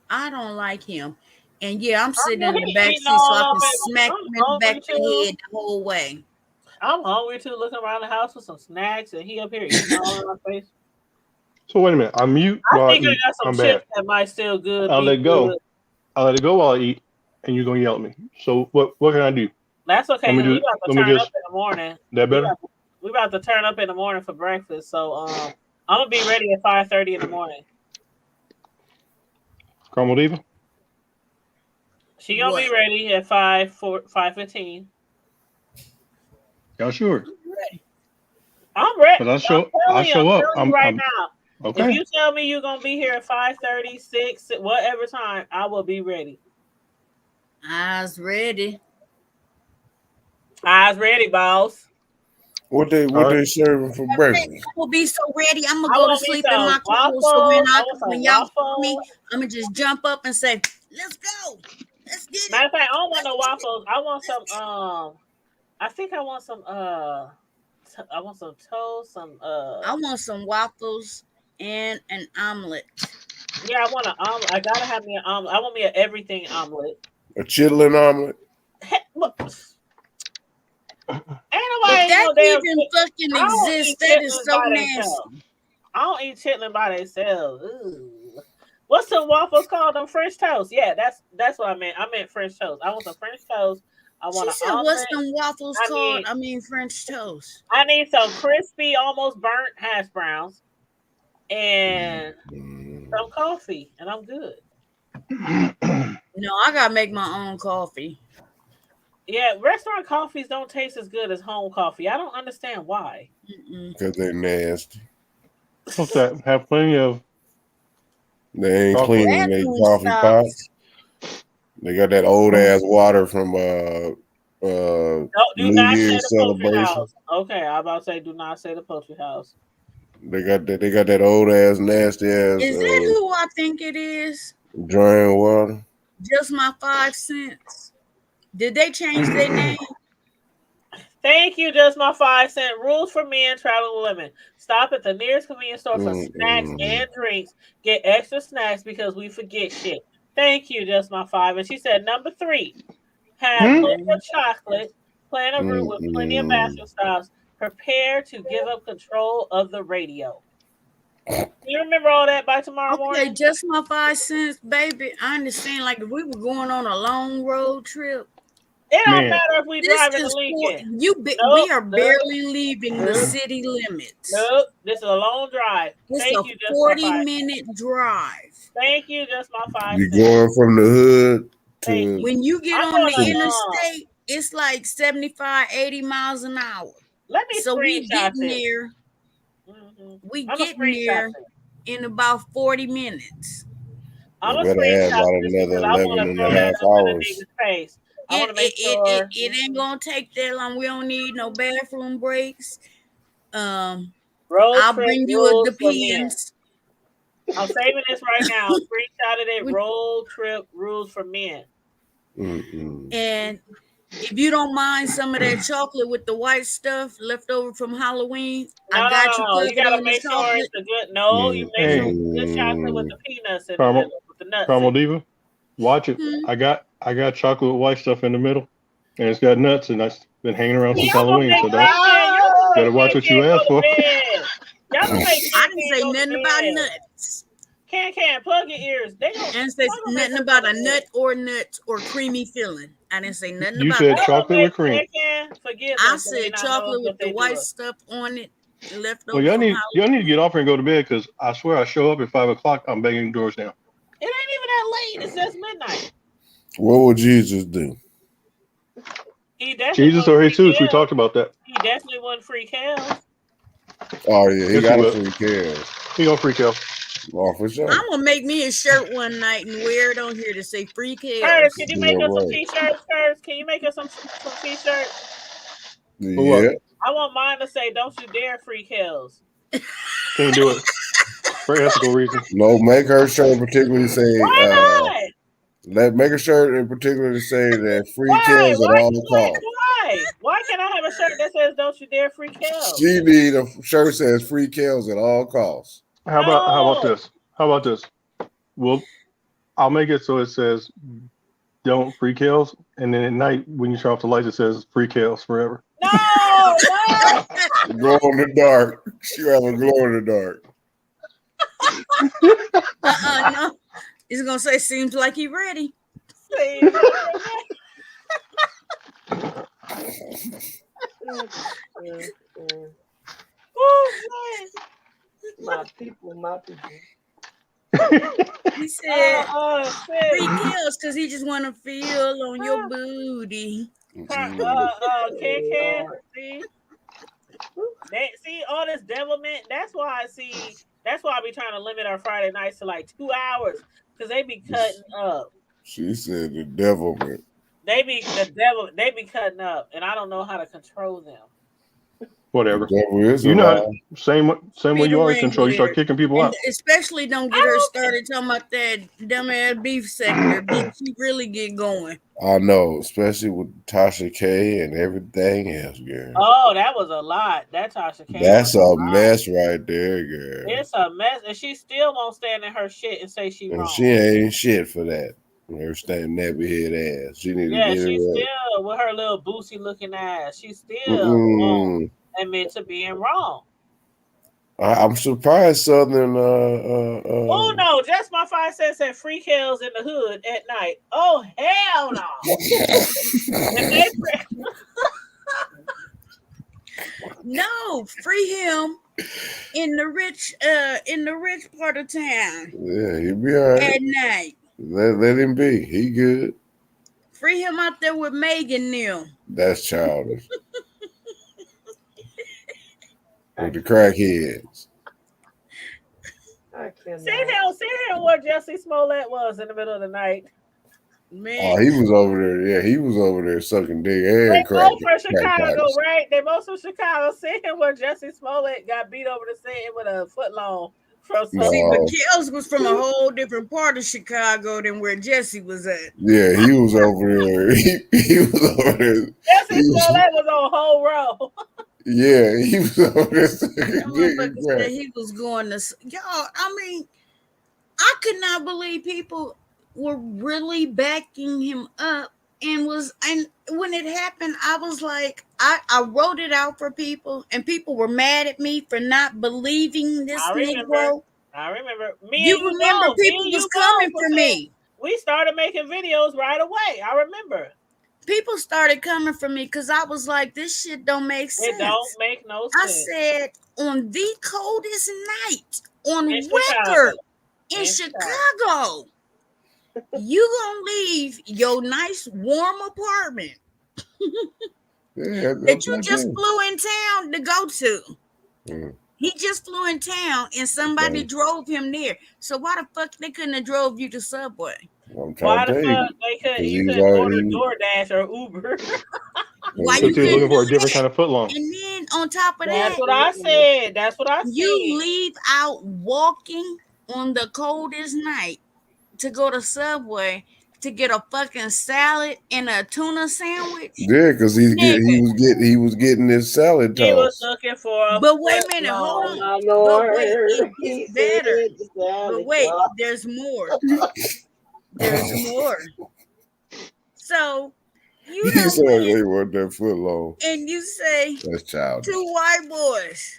I don't like him. And yeah, I'm sitting in the back seat so I can smack him in the back of the head the whole way. I'm hungry too, looking around the house for some snacks, and he up here eating all in my face. So wait a minute, I mute. I think I got some chips that might still good. I'll let it go. I'll let it go while I eat, and you're gonna yell at me. So what can I do? That's okay. We about to turn up in the morning. That better? We about to turn up in the morning for breakfast. So I'm gonna be ready at 5:30 in the morning. Carmel Diva? She gonna be ready at 5:15. Y'all sure? I'm ready. But I show up. I'm right now. Okay. If you tell me you're gonna be here at 5:30, 6, whatever time, I will be ready. Eyes ready. Eyes ready, boss. What they serving for breakfast? I will be so ready. I'm gonna go to sleep in my clothes. So when y'all call me, I'm gonna just jump up and say, "Let's go. Let's get it." Matter of fact, I don't want no waffles. I want some. I think I want some. I want some toast. I want some waffles and an omelet. Yeah, I want an omelet. I gotta have me an omelet. I want me an everything omelet. A chitlin omelet. Ain't nobody that even fucking exists. That is so nasty. I don't eat chitlin by themselves. What's some waffles called? Them French toast. Yeah, that's what I meant. I meant French toast. I want some French toast. I want she said, "What's some waffles called?" I mean French toast. I need some crispy, almost burnt hash browns, and some coffee, and I'm good. No, I gotta make my own coffee. Yeah, restaurant coffees don't taste as good as home coffee. I don't understand why. Because they're nasty. What's that? Have plenty of They ain't chocolate. cleaning their Bathroom coffee stops. pots. They got that old ass water from No, do New not say Year's the poultry celebration. house. Okay, I'm about to say do not say the poultry house. They got that old ass nasty ass Is that who I think it is? drain water. Just my 5 cents. Did they change their name? Thank you, just my 5 cent. Rules for men, travel with women. Stop at the nearest convenience store for snacks and drinks. Get extra snacks because we forget shit. Thank you, just my 5. And she said number 3, have plenty of chocolate, plan a route with plenty of bathroom stops. Prepare to give up control of the radio. You remember all that by tomorrow morning? Okay, just my 5 cents, baby. I understand. Like if we were going on a long road trip, It don't Man, matter if we this drive in is the Lincoln. we are barely leaving the city limits. Nope. This is a long drive. It's Thank a you, just my 5. 40-minute drive. Thank you, just my 5 You cents. going from the hood Thank to you. When you get I'm on the gonna, interstate, it's like 75, 80 miles an hour. let me So we screenshot getting this. there. We I'm gonna getting screenshot there this. in about 40 minutes. I'm they gonna better add screenshot about this another because I 11 want to and throw a that half up in the hours. nigga's face. I want to make It sure ain't gonna take that long. We don't need no bathroom breaks. road I'll trip bring you a rules for men. Depends. I'm saving this right now. Screenshotted it. Road trip rules for men. And if you don't mind some of that chocolate with the white stuff left over from Halloween, I got you No. You covered gotta on the make sure chocolate. it's a good. No, you make sure hey, it's good chocolate with the peanuts in the caramel, middle, with the nuts. caramel diva, watch it. I got chocolate with white stuff in the middle, and it's got nuts, and that's been hanging around since Halloween. So don't better watch what you ask for. Y'all gonna make I didn't say nothing about nuts. Can plug your ears. They don't. I didn't say nothing about a nut or nuts or creamy filling. I didn't say nothing You about said that. chocolate with cream. Forgive I them. said chocolate with the white stuff on it, left Well, over from y'all need to Halloween. get off here and go to bed because I swear I show up at 5 o'clock. I'm banging doors down. It ain't even that late. It's just midnight. What would Jesus do? Jesus or Jesus? We talked about that. He definitely wasn't free cows. Oh yeah, he Yes, got he a will. free care. He gonna freak out. Oh, for sure. I'm gonna make me a shirt one night and wear it on here to say free Curtis, chaos. can you make us some t-shirts? Curtis, can you make us some t-shirts? Yeah. I want mine to say "Don't you dare free kills." Can't do it for ethical reasons. No, make her shirt particularly say. Why not? Make a shirt in particular to say that free Why? kills at all costs. Why? Why can't I have a shirt that says "Don't you dare free kills"? She need a shirt that says free kills at all costs. How about this? How about this? Well, I'll make it so it says "Don't free kills," and then at night when you turn off the lights, it says "Free kills forever." No. Glow in the dark. She rather glow in the dark. No. It's gonna say seems like he ready. My people. He said free kills because he just want to feel on your booty. See all this devilment. That's why I be trying to limit our Friday nights to like 2 hours because they be cutting up. She said the devilment. They be cutting up, and I don't know how to control them. Whatever. Is you know, same way you always control. You start kicking people out. Especially don't get her started talking about that dumbass beef sector. Bitch, she really get going. I know, especially with Tasha K and everything else, girl. Oh, that was a lot. That Tasha K. That's a mess right there, girl. It's a mess, and she still won't stand in her shit and say she wrong. She ain't shit for that. Her stand nappy head ass. She need to get it she's right. still with her little boosie looking ass. She still won't admit to being wrong. I'm surprised Southern. Oh no! Just my 5 cents said free kills in the hood at night. Oh hell no! No, free him in the rich part of town. Yeah, he'll be all right at night. Let him be. He good. Free him out there with Megan now. That's childish. With the crackheads. I cannot. See him where Jesse Smollett was in the middle of the night. Man. Oh, he was over there. Yeah, he was over there sucking dick and They crack. both from Chicago, right? They both from Chicago. See him where Jesse Smollett got beat over the set with a foot long from No. See, but Kels was from a whole different part of Chicago than where Jesse was at. Yeah, he was over there. He was over there. Jesse Smollett was on whole row. Yeah, he was over there. Said he was going to y'all. I mean, I could not believe people were really backing him up, and when it happened, I was like, I wrote it out for people, and people were mad at me for not believing this Negro. I remember. You remember people was coming for me. We started making videos right away. I remember. People started coming for me because I was like, this shit don't make sense. It don't make no sense. I said, on the coldest night on record in Chicago, you gonna leave your nice warm apartment that you just flew in town to go to. Mm. He just flew in town and somebody drove him there. So why the fuck they couldn't have drove you to Subway? Why the fuck you couldn't order DoorDash or Uber? Why you looking for a different kind of footlong? And then on top of that's what I said. That's what I said. You leave out walking on the coldest night to go to Subway to get a fucking salad and a tuna sandwich. Yeah, because he was getting his salad tossed. He was looking for a But wait a minute, hold on. My Lord. But wait, it's better. But wait, there's more. There's more. So you don't they want that foot long. And you say that's childish. Two white boys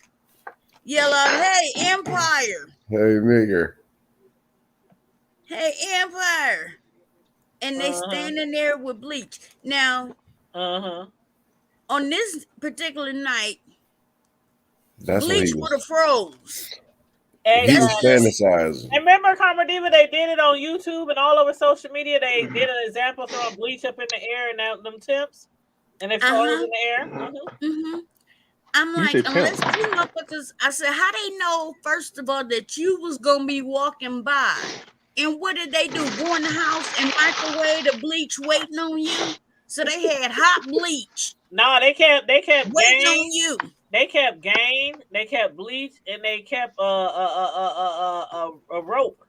yell out, "Hey, Empire! Hey, nigger! Hey, Empire!" And they standing there with bleach. Now, on this particular night, bleach would have froze. He was fantasizing. And remember, Karma Diva, they did it on YouTube and all over social media. They did an example throwing bleach up in the air and out them temps, and they froze in the air. I'm like, unless you motherfuckers, I said, how they know, first of all, that you was going to be walking by? And what did they do? Go in the house and microwave the bleach waiting on you? So they had hot bleach. No, they kept waiting on you. They kept game, they kept bleach, and they kept a rope.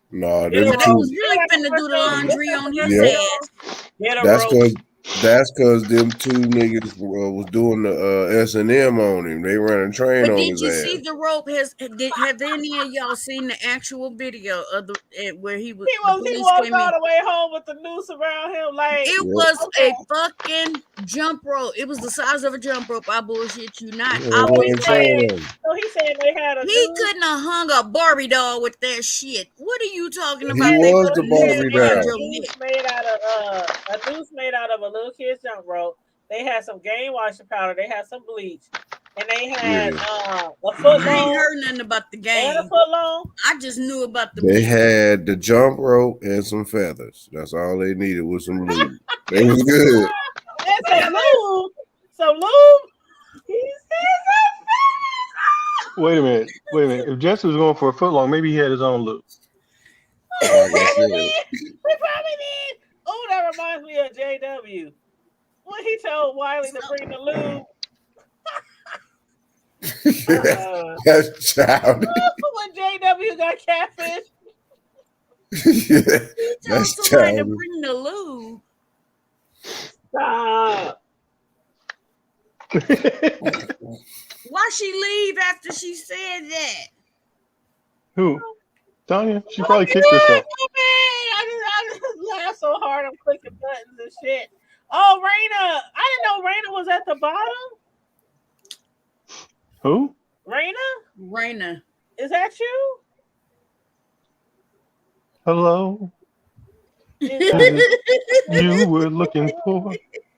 No, they was really finna do the laundry on his ass. That's because them two niggas was doing the S&M on him. They running train on his ass. Did you see the rope? Have any of y'all seen the actual video of where he was? He walked all the way home with the noose around him. Like it was a fucking jump rope. It was the size of a jump rope. I bullshit you not. I was saying. So he said they had a. He couldn't have hung a Barbie doll with that shit. What are you talking about? He was the Barbie doll. A noose made out of a little kid's jump rope. They had some game washing powder. They had some bleach, and they had a foot long. I ain't heard nothing about the game. And a foot long. I just knew about the. They had the jump rope and some feathers. That's all they needed was some lube. They was good. And some lube. Some lube. He said some Wait a minute. If Jesse was going for a footlong, maybe he had his own lube. We probably did. Oh, that reminds me of JW. When he told Wiley to bring the lube. That's childish. When JW got catfish. He told somebody to bring the lube. Stop. Why she leave after she said that? Who? Tanya? She probably kicked herself. I just laughed so hard. I'm clicking buttons and shit. Oh, Raina. I didn't know Raina was at the bottom. Who? Raina. Is that you? Hello. You were looking for.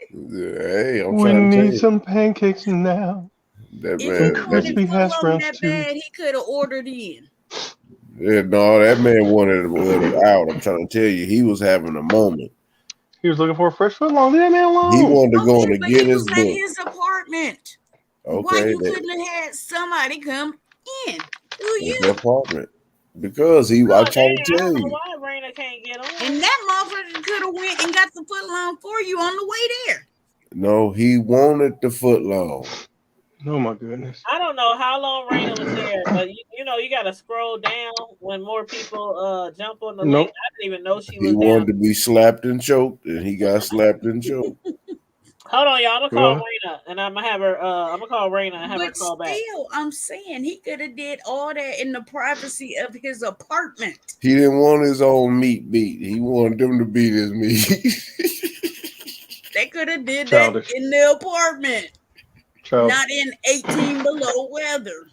Hey, we need some pancakes now. That man, crispy hash browns too. He could have ordered in. Yeah, no, that man wanted it out. I'm trying to tell you, he was having a moment. He was looking for a fresh foot long. Leave that man alone. He wanted to go in Okay, the but he Guinness was at book. his apartment. Why Okay, you couldn't have had somebody come in to it's you? the apartment. Because I Oh, tried dang, to I tell don't know you. why Raina can't get on. And that motherfucker could have went and got the foot long for you on the way there. No, he wanted the foot long. Oh my goodness. I don't know how long Raina was there, but you know you got to scroll down when more people jump on the link. Nope. I didn't even know she He was down. wanted to be slapped and choked, and he got slapped and choked. Hold on, y'all. I'm gonna call Well, Raina, and I'm gonna have her. I'm gonna call Raina and have her But call back. still, I'm saying he could have did all that in the privacy of his apartment. He didn't want his own meat beat. He wanted them to beat his meat. They could have did childish. that in the apartment, Childish. not in 18 below weather.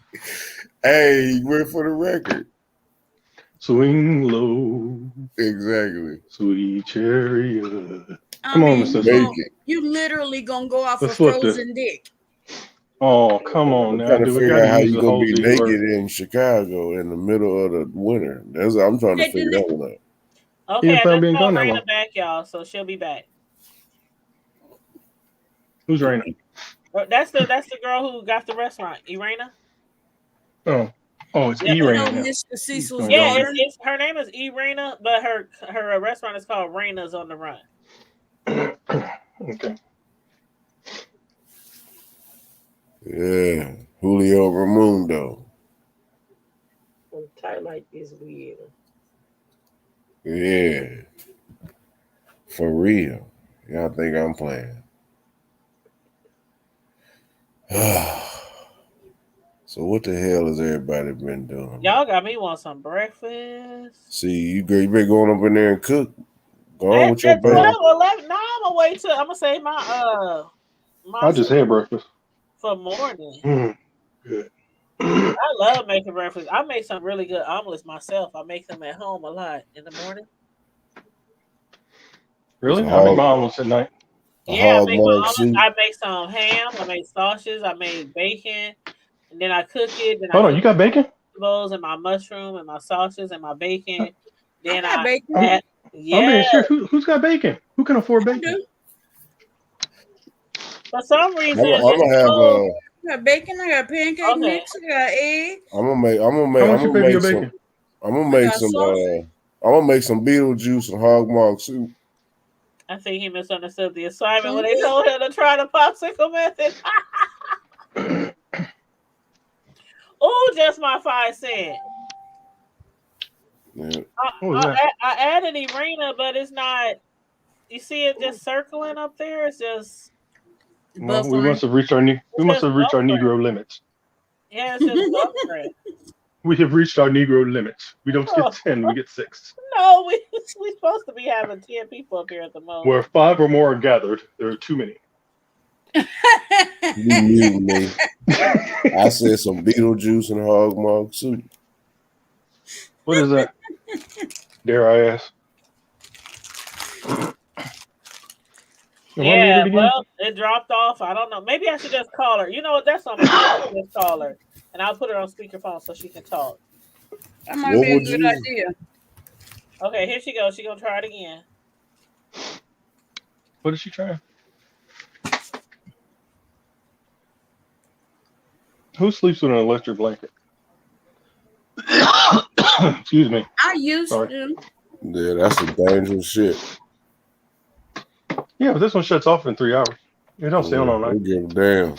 Hey, he went for the record. Swing low, Exactly. sweet chariot. I Come on, mean, Mr. Make it. you literally gonna go off Let's for flip this. frozen dick. Oh, come on I'm now, trying to dude. We figure got out to how use you the gonna whole be D naked word. in Chicago in the middle of the winter. I'm trying to figure that one out. Okay, Even I if I'm just being called gone that long. Raina back, y'all, so she'll be back. Who's Raina? That's the girl who got the restaurant, Irena. Oh, it's Yeah. E You Raina know, now. Mr. Cecil's Yeah, Yeah, daughter. it's her name is Irena, but her restaurant is called Raina's on the Run. Okay. Yeah, Julio Ramundo. Tight like this weird. Yeah, for real. Y'all think I'm playing? So what the hell has everybody been doing? Y'all got me want some breakfast. See, you been going up in there and cook. Go on with your At bag. 12, 11. Now I'm gonna wait till I'm gonna save my I just had breakfast. for morning. Good. I love making breakfast. I make some really good omelets myself. I make them at home a lot in the morning. Really? It's I make my omelets at night. Yeah, I make my hog omelets. soup. I make some ham. I make sausages. I make bacon, and then I cook it. Then Hold I on, you got bacon? vegetables and my mushroom and my sausages and my bacon. Then I got bacon. I'm being serious. Who's got bacon? Who can afford I bacon? do. For some reason, I'm gonna have I got bacon. I got pancake mix. I got egg. I'm How much you pay for your bacon? I'm gonna make some Beetlejuice and hog maw soup. I think he misunderstood the assignment when they told him to try the popsicle method. Oh, just my 5 cents. Yeah. I added Irena, but it's not. You see it just circling up there. It's just. Well, we must have reached our Negro limits. Yeah, it's just buffering. We have reached our Negro limits. We don't get 10, we get 6. No, we supposed to be having 10 people up here at the moment. Where 5 or more are gathered, there are too many. You mute me. I said some Beetlejuice and hog maw soup. What is that? Dare I ask? Yeah, well, it dropped off. I don't know. Maybe I should just call her. You know what? That's something. I should just call her, and I'll put her on speakerphone so she can talk. That might be a good idea. Okay, here she goes. She gonna try it again. What is she trying? Who sleeps with an electric blanket? Excuse me. I used to. Yeah, that's some dangerous shit. Yeah, but this one shuts off in 3 hours. It don't stay on all night. Give a damn.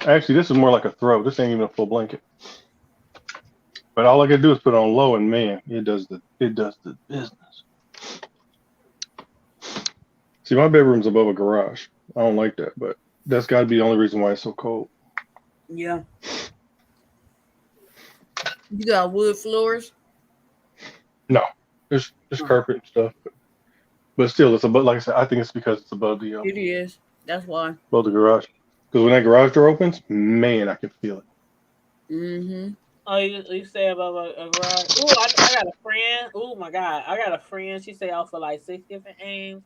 Actually, this is more like a throw. This ain't even a full blanket. But all I gotta do is put it on low, and man, it does the business. See, my bedroom's above a garage. I don't like that, but that's got to be the only reason why it's so cold. Yeah. You got wood floors? No, there's carpet and stuff, but still, it's above. Like I said, I think it's because it's above the. It is. That's why. Above the garage, because when that garage door opens, man, I can feel it. Mm-hmm. Oh, you stay above a garage? Ooh, I got a friend. Oh my God, I got a friend. She stay out for like 6 different aims,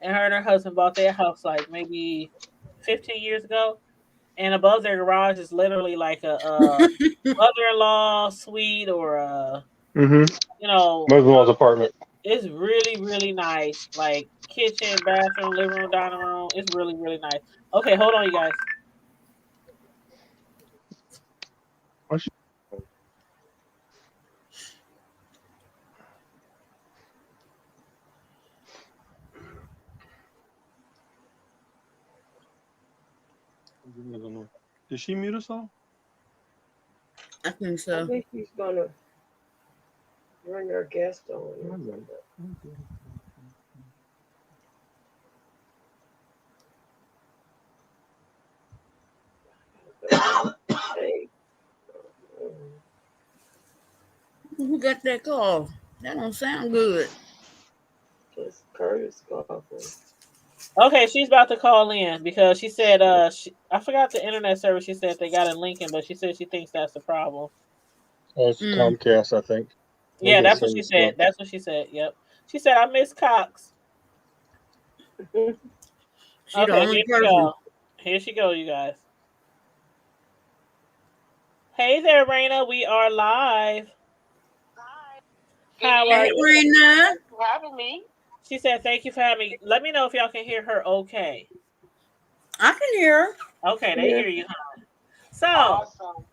and her husband bought their house like maybe 15 years ago. And above their garage is literally like a mother-in-law suite or a, mother-in-law's apartment. It's really, really nice. Like kitchen, bathroom, living room, dining room. It's really, really nice. Okay, hold on, you guys. Why she- Did she mute us all? I think I so. think she's gonna bring her guest on or something. Hey, Who got that call? That don't sound good. it's Curtis coughing. Okay, she's about to call in because she said I forgot the internet service. She said they got in Lincoln, but she said she thinks that's the problem. Oh, it's Mm. Comcast, I think. They Yeah, got that's what she service said. now. That's what she said. Yep. She said I miss Cox. She the Okay, only here she person. go. Here she go, you guys. Hey there, Raina. We are live. How are Hey, you? Raina. For having me. She said thank you for having me. Let me know if y'all can hear her okay. I can hear her. Okay, they Yeah. hear you. So, Awesome.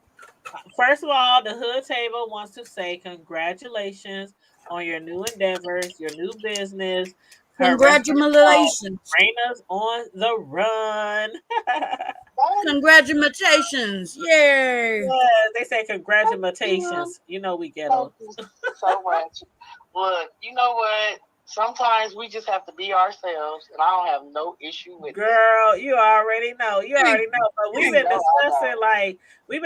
first of all, the Hood Table wants to say congratulations on your new endeavors, your new business. Her restaurant is called Congratulations. Raina's on the Run. Congratulations. Yay. Yes, they say Thank you. congratulations. You know we Thank ghetto. you so much. Look, you know what? Sometimes we just have to be ourselves, and I don't have no issue with that. Girl, you already know. You Thank already you. know. But You we've Thank been know I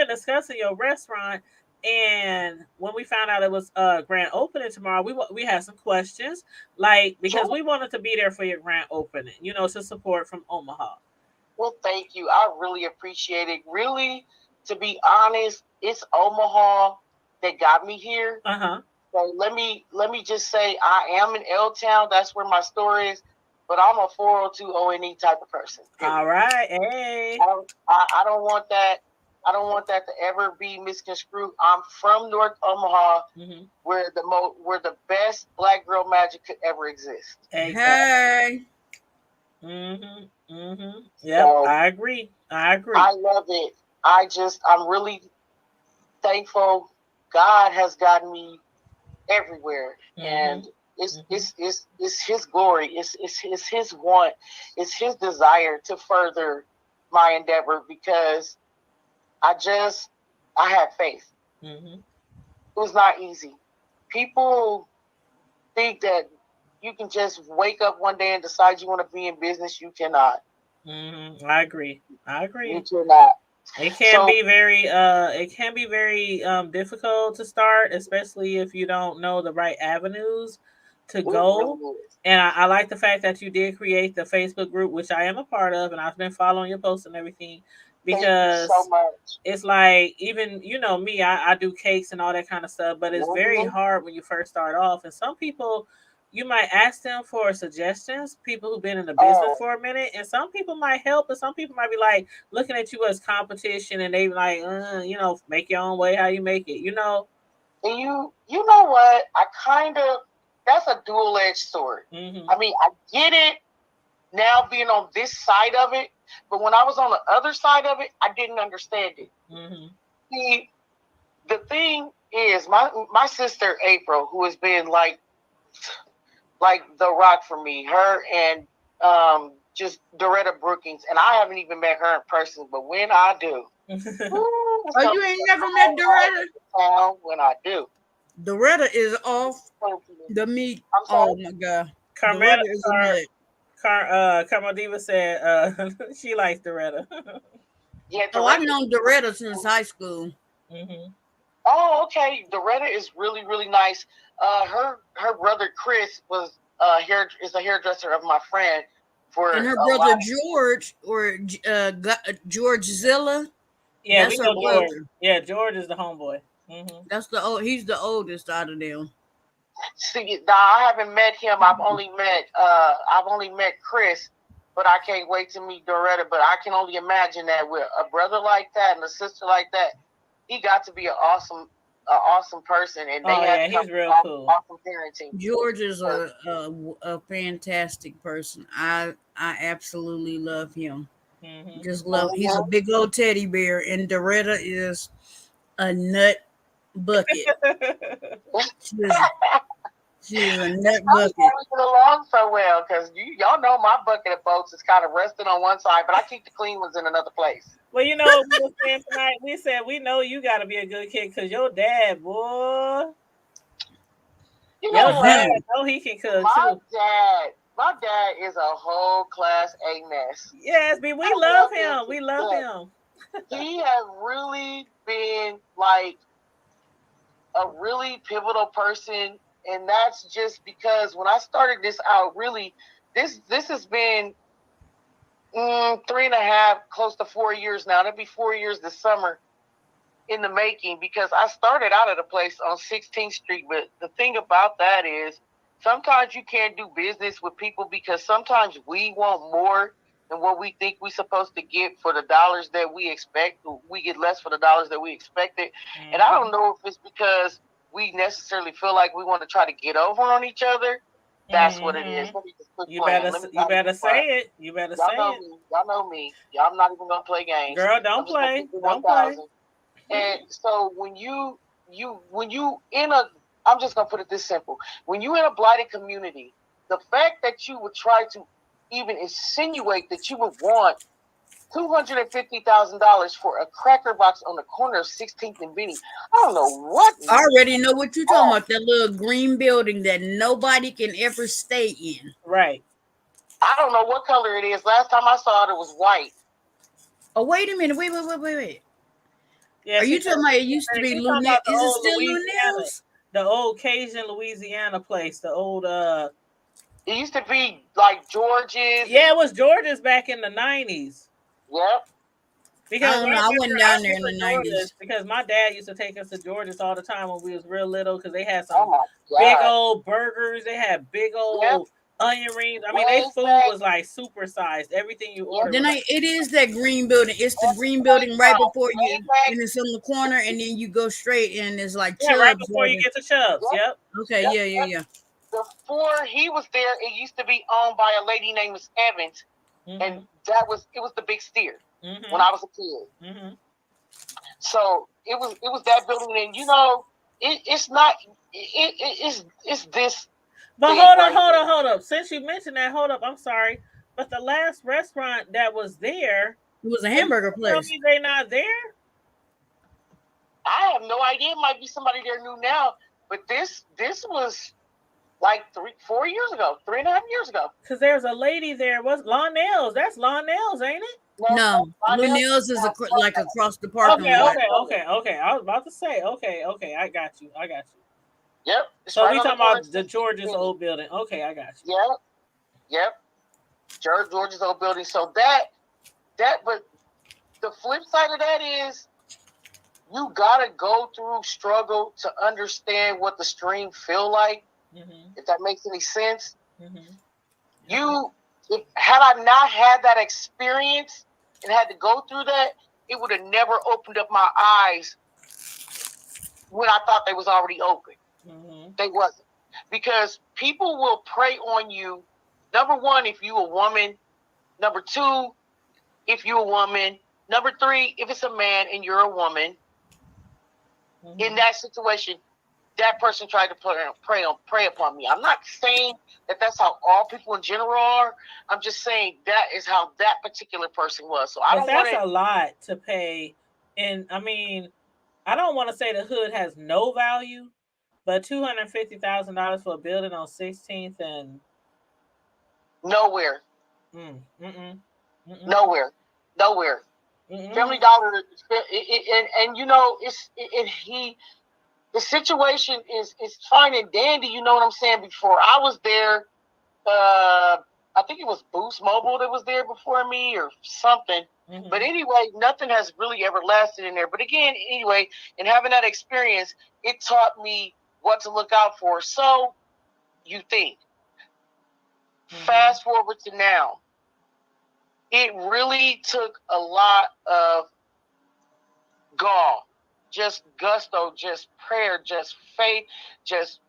know. discussing your restaurant, and when we found out it was grand opening tomorrow, we had some questions, like because Sure. we wanted to be there for your grand opening, to support from Omaha. Well, thank you. I really appreciate it. Really, to be honest, it's Omaha that got me here. Uh-huh. So let me just say I am in L Town. That's where my store is. But I'm a 402 ONE type of person. All Period. right. Hey. I don't want that. I don't want that to ever be misconstrued. I'm from North Omaha, Mm-hmm. where the best black girl magic could ever exist. Exactly. Hey. Mm-hmm. Mm-hmm. Yep. So I agree. I agree. I love it. I'm really thankful. God has gotten me everywhere, and Mm-hmm. it's Mm-hmm. it's it's it's His glory. It's His want. It's His desire to further my endeavor because I just I had faith. Mm-hmm. It was not easy. People think that you can just wake up one day and decide you want to be in business. You cannot. Mm-hmm. I agree. I You agree. cannot. It can So be very difficult to start, especially if you don't know the right avenues to it really go. is. And I like the fact that you did create the Facebook group, which I am a part of, and I've been following your posts and everything Thank you so because much. it's like even me, I do cakes and all that kind of stuff, but it's very Mhm. hard when you first start off. And some people you might ask them for suggestions, people who've been in the business Oh, for a minute, and some people might help, but some people might be like looking at you as competition and they like, make your own way how you make it. and you know what? I kind of that's a dual edged sword. Hmm. I mean, I get it now being on this side of it, but when I was on the other side of it, I didn't understand it. Hmm. See, the thing is, my sister April, who has been like the rock for me, her and just Doretta Brookings, and I haven't even met her in person, but when I do, woo, Oh, so you ain't never met Doretta? town when I do. Doretta is off the meat. I'm Oh sorry. my God. Carmel, Doretta is a nut. Carmel Diva said she likes Doretta. Yeah, Oh, I've Doretta. known Doretta since high school. Hmm. Oh, okay. Doretta is really really nice. Her brother Chris was is a hairdresser of my friend for And her a brother lot. George, or George Zilla, Yeah, we that's her know George. brother. Yeah, George is the homeboy. Hmm. He's the oldest out of them. See, now I haven't met him. I've only met Chris, but I can't wait to meet Doretta. But I can only imagine that with a brother like that and a sister like that, he got to be an awesome awesome person, and they had he's real cool. Awesome parenting. George is a fantastic person. I absolutely love him. Mm-hmm. Just love. He's a big old teddy bear, and Doretta is a nut bucket. She is a nut bucket. We get along so well because y'all know my bucket of boats is kind of resting on one side, but I keep the clean ones in another place. Well, you know what we were saying tonight? We said we know you got to be a good kid because your dad, boy. You know what? know he can cook My dad is a whole class A mess. Yes, but we love him. We love him. He has really been like a really pivotal person, and that's just because when I started this out, really, this has been 3.5, close to 4 years now. It'll be 4 years this summer in the making, because I started out at a place on 16th Street. But the thing about that is sometimes you can't do business with people because sometimes we want more than what we think we're supposed to get for the dollars that we expect. We get less for the dollars that we expected. Mm-hmm. And I don't know if it's because we necessarily feel like we want to try to get over on each other. That's what it is. You better say it. You better say it. Y'all know me. I'm not even gonna play games. Girl, don't play. Don't play. And so when you in a, I'm just gonna put it this simple. When you in a blighted community, the fact that you would try to even insinuate that you would want $250,000 for a cracker box on the corner of 16th and Benny, I don't know what. I already know what you're talking about. That little green building that nobody can ever stay in. Right. I don't know what color it is. Last time I saw it, it was white. Oh, wait a minute. Wait. Yeah, are you talking about it used to be Lunel? Is it still Lunel's? The old Cajun Louisiana place. The old It used to be like George's. Yeah, it was George's back in the 90s. Yep. Because I went down there in the 90s. Because my dad used to take us to George's all the time when we was real little, because they had some big old burgers. They had big old onion rings. I mean, their food was like super sized. Everything you ordered. Then it is that green building. It's the green building right before you, and it's in the corner, and then you go straight, and it's like Chubb's. Right before you get to Chubb's. Yep. Okay. Yeah. Before he was there, it used to be owned by a lady named Miss Evans, and it was the Big Steer when I was a kid. Mm-hmm. So it was that building, and it's not it's this. But hold up. Since you mentioned that, hold up. I'm sorry, but the last restaurant that was there, it was a hamburger place. Tell me they not there? I have no idea. It might be somebody there new now, but this was like 3-4 years ago, 3.5 years ago. Because there's a lady there. What's Lonell's? That's Lonell's, ain't it? No, Lonell's is like across the parking lot. Okay. I was about to say, okay. I got you. Yep. So we talking about the George's old building. Okay, I got you. Yep. George's old building. So that, but the flip side of that is you gotta go through struggle to understand what the stream feel like. Mm-hmm. If that makes any sense. Mm-hmm. Had I not had that experience and had to go through that, it would have never opened up my eyes when I thought they was already open. Mm-hmm. They wasn't. Because people will prey on you, number one, if you a woman, number two, if you a woman, number three, if it's a man and you're a woman. Mm-hmm. In that situation, that person tried to prey upon me. I'm not saying that that's how all people in general are. I'm just saying that is how that particular person was. So that's a lot to pay. And I mean, I don't want to say the hood has no value, but $250,000 for a building on 16th and nowhere. Nowhere. Family Dollar, and the situation is fine and dandy, you know what I'm saying? Before I was there, I think it was Boost Mobile that was there before me or something. Mm-hmm. But anyway, nothing has really ever lasted in there. But again, anyway, in having that experience, it taught me what to look out for. So you think. Mm-hmm. Fast forward to now. It really took a lot of gall just gusto, just prayer, just faith, just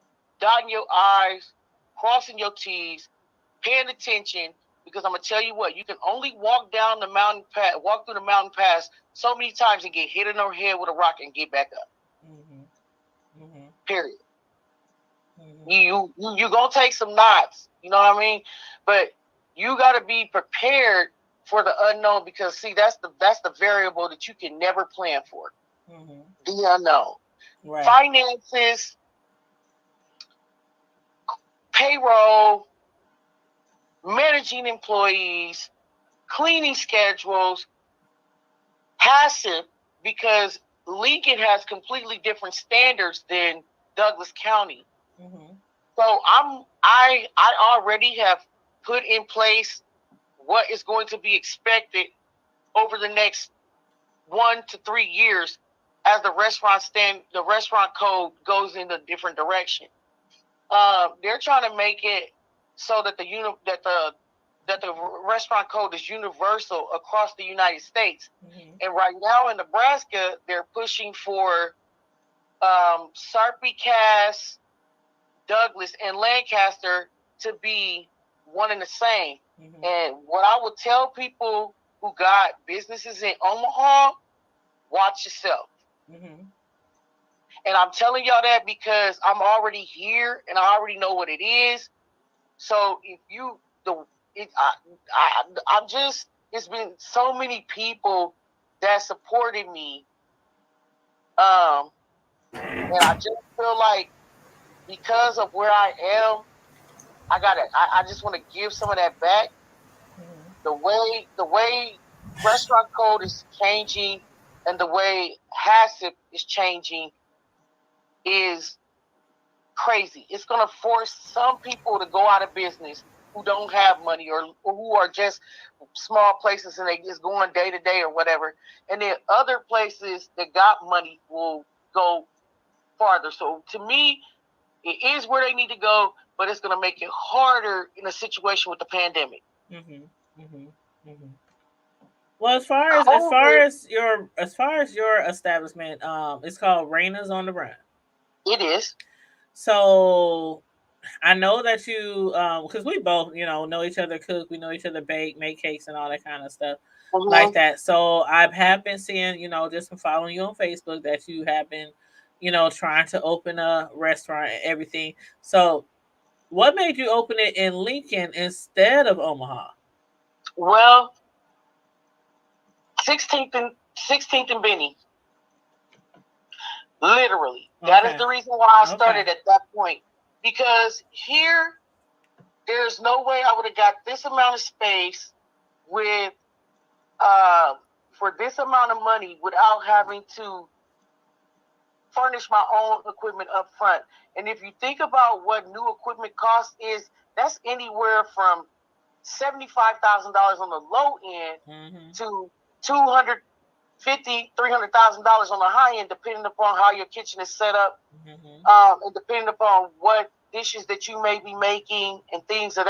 dotting your I's, crossing your T's, paying attention. Because I'm gonna tell you what, you can only walk down the mountain path, walk through the mountain pass so many times and get hit in the head with a rock and get back up. Period. You gonna take some knots, you know what I mean? But you got to be prepared for the unknown, because see, that's the variable that you can never plan for. The unknown. Right. Finances, payroll, managing employees, cleaning schedules, HACCP, because Lincoln has completely different standards than Douglas County. So I already have put in place what is going to be expected over the next 1 to 3 years as the restaurant code goes in a different direction. They're trying to make it so that the restaurant code is universal across the United States. And right now in Nebraska, they're pushing for Sarpy, Cass, Douglas, and Lancaster to be one and the same. And what I would tell people who got businesses in Omaha, watch yourself. And I'm telling y'all that because I'm already here and I already know what it is. So if you I'm just, it's been so many people that supported me, and I just feel like because of where I am, I just want to give some of that back. The way restaurant code is changing and the way HACCP is changing is crazy. It's going to force some people to go out of business who don't have money or who are just small places and they just going day to day or whatever. And then other places that got money will go farther. So to me, it is where they need to go, but it's going to make it harder in a situation with the pandemic. Well, as far as your establishment, it's called Raina's on the Run. It is. So I know that you, because we both, know each other, cook, we know each other, bake, make cakes, and all that kind of stuff like that. So I have been seeing, just from following you on Facebook, that you have been, trying to open a restaurant and everything. So what made you open it in Lincoln instead of Omaha? Well, 16th and Benny. Literally. Okay. That is the reason why I started at that point. Because here, there's no way I would have got this amount of space with for this amount of money without having to furnish my own equipment up front. And if you think about what new equipment cost is, that's anywhere from $75,000 on the low end to $250,000, $300,000 on the high end, depending upon how your kitchen is set up, and depending upon what dishes that you may be making and things of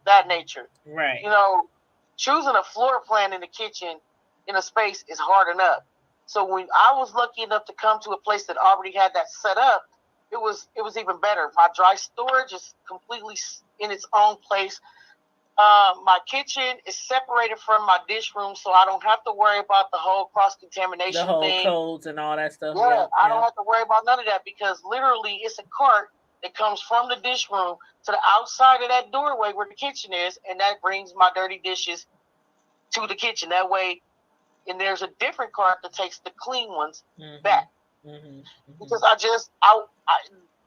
that nature. Right. Choosing a floor plan in the kitchen in a space is hard enough. So when I was lucky enough to come to a place that already had that set up, it was even better. My dry storage is completely in its own place. My kitchen is separated from my dish room, so I don't have to worry about the whole cross-contamination thing. The whole thing. Codes and all that stuff. Yeah, I don't have to worry about none of that because literally it's a cart that comes from the dish room to the outside of that doorway where the kitchen is, and that brings my dirty dishes to the kitchen. That way, and there's a different cart that takes the clean ones back. Because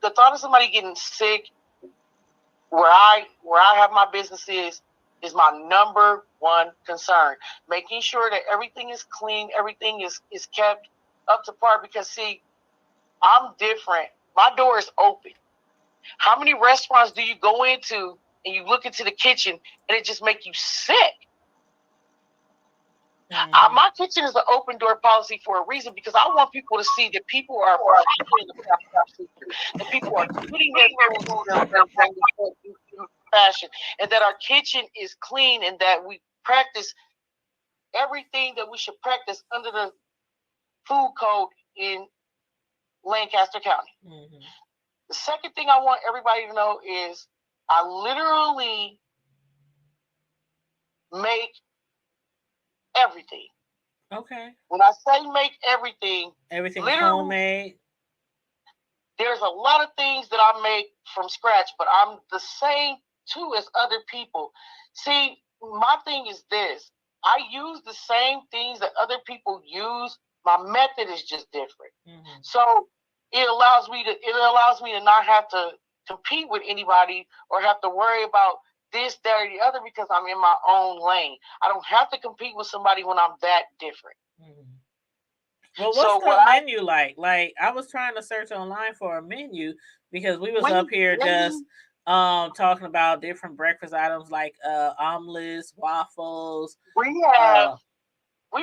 the thought of somebody getting sick where I have my business is my number one concern. Making sure that everything is clean, everything is kept up to par. Because see, I'm different. My door is open. How many restaurants do you go into and you look into the kitchen and it just make you sick? My kitchen is an open door policy for a reason, because I want people to see that people are following the procedure, that people are putting their food in fashion, and that our kitchen is clean, and that we practice everything that we should practice under the food code in Lancaster County. Mm-hmm. The second thing I want everybody to know is I literally make everything. Okay. When I say make everything homemade. There's a lot of things that I make from scratch, but I'm the same too as other people. See, my thing is this. I use the same things that other people use. My method is just different. Mm-hmm. So it allows me to not have to compete with anybody or have to worry about this, that, or the other because I'm in my own lane. I don't have to compete with somebody when I'm that different. Mm-hmm. Well, what's the menu like? Like, I was trying to search online for a menu because we was up here just talking about different breakfast items like omelets, waffles. We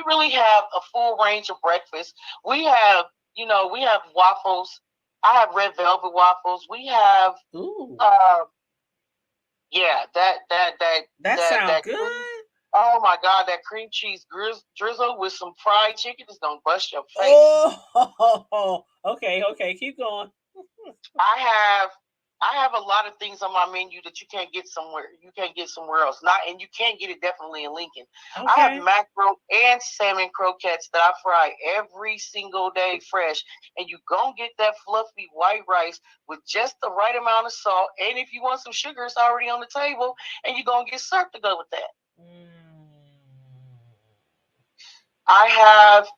really have a full range of breakfast. We have waffles. I have red velvet waffles. We have that sounds good. Oh my God, that cream cheese drizzle with some fried chicken is gonna bust your face. Oh, okay, keep going. I have a lot of things on my menu that you can't get somewhere. You can't get somewhere else. And you can't get it definitely in Lincoln. Okay. I have mackerel and salmon croquettes that I fry every single day fresh. And you gonna get that fluffy white rice with just the right amount of salt. And if you want some sugar, it's already on the table. And you're gonna get syrup to go with that. I have,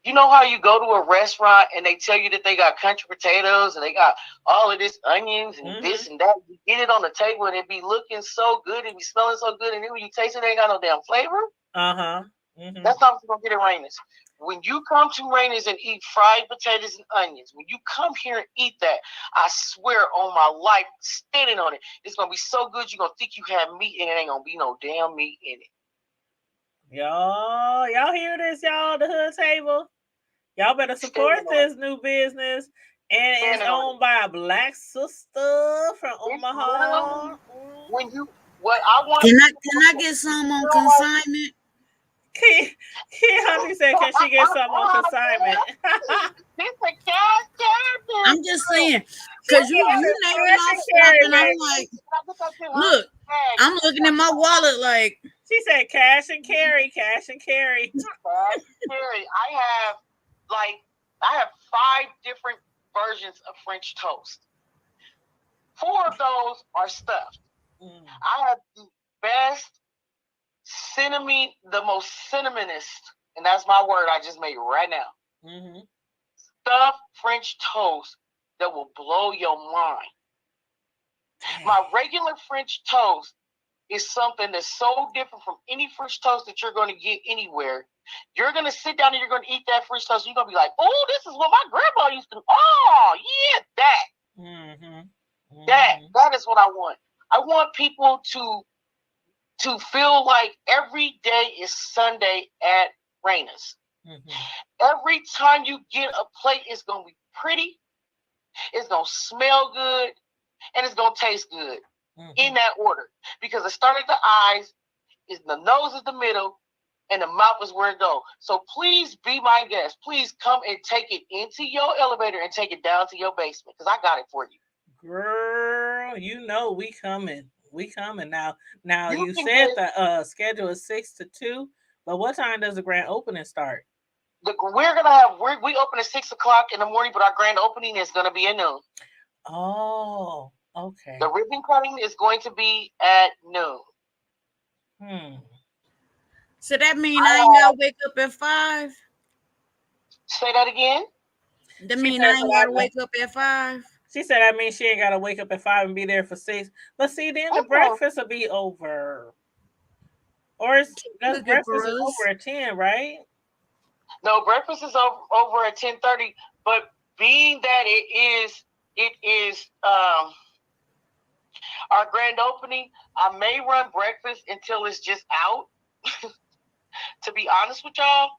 you know how you go to a restaurant and they tell you that they got country potatoes and they got all of this onions and this and that. You get it on the table and it be looking so good, it be smelling so good, and then when you taste it, it ain't got no damn flavor. Mm-hmm. That's not what you're gonna get at Raina's. When you come to Raina's and eat fried potatoes and onions, when you come here and eat that, I swear on my life, standing on it, it's gonna be so good you're gonna think you have meat and it ain't gonna be no damn meat in it. Y'all hear this, y'all? The Hood Table. Y'all better support this new business. And it's owned by a black sister from Omaha. Can I get some on consignment? Hunter said, can she get some on consignment? I'm just saying, because you naming off stuff, and I'm like, look, I'm looking at my wallet like. She said, cash and carry. Cash and carry. I have 5 different versions of French toast. 4 of those are stuffed. I have the best the most cinnamonest, and that's my word I just made right now. Stuffed French toast that will blow your mind. My regular French toast is something that's so different from any French toast that you're going to get anywhere. You're going to sit down and you're going to eat that French toast. And you're going to be like, oh, this is what my grandma used to do. Oh, yeah, that. That is what I want. I want people to feel like every day is Sunday at Raina's. Every time you get a plate, it's going to be pretty, it's going to smell good, and it's going to taste good in that order. Because it started at the eyes, the nose is the middle, and the mouth is where it goes. So please be my guest. Please come and take it into your elevator and take it down to your basement because I got it for you. Girl, you know we coming. We coming now. Now you said the schedule is 6 to 2, but what time does the grand opening start? We open at 6 o'clock in the morning, but our grand opening is going to be at noon. Oh, okay. The ribbon cutting is going to be at noon. So that means I ain't gotta wake up at 5. Say that again. That means I ain't gotta wake up at 5. She said that means she ain't gotta wake up at 5 and be there for 6. But see, then the breakfast will be over. Or breakfast is over at 10, right? No, breakfast is over at 10:30. But being that it is our grand opening, I may run breakfast until it's just out. To be honest with y'all,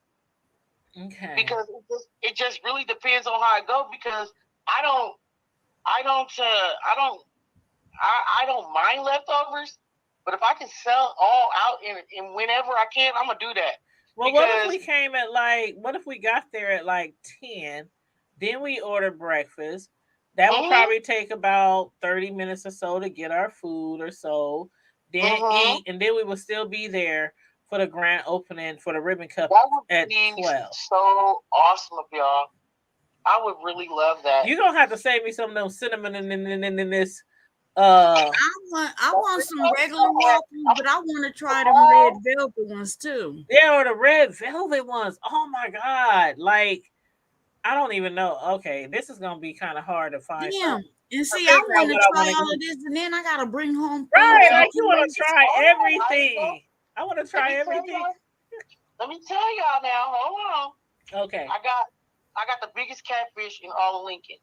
okay. Because it just really depends on how I go. Because I don't mind leftovers, but if I can sell all out and whenever I can, I'm gonna do that. Well, what if we came at what if we got there at 10 Then we order breakfast. That would probably take about 30 minutes or so to get our food or so. Then eat, and then we will still be there for the grand opening for the ribbon cut at 12. So awesome of y'all. I would really love that. You're gonna have to save me some of them cinnamon in this. I want some regular waffles, but I want to try them red velvet ones too. Yeah, or the red velvet ones. Oh my god! Like, I don't even know. Okay, this is gonna be kind of hard to find. Yeah, and see, I want to try all of this, and then I gotta bring home. Right, like you want to try everything. I want to try everything. Let me tell y'all now. Hold on. Okay. I got the biggest catfish in all of Lincoln.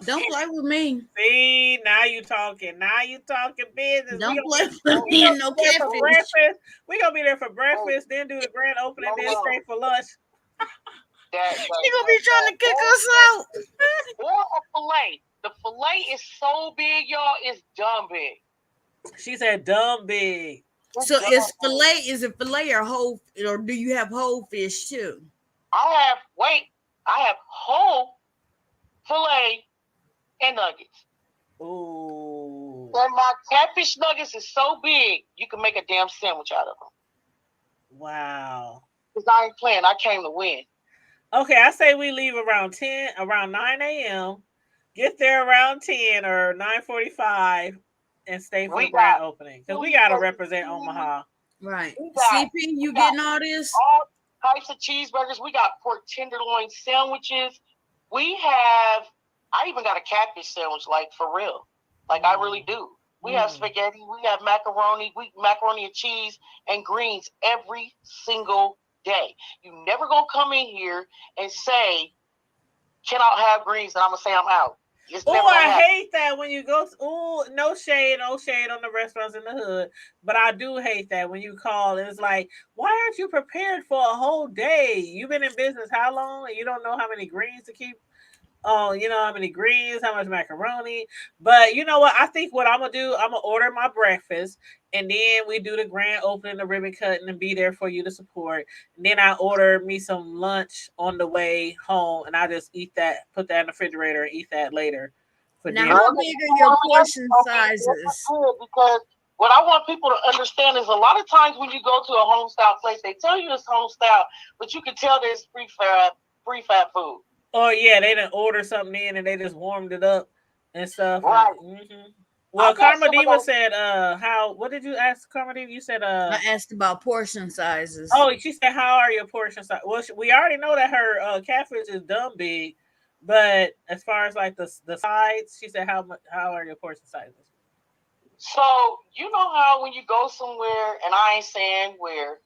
Don't play with me. See, now you talking. Now you talking business. Don't play with me and no catfish. We gonna be there for breakfast, then do the grand opening, then stay for lunch. You gonna be trying to kick us out? Or a fillet. The fillet is so big, y'all. It's dumb big. She said dumb big. So is fillet? Is it fillet or whole, or do you have whole fish too? I have whole fillet and nuggets. Ooh. And my catfish nuggets is so big, you can make a damn sandwich out of them. Wow. Because I ain't playing. I came to win. Okay, I say we leave around 9 a.m. Get there around 10 or 9:45 and stay for the grand opening. Because we got to represent Omaha. Right. CP, you getting all this? All types of cheeseburgers. We got pork tenderloin sandwiches. I even got a catfish sandwich, like, for real. Like, I really do. We have spaghetti. We have macaroni. Macaroni and cheese and greens every single day. You never going to come in here and say, can I have greens? And I'm going to say I'm out. I hate that when you go. No shade on the restaurants in the hood, but I do hate that when you call and it's like, why aren't you prepared for a whole day? You've been in business how long, and you don't know how many greens to keep. Oh, you know how many greens, how much macaroni. But you know what? I think what I'm gonna do, I'm gonna order my breakfast, and then we do the grand opening, the ribbon cutting, and be there for you to support. And then I order me some lunch on the way home, and I just eat that, put that in the refrigerator, and eat that later. For now, dinner. how big are your portion sizes? Because what I want people to understand is a lot of times when you go to a home style place, they tell you it's home style, but you can tell there's prefab food. Oh yeah, they didn't order something in and they just warmed it up and stuff. Right. Well, Karma Diva said, what did you ask, Karma Diva? You said, I asked about portion sizes. Oh, she said, how are your portion sizes? Well, we already know that her catfish is dumb big, but as far as like the sides, she said, how are your portion sizes? So you know how when you go somewhere, and I ain't saying where,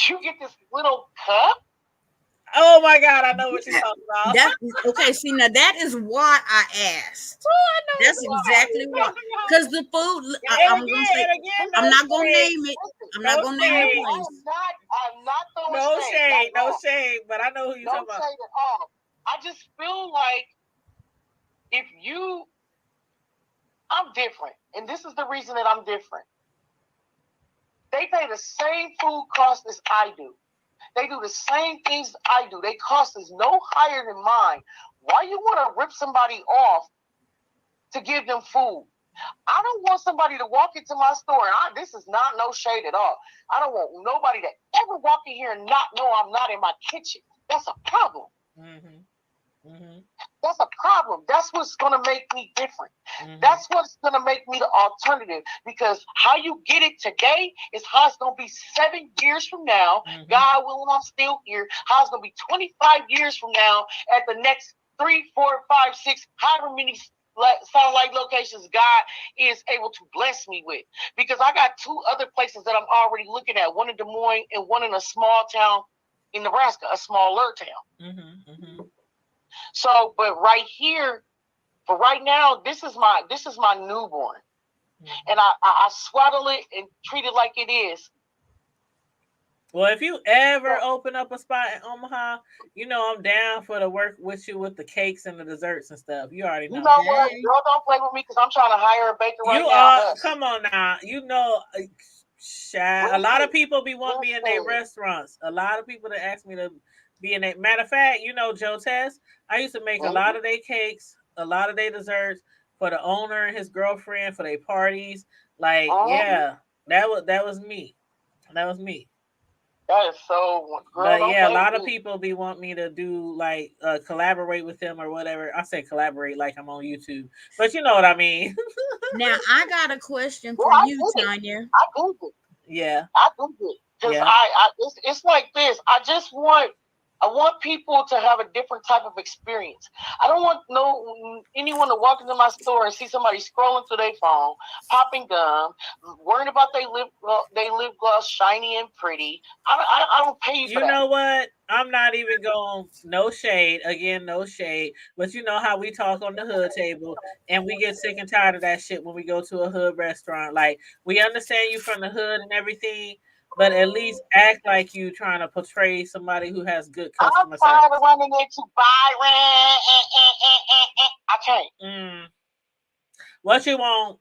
you get this little cup. Oh my God, I know what you're talking about. Okay, see, now that is why I asked. Oh, I know. That's exactly why. Because the food, I'm not going to name it. I'm not going to name the place. I'm not throwing no shade, but I know who you're talking about. No shade at all. I just feel like I'm different. And this is the reason that I'm different. They pay the same food cost as I do. They do the same things I do. They cost is no higher than mine. Why you want to rip somebody off to give them food? I don't want somebody to walk into my store, and this is not no shade at all. I don't want nobody to ever walk in here and not know I'm not in my kitchen. That's a problem. That's a problem. That's what's going to make me different. That's what's going to make me the alternative, because how you get it today is how it's going to be 7 years from now. God willing, I'm still here. How it's going to be 25 years from now at the next 3, 4, 5, 6, however many satellite locations God is able to bless me with. Because I got 2 other places that I'm already looking at, one in Des Moines and one in a small town in Nebraska, a smaller town. So, but right here, for right now, this is my newborn, and I swaddle it and treat it like it is. Well, if you ever open up a spot in Omaha, you know I'm down for to work with you with the cakes and the desserts and stuff. You already know. You know what? Y'all don't play with me because I'm trying to hire a baker right now. Come on now. You know, A lot of people be wanting me in their restaurants. A lot of people that ask me to be in it. Matter of fact, you know, Joe Tess, I used to make a lot of their cakes, a lot of their desserts for the owner and his girlfriend for their parties. Like, yeah, that was me. That was me. That is so. Girl, but yeah, a lot of people be want me to do like collaborate with them or whatever. I say collaborate like I'm on YouTube, but you know what I mean. Now I got a question for you, Tanya. I do it. Yeah, I do it because it's like this. I want people to have a different type of experience. I don't want anyone to walk into my store and see somebody scrolling through their phone, popping gum, worrying about they lip gloss shiny and pretty. I don't pay you for that. You know what? I'm not even going. No shade. Again, no shade. But you know how we talk on the hood table, and we get sick and tired of that shit when we go to a hood restaurant. Like, we understand you from the hood and everything, but at least act like you trying to portray somebody who has good customer service. I'm tired of running into Byron. I can't. What you want?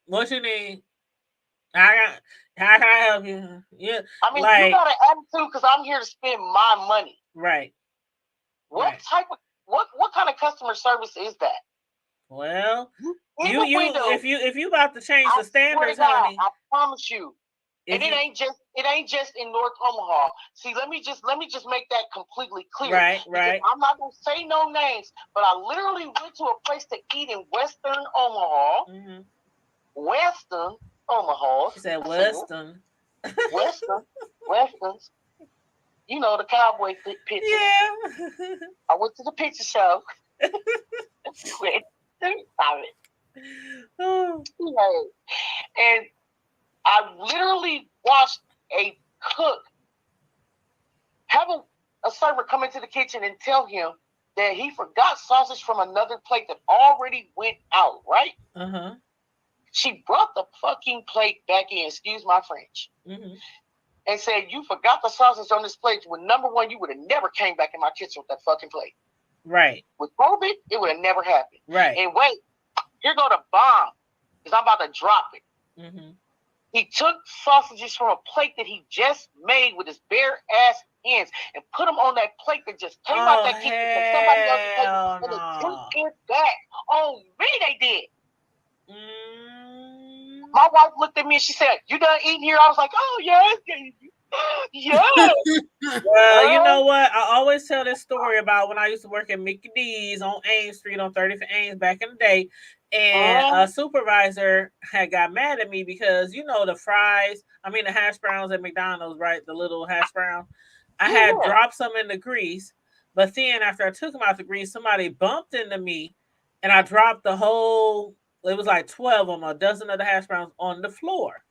What you need? How can I help you? Yeah, I mean, you got an attitude because I'm here to spend my money. Right. What type of what kind of customer service is that? Well, if you about to change the standards, honey, I promise you. And it ain't just in North Omaha. See, let me just make that completely clear. Right. I'm not gonna say no names, but I literally went to a place to eat in Western Omaha. Mm-hmm. Western Omaha. She said Western. Westerns. You know the cowboy pictures. Yeah. I went to the picture show. And I literally watched a cook have a server come into the kitchen and tell him that he forgot sausage from another plate that already went out, right? Uh-huh. She brought the fucking plate back in, excuse my French, and said, you forgot the sausage on this plate. When number one, you would have never came back in my kitchen with that fucking plate. Right. With COVID, it would have never happened. Right. And wait, here go the bomb, because I'm about to drop it. Mm-hmm. He took sausages from a plate that he just made with his bare ass hands and put them on that plate that just came out that kitchen from somebody else's plate, and they took it back. On me, they did. My wife looked at me and she said, "You done eating here?" I was like, "Oh yes, yes." Well, you know what? I always tell this story about when I used to work at Mickey D's on Ames Street on 30th and Ames back in the day. And a supervisor had got mad at me because, you know, the hash browns at McDonald's, right? The little hash brown. I had dropped some in the grease, but then after I took them out the grease, somebody bumped into me and I dropped the whole, it was like 12 of them, a dozen of the hash browns on the floor.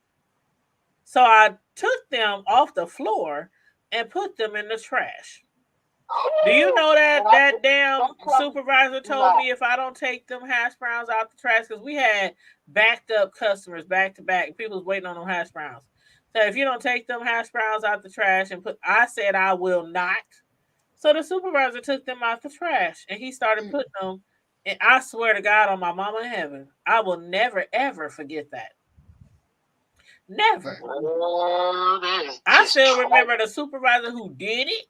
So I took them off the floor and put them in the trash. Do you know that damn supervisor told me if I don't take them hash browns out the trash, because we had backed up customers back to back, people was waiting on them hash browns. So if you don't take them hash browns out the trash I said I will not. So the supervisor took them out the trash and he started putting them. And I swear to God on my mama in heaven, I will never ever forget that. Never. I still remember the supervisor who did it.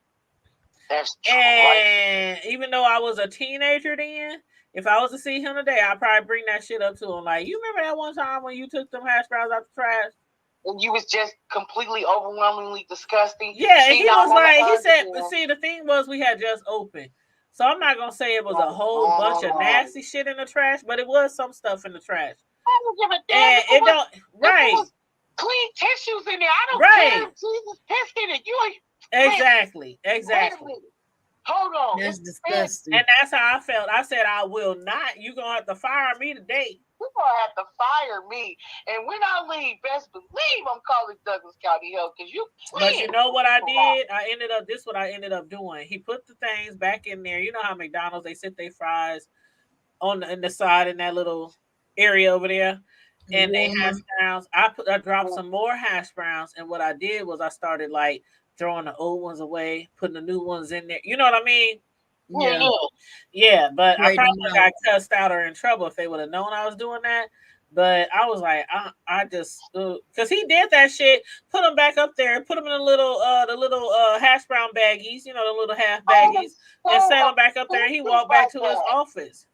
And even though I was a teenager then, if I was to see him today, I'd probably bring that shit up to him. Like, you remember that one time when you took them hash browns out the trash? And you was just completely overwhelmingly disgusting. Yeah, and he was like, he said, see, the thing was we had just opened. So I'm not going to say it was a whole bunch of nasty shit in the trash, but it was some stuff in the trash. I don't give a damn. And it don't, right. Clean tissues in there. I don't care. Jesus pissed in it. You ain't. Exactly. Hold on. That's disgusting. And that's how I felt. I said, I will not. You're going to have to fire me today. You're going to have to fire me. And when I leave, best believe I'm calling Douglas County Health, because you. But you know what I did? This is what I ended up doing. He put the things back in there. You know how McDonald's, they sit their fries in the side in that little area over there. And they hash browns. I dropped some more hash browns. And what I did was I started like throwing the old ones away, putting the new ones in there. You know what I mean? Yeah. Yeah, but I probably got cussed out or in trouble if they would have known I was doing that. But I was like, I just because he did that shit, put him back up there, put him in the little hash brown baggies, the little half baggies, and set him back up there. And he walked back to his office.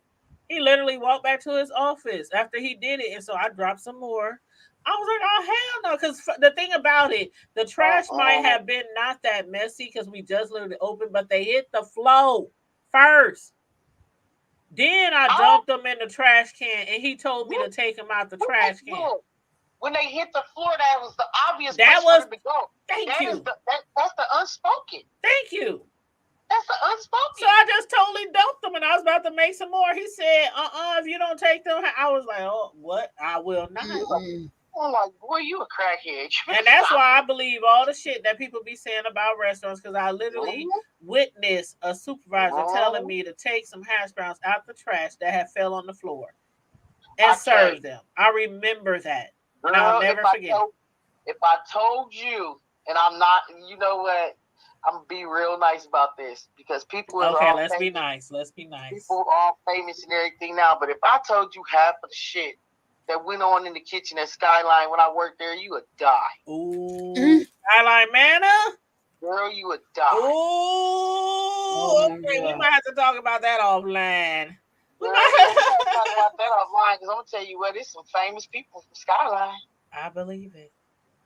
He literally walked back to his office after he did it, and so I dropped some more. I was like, oh hell no, because the thing about it, the trash might have been not that messy because we just literally opened, but they hit the floor first. Then I dumped them in the trash can, and he told me to take them out the trash can. When they hit the floor, that was the obvious that place was for them to go. Thank you. That's the unspoken. Thank you. That's the unspoken. So I just totally dumped them, and I was about to make some more. He said, if you don't take them, I was like, oh, what? I will not. I'm like, boy, you a crackhead. And that's why I believe all the shit that people be saying about restaurants, because I literally witnessed a supervisor telling me to take some hash browns out the trash that had fell on the floor and serve them. I remember that. And I'll never forget. If I told you, and I'm not, you know what? I'm gonna be real nice about this because people are okay. Let's be nice. Let's be nice. People are all famous and everything now, but if I told you half of the shit that went on in the kitchen at Skyline when I worked there, you would die. Ooh, Skyline Manor? Girl, you would die. Ooh, okay. We might have to talk about that offline. We might have to talk about that offline because I'm gonna tell you what, there's some famous people from Skyline. I believe it.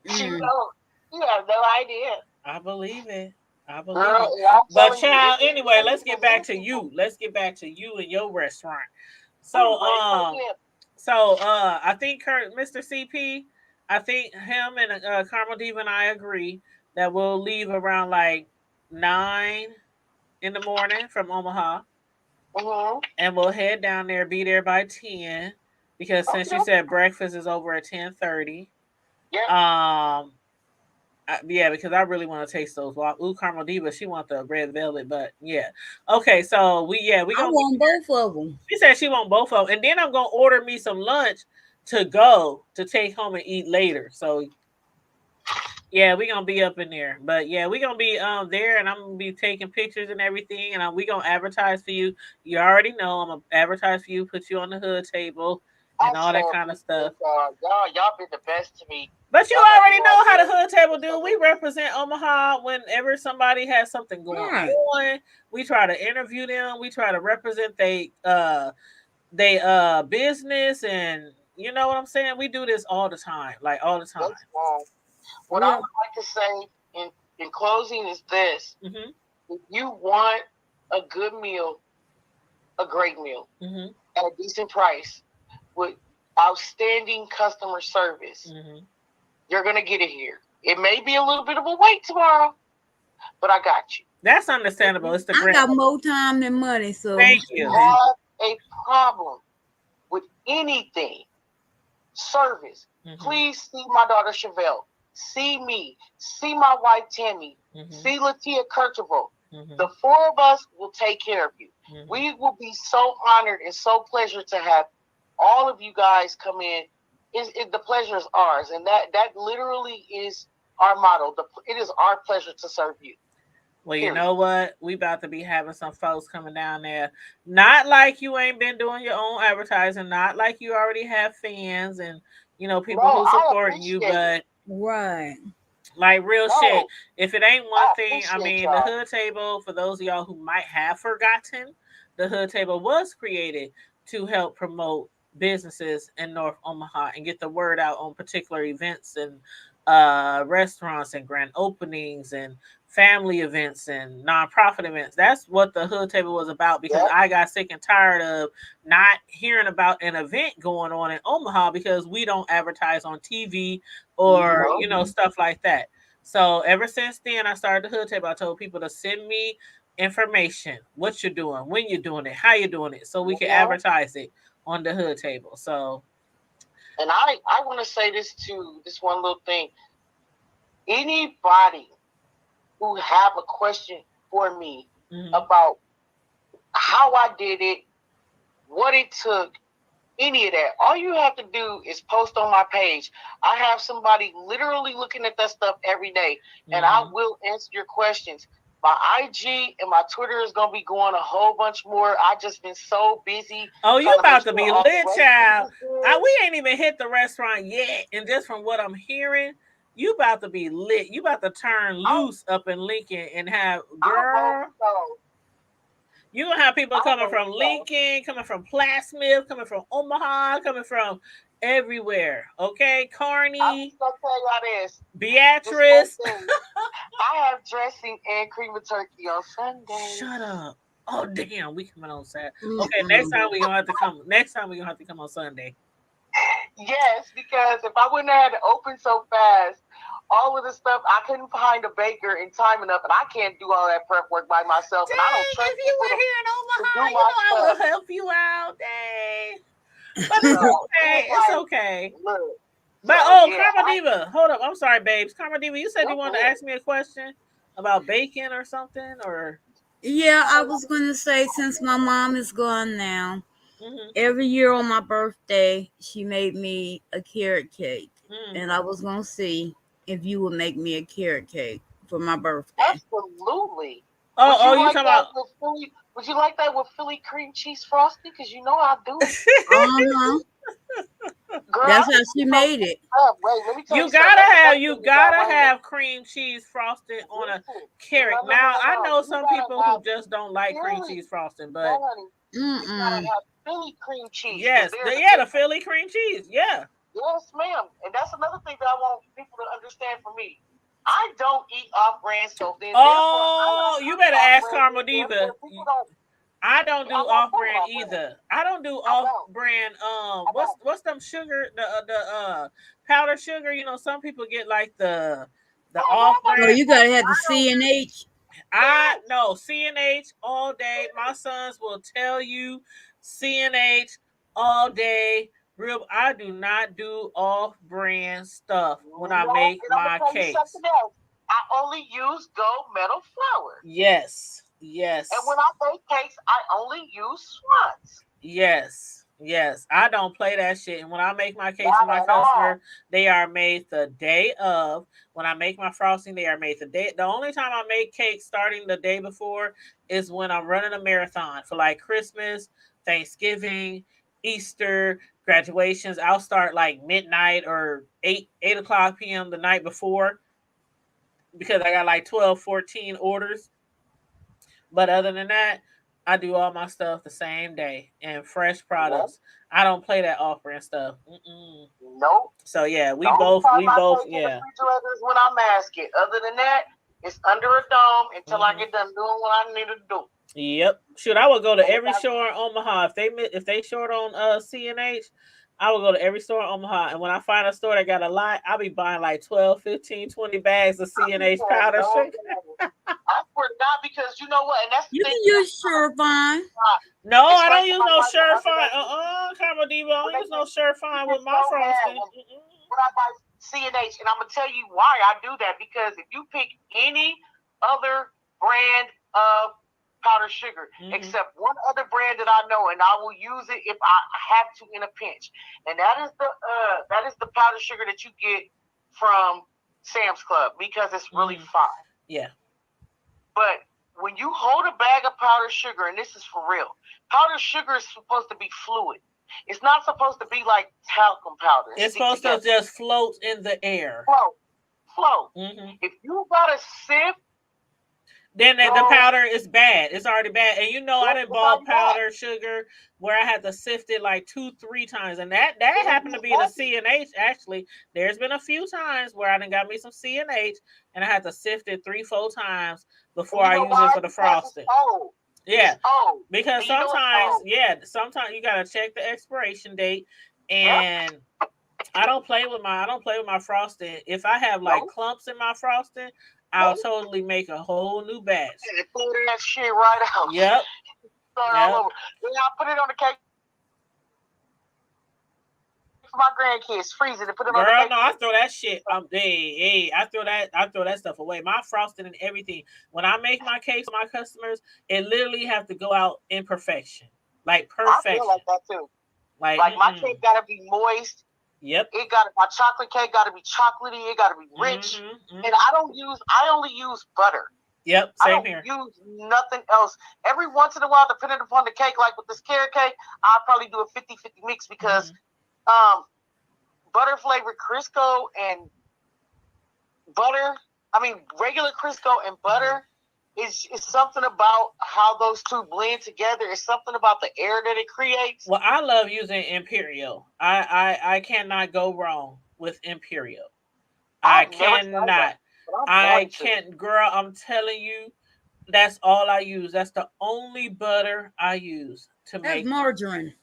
You have no idea. I believe it. But child, anyway, let's get back to you. Let's get back to you and your restaurant. So, I think Mr. CP, I think him and Carmel Diva and I agree that we'll leave around like 9 in the morning from Omaha, and we'll head down there, be there by 10, because since you said breakfast is over at 10:30. Yeah, because I really want to taste those. Ooh, Carmel Diva, she wants the red velvet, but yeah. Okay, so we gonna want both of them. She said she want both of them, and then I'm gonna order me some lunch to go to take home and eat later. So yeah, we gonna be up in there, but yeah, we gonna be there, and I'm gonna be taking pictures and everything, and we gonna advertise for you. You already know I'm gonna advertise for you, put you on the hood table, and all that kind of stuff. Y'all been the best to me. But you already know how the hood table do. We represent Omaha whenever somebody has something going on. We try to interview them. We try to represent they business, and you know what I'm saying? We do this all the time. Like all the time. What I would like to say in closing is this. If you want a good meal, a great meal, at a decent price, with outstanding customer service, you're going to get it here. It may be a little bit of a wait tomorrow, but I got you. That's understandable. It's the I got more time than money, so thank you. Have a problem with anything, service, please see my daughter Chevelle. See me. See my wife Tammy. See Latia Kercheval. The four of us will take care of you. We will be so honored and so pleasure to have all of you guys come in. The pleasure is ours, and that literally is our motto. It is our pleasure to serve you. Well, you know what? We about to be having some folks coming down there. Not like you ain't been doing your own advertising. Not like you already have fans and people who support you, but like real shit. If it ain't one thing, I mean, the hood table, for those of y'all who might have forgotten, the hood table was created to help promote businesses in North Omaha and get the word out on particular events and restaurants and grand openings and family events and nonprofit events. That's what the hood table was about, because I got sick and tired of not hearing about an event going on in Omaha because we don't advertise on TV or stuff like that. So ever since then, I started the hood table. I told people to send me information, what you're doing, when you're doing it, how you're doing it, so we can advertise it on the hood table. So, and I want to say this one little thing. Anybody who have a question for me about how I did it, what it took, any of that, all you have to do is post on my page. I have somebody literally looking at that stuff every day, and I will answer your questions. My IG and my Twitter is gonna be going a whole bunch more. I just been so busy. Oh, you about to be lit, child. We ain't even hit the restaurant yet, and just from what I'm hearing, you about to be lit. You about to turn loose up in Lincoln and have girl. You're gonna have people coming from Lincoln, coming from Plattsmouth, coming from Omaha, coming from everywhere. Okay, Kearney. I'm just gonna tell y'all this. Beatrice. I have dressing and cream of turkey on Sunday. Shut up. Oh damn, we coming on Saturday. Okay, next time we gonna have to come. Next time we gonna have to come on Sunday. Yes, because if I wouldn't have had to open so fast, all of the stuff I couldn't find a baker in time enough, and I can't do all that prep work by myself. Dang, and I don't trust if you were here in Omaha, you know I will help you out. Dang, but it's okay. It's okay. Look, but Karma Diva, hold up. I'm sorry, babes. Karma Diva, you said you wanted to ask me a question about bacon or something, or yeah, I was gonna say since my mom is gone now, every year on my birthday she made me a carrot cake, and I was gonna see if you would make me a carrot cake for my birthday. Absolutely. You talking about? Would you like that with Philly cream cheese frosting? Because you know I do. Girl, that's how she made it. Wait, let me tell you gotta have cream cheese frosting on a carrot. Now I know some people who just don't like cream cheese frosting, but you gotta have Philly cream cheese. Yes, the Philly cream cheese. Yeah. Yes, ma'am. And that's another thing that I want people to understand from me. I don't eat off-brand stuff. You better ask Karma Diva. I don't do off-brand either. I don't do off-brand. What's them sugar? The powdered sugar. You know, some people get like the off-brand. Oh, you gotta have the C&H. No C&H all day. My sons will tell you C&H all day. I do not do off-brand stuff when I make my cakes. I only use gold medal flour. Yes. And when I bake cakes, I only use Swans. Yes. I don't play that shit. And when I make my cakes for my customer, they are made the day of. When I make my frosting, they are made the day. The only time I make cakes starting the day before is when I'm running a marathon for like Christmas, Thanksgiving, Easter, graduations. I'll start like midnight or 8 o'clock p.m. the night before because I got like 12, 14 orders. But other than that, I do all my stuff the same day and fresh products. I don't play that off-brand stuff. Nope. So yeah, we both yeah. Refrigerators when I mask it. Other than that, it's under a dome until I get done doing what I need to do. Yep. Shoot, I would go to every store in Omaha. If they short on C&H, I will go to every store in Omaha. And when I find a store that got a lot, I'll be buying like 12, 15, 20 bags of C&H powder sugar. I swear to God, because you know what? And that's you can use Surefine. No, I don't use no Surefine. Karma Diva, I don't use no Surefine with my frosting. When I buy C&H, and I'm gonna tell you why I do that, because if you pick any other brand of powdered sugar, except one other brand that I know, and I will use it if I have to in a pinch, and that is the powdered sugar that you get from Sam's Club, because it's really fine. Yeah. But when you hold a bag of powdered sugar, and this is for real, powdered sugar is supposed to be fluid. It's not supposed to be like talcum powder. It's supposed to just float in the air. Float. If you got a sieve, then the powder is bad. It's already bad. And you know, I done bought powder sugar where I had to sift it like 2-3 times. And that happened to be the C&H, actually. There's been a few times where I done got me some C&H and I had to sift it 3-4 times before I use it for the frosting. Yeah. Because sometimes you gotta check the expiration date. And I don't play with my frosting. If I have like clumps in my frosting, I'll totally make a whole new batch. Throw that shit right out. Yep. All over. Then I put it on the cake for my grandkids. Freeze it and put it on the cake. No, I throw that shit. I throw that stuff away. My frosting and everything. When I make my cakes for my customers, it literally have to go out in perfection. Like perfection. I feel like that too. Like my cake gotta be moist. Yep. My chocolate cake gotta be chocolatey. It gotta be rich. And I only use butter. Yep, I same don't here. use nothing else. Every once in a while, depending upon the cake, like with this carrot cake, I'll probably do a 50-50 mix because butter flavored Crisco and regular Crisco and butter is something about how those two blend together. It's something about the air that it creates. Well, I love using Imperial. I cannot go wrong with Imperial. I cannot. I can't, girl. I'm telling you, that's all I use. That's the only butter I use to make. That's margarine.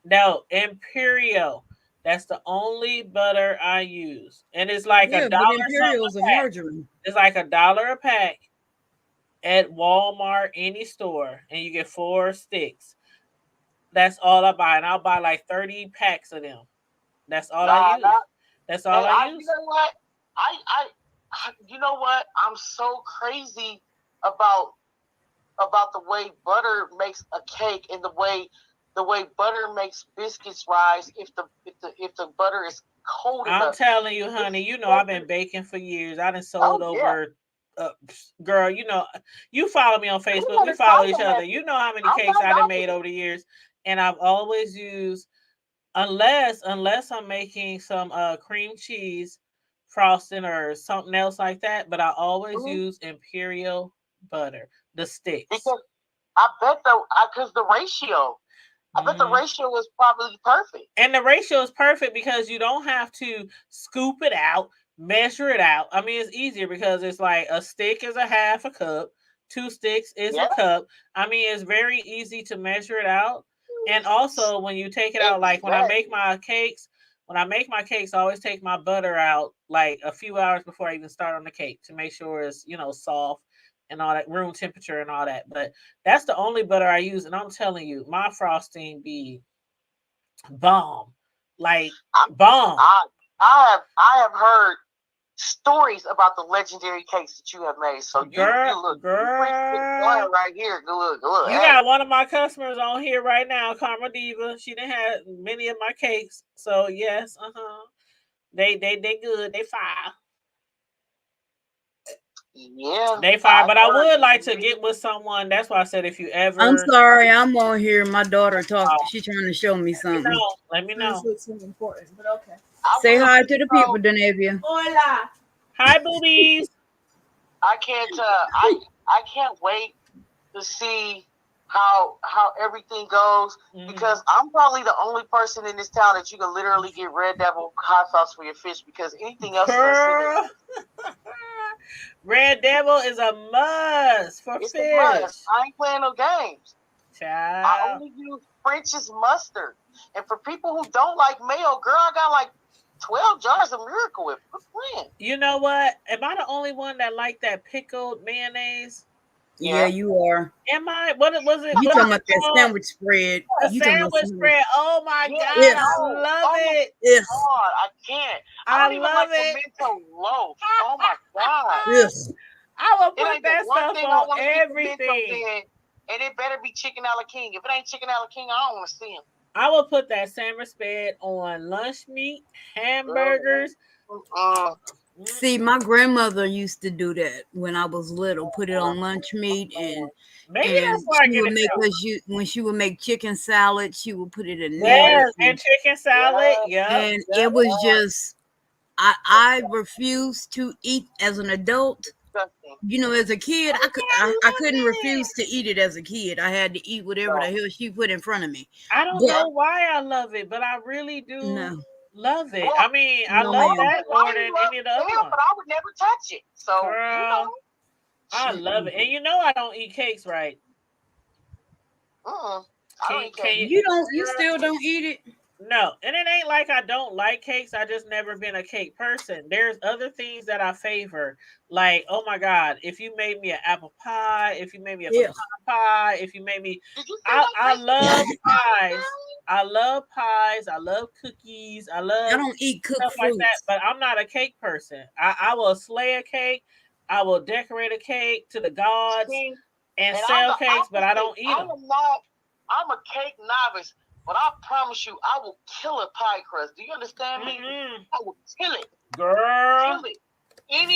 No, Imperial. That's the only butter I use, and it's like $1 but something Imperial's a a pack. margarine. It's like $1 a pack at Walmart, any store, and you get 4 sticks. That's all I buy, and I'll buy like 30 packs of them. That's all I use. That's all I use. You know what? You know what? I'm so crazy about the way butter makes a cake and the way butter makes biscuits rise if the butter is cold enough. I'm telling you, honey, you know I've been baking for years. I done sold over girl, you know, you follow me on Facebook. We follow each other. You know how many cakes I done made over the years. And I've always used, unless I'm making some cream cheese frosting or something else like that, but I always use Imperial butter, the sticks. Because I bet because the ratio. I bet the ratio is probably perfect. And the ratio is perfect because you don't have to scoop it out, measure it out. I mean, it's easier because it's like a stick is a half a cup, 2 sticks is a cup. I mean, it's very easy to measure it out. And also when you take it out, like when I make my cakes, I always take my butter out like a few hours before I even start on the cake to make sure it's, you know, soft and all that, room temperature and all that. But that's the only butter I use. And I'm telling you, my frosting be bomb. Like bomb. I have heard stories about the legendary cakes that you have made. So you look right here. Good. You got one of my customers on here right now, Karma Diva. She done had many of my cakes. So yes, they good. They fire. Yeah, they fire. But I would like to get with someone. That's why I said if you ever. I'm sorry, I'm on here. My daughter talking. She's trying to show me something. Let me know. It's important, but okay. Say hi to the people, Denavia. Hola. Hi, boobies. I can't wait to see how everything goes because I'm probably the only person in this town that you can literally get Red Devil hot sauce for your fish because anything else is Red Devil is a must for fish. A must. I ain't playing no games. Child. I only use French's mustard. And for people who don't like mayo, girl, I got like 12 jars of Miracle Whip. You know what? Am I the only one that like that pickled mayonnaise? Yeah, you are. Am I? What was it? You talking about that sandwich spread? The sandwich spread. Oh my God, I love it. Yes. God, I can't. I don't even like pimento loaf. Oh my God. Yes. I will put that stuff on everything. And it better be chicken a la king. If it ain't chicken a la king, I don't want to see him. I will put that sandwich spread on lunch meat, hamburgers. See, my grandmother used to do that when I was little. Put it on lunch meat, and she would make when she would make chicken salad, she would put it in there. And chicken salad, And it was just, I refused to eat as an adult. You know, as a kid, I couldn't refuse to eat it as a kid. I had to eat whatever the hell she put in front of me. I don't know why I love it, but I really do love it. I mean, I love that more than any of the other ones. But I would never touch it. So, girl, I love it. And you know I don't eat cakes, right? You still don't eat it? No, and it ain't like I don't like cakes. I just never been a cake person. There's other things that I favor. Like, oh my God, if you made me an apple pie, if you made me a pecan pie, if you made me, I love pies. I love pies. I love cookies. I don't eat cooked stuff like that. But I'm not a cake person. I will slay a cake. I will decorate a cake to the gods and sell cakes, but I don't eat them. I'm a cake novice. But I promise you, I will kill a pie crust. Do you understand me? I will kill it. Girl. Kill it. And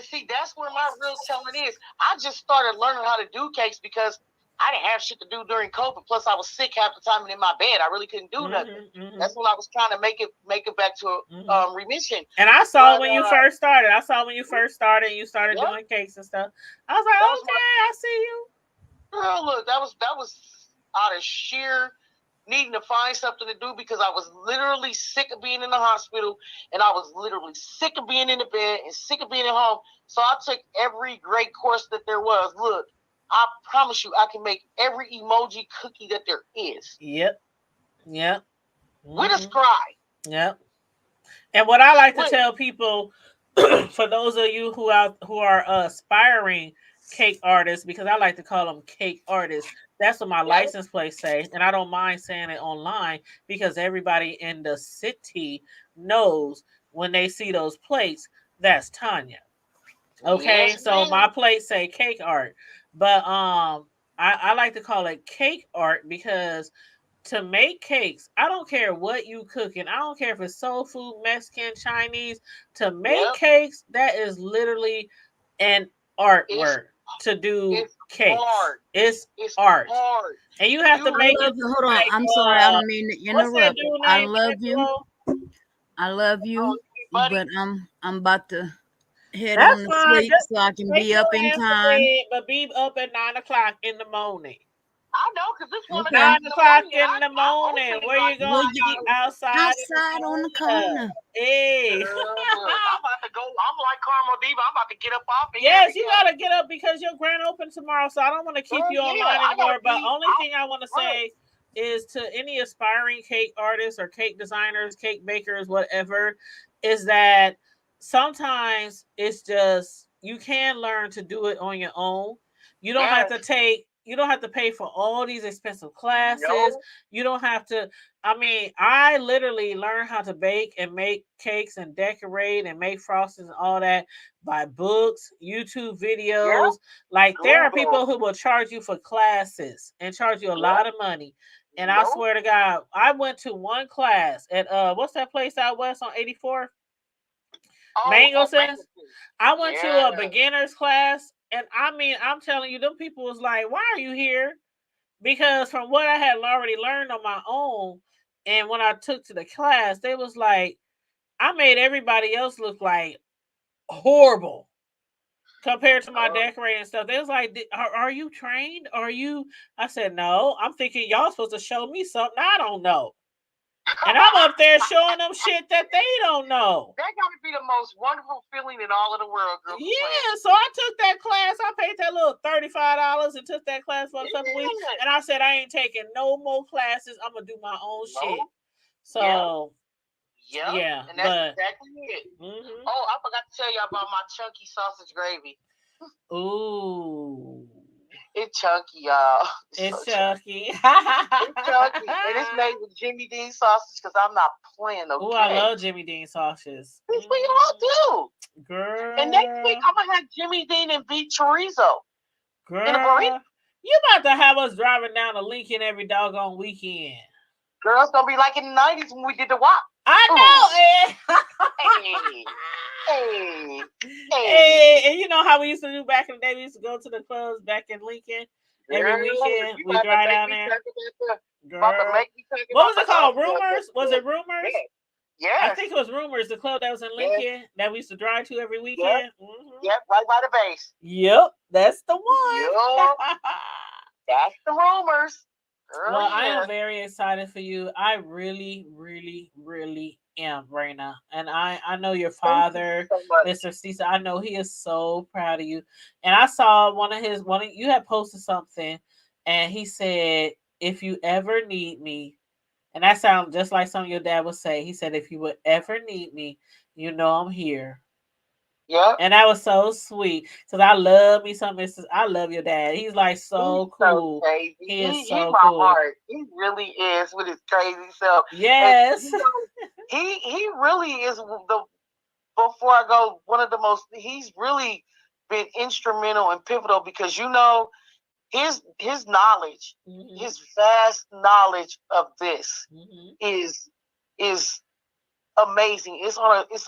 see, that's where my real talent is. I just started learning how to do cakes because I didn't have shit to do during COVID. Plus, I was sick half the time and in my bed. I really couldn't do nothing. That's when I was trying to make it back to remission. And I saw when you first started. I saw when you first started and you started doing cakes and stuff. I was like, I see you. Girl, look, that was out of sheer needing to find something to do because I was literally sick of being in the hospital and I was literally sick of being in the bed and sick of being at home. So I took every great course that there was. Look, I promise you, I can make every emoji cookie that there is. Yep. With a scribe. Yep. And what I like to tell people, for those of you who are aspiring cake artists, because I like to call them cake artists. That's what my license plate say, and I don't mind saying it online because everybody in the city knows when they see those plates, that's Tanya. Okay, yes, so my plates say cake art, but I like to call it cake art because to make cakes, I don't care what you cooking. I don't care if it's soul food, Mexican, Chinese. To make cakes, that is literally an artwork. To do cakes, it's art, and you have to make it. Hold on, I'm sorry, I don't mean to interrupt. I love you, but I'm about to head on to sleep so I can be up in time. But be up at 9 o'clock in the morning. I know, because this woman 9 o'clock in the morning. Where you going to eat outside? Outside on the corner. Hey. I'm about to go. I'm like Carmel Diva. I'm about to get up off here. Yes, you got to get up because your grand open tomorrow. So I don't want to keep you online anymore. But only thing I want to say is to any aspiring cake artists or cake designers, cake bakers, whatever, is that sometimes it's just you can learn to do it on your own. You don't have to pay for all these expensive classes. No. You don't have to. I mean, I literally learned how to bake and make cakes and decorate and make frostings and all that by books, YouTube videos. Like there are people who will charge you for classes and charge you a lot of money. And I swear to God, I went to one class at what's that place out west on 84th? Mango Sense. I went to a beginner's class, and I mean, I'm telling you, them people was like, "Why are you here?" Because from what I had already learned on my own, and when I took to the class, they was like, I made everybody else look like horrible compared to my decorating stuff. They was like, "Are you trained? Are you?" I said, "No." I'm thinking y'all supposed to show me something I don't know. And I'm up there showing them shit that they don't know. That got to be the most wonderful feeling in all of the world, girl. Yeah, so I took that class. I paid that little $35 and took that class for a couple weeks. And I said, I ain't taking no more classes. I'm going to do my own shit. So, yeah. And that's exactly it. Mm-hmm. Oh, I forgot to tell you about my chunky sausage gravy. Ooh. It's chunky, y'all. It's chunky. It's chunky. And it's made with Jimmy Dean sausage because I'm not playing no games. I love Jimmy Dean sausages. This we all do. Girl. And next week I'm going to have Jimmy Dean and beef chorizo. Girl. In a burrito. You about to have us driving down to Lincoln every doggone weekend. Girl, it's going to be like in the 90s when we did the walk. I know. Hey. And you know how we used to do back in the day? We used to go to the clubs back in Lincoln every weekend. We drive down there. Girl. What was it called? Rumors? Was it Rumors? Yeah. I think it was Rumors, the club that was in Lincoln that we used to drive to every weekend. Yep, right by the base. Yep, that's the one. Yep. That's the Rumors. Well, I am very excited for you. I really, really, really am, Raina. And I know your father, Mr. Cecil. I know he is so proud of you. And I saw you had posted something, and he said, "If you ever need me," and that sounds just like something your dad would say. He said, "If you would ever need me, you know I'm here." Yeah. And that was so sweet. Because I love me some Mrs. I love your dad. He's like so cool. So crazy. He is so he's my cool. Heart. He really is with his crazy self. Yes. And, he really is before I go, he's really been instrumental and pivotal because his knowledge, his vast knowledge of this is amazing. It's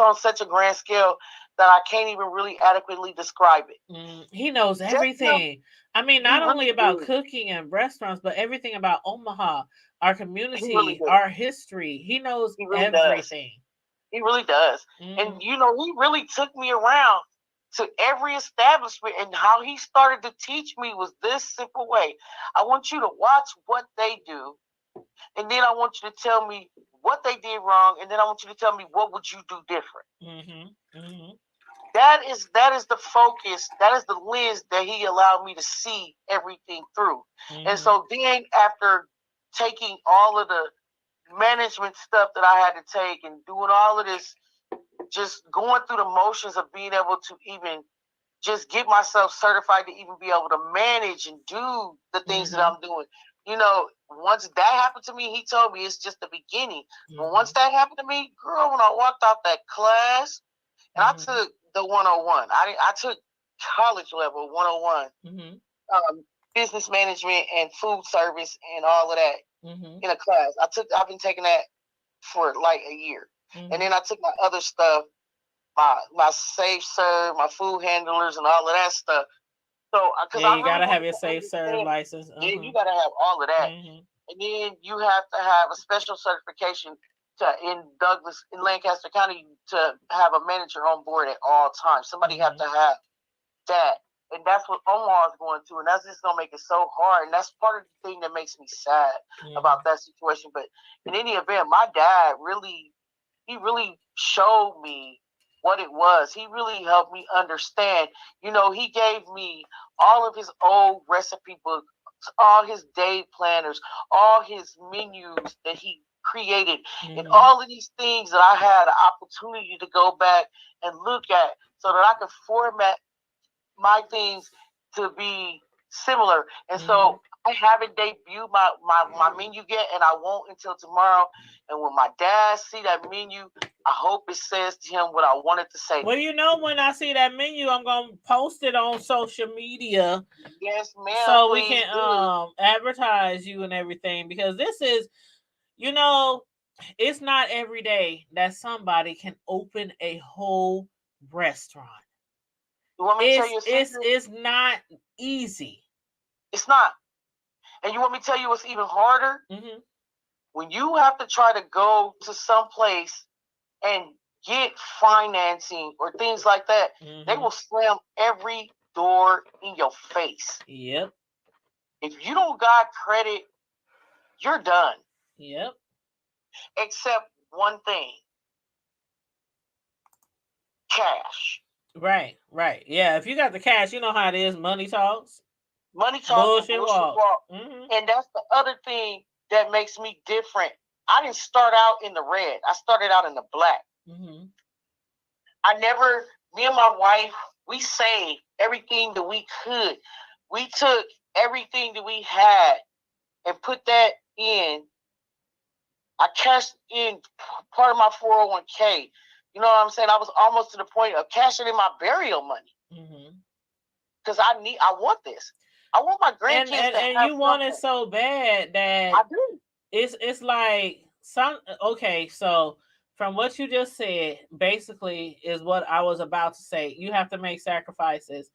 on such a grand scale that I can't even really adequately describe it. He knows everything. I mean, not only about cooking and restaurants, but everything about Omaha, our community, our history. He knows everything. He really does. And, he really took me around to every establishment, and how he started to teach me was this simple way. I want you to watch what they do, and then I want you to tell me what they did wrong, and then I want you to tell me what would you do different. That is the focus. That is the lens that he allowed me to see everything through. And so then, after taking all of the management stuff that I had to take and doing all of this, just going through the motions of being able to even just get myself certified to even be able to manage and do the things that I'm doing. Once that happened to me, he told me it's just the beginning. But once that happened to me, girl, when I walked out that class, and I took the 101. I took college level 101, business management and food service and all of that in a class. I've been taking that for like a year. And then I took my other stuff, my safe serve, my food handlers, and all of that stuff. So, because you gotta have your safe serve license. Yeah, you gotta have all of that, and then you have to have a special certification in Lancaster County, to have a manager on board at all times. Somebody have to have that, and that's what Omaha is going through, and that's just gonna make it so hard. And that's part of the thing that makes me sad about that situation. But in any event, my dad really showed me what it was. He really helped me understand. He gave me all of his old recipe books, all his day planners, all his menus that he created, and all of these things that I had an opportunity to go back and look at, so that I could format my things to be similar. And so I haven't debuted my menu yet, and I won't until tomorrow. And when my dad see that menu, I hope it says to him what I wanted to say. Well, when I see that menu, I'm gonna post it on social media. Yes, ma'am. So we can advertise you and everything, because this is, it's not every day that somebody can open a whole restaurant. You want me to tell you a secret? It's not easy. It's not. And you want me to tell you what's even harder? When you have to try to go to some place and get financing or things like that, they will slam every door in your face. Yep. If you don't got credit, you're done. Yep. Except one thing. Cash. Right. Yeah, if you got the cash, you know how it is. Money talks. Money talks. Bullshit walk. And that's the other thing that makes me different. I didn't start out in the red. I started out in the black. Me and my wife, we saved everything that we could. We took everything that we had and put that in. I cashed in part of my 401k. You know what I'm saying? I was almost to the point of cashing in my burial money. Because I want this. I want my grandkids to have and you want it so bad that I do. It's like so from what you just said, basically is what I was about to say. You have to make sacrifices.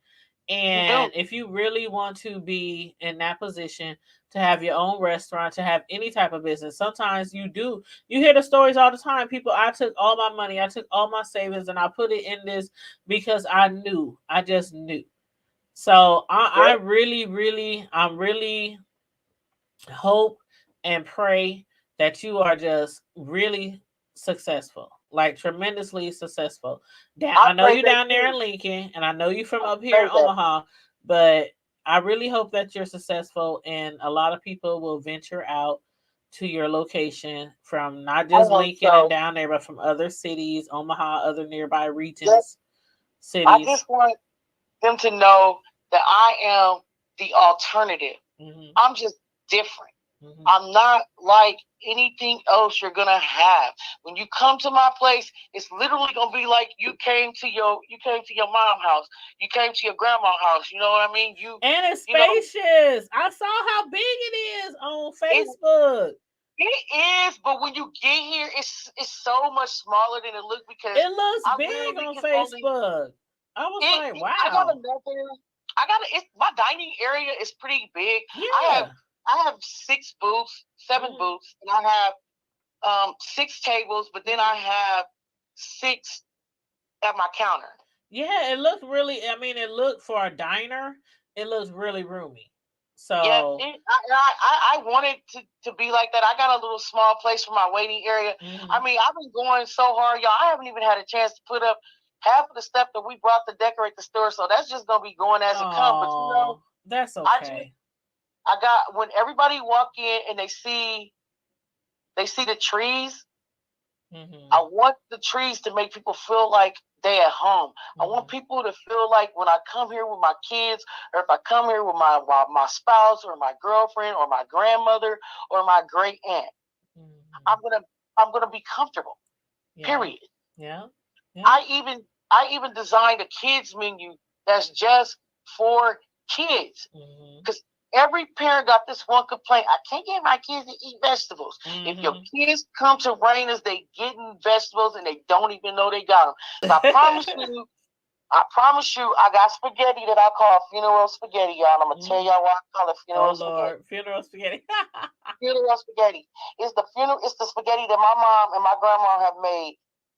And if you really want to be in that position to have your own restaurant, to have any type of business, sometimes you hear the stories all the time. People, I took all my money, I took all my savings, and I put it in this because I just knew. So I really hope and pray that you are just really successful, like tremendously successful. I know you down there in Lincoln, and I know you from up here in Omaha, but I really hope that you're successful, and a lot of people will venture out to your location from not just Lincoln and down there, but from other cities, Omaha, other nearby regions, cities. I just want them to know that I am the alternative. I'm just different. I'm not like anything else you're gonna have. When you come to my place, it's literally gonna be like you came to your mom's house, you came to your grandma's house. You know what I mean? And it's spacious. I saw how big it is on Facebook. It is, but when you get here, it's so much smaller than it looks because it looks big on Facebook. I was like, wow. My dining area is pretty big. Yeah. I have 6 booths, 7 booths, and I have 6 tables, but then I have 6 at my counter. Yeah, it looked really. I mean, it looked for a diner. It looks really roomy. So yeah, I wanted to be like that. I got a little small place for my waiting area. I mean, I've been going so hard, y'all. I haven't even had a chance to put up half of the stuff that we brought to decorate the store. So that's just gonna be going as it comes. But you know, that's okay. I got when everybody walk in and they see the trees. I want the trees to make people feel like they at home. I want people to feel like when I come here with my kids, or if I come here with my spouse or my girlfriend or my grandmother or my great aunt, I'm gonna be comfortable. Yeah. Period. Yeah. I even designed a kids menu that's just for kids because every parent got this one complaint. I can't get my kids to eat vegetables. If your kids come to Raina's, they getting vegetables and they don't even know they got them. So I promise you, I got spaghetti that I call funeral spaghetti, y'all. I'm gonna tell y'all why I call it funeral spaghetti. Funeral spaghetti. Funeral spaghetti. It's the spaghetti that my mom and my grandma have made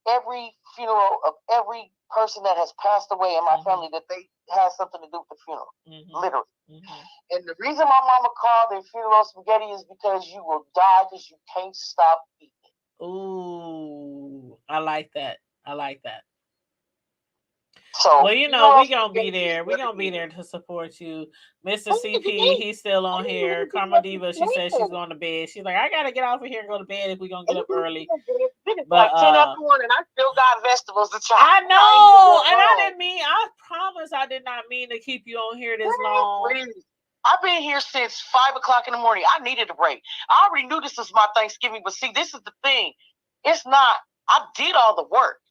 every funeral of every person that has passed away in my family that they had something to do with the funeral. Literally. And the reason my mama called it funeral spaghetti is because you will die because you can't stop eating it. Ooh, I like that. So, well, you know, we gonna be there. We gonna be there to support you, Mr. CP. He's still on here. Karma Diva. She says she's going to bed. She's like, I gotta get off of here and go to bed if we gonna get up early. But like 10 after 1, and I still got vegetables to try. I know, and I didn't mean. I promise, I did not mean to keep you on here this long. I've been here since 5 o'clock in the morning. I needed a break. I already knew this was my Thanksgiving, but see, this is the thing. It's not. I did all the work.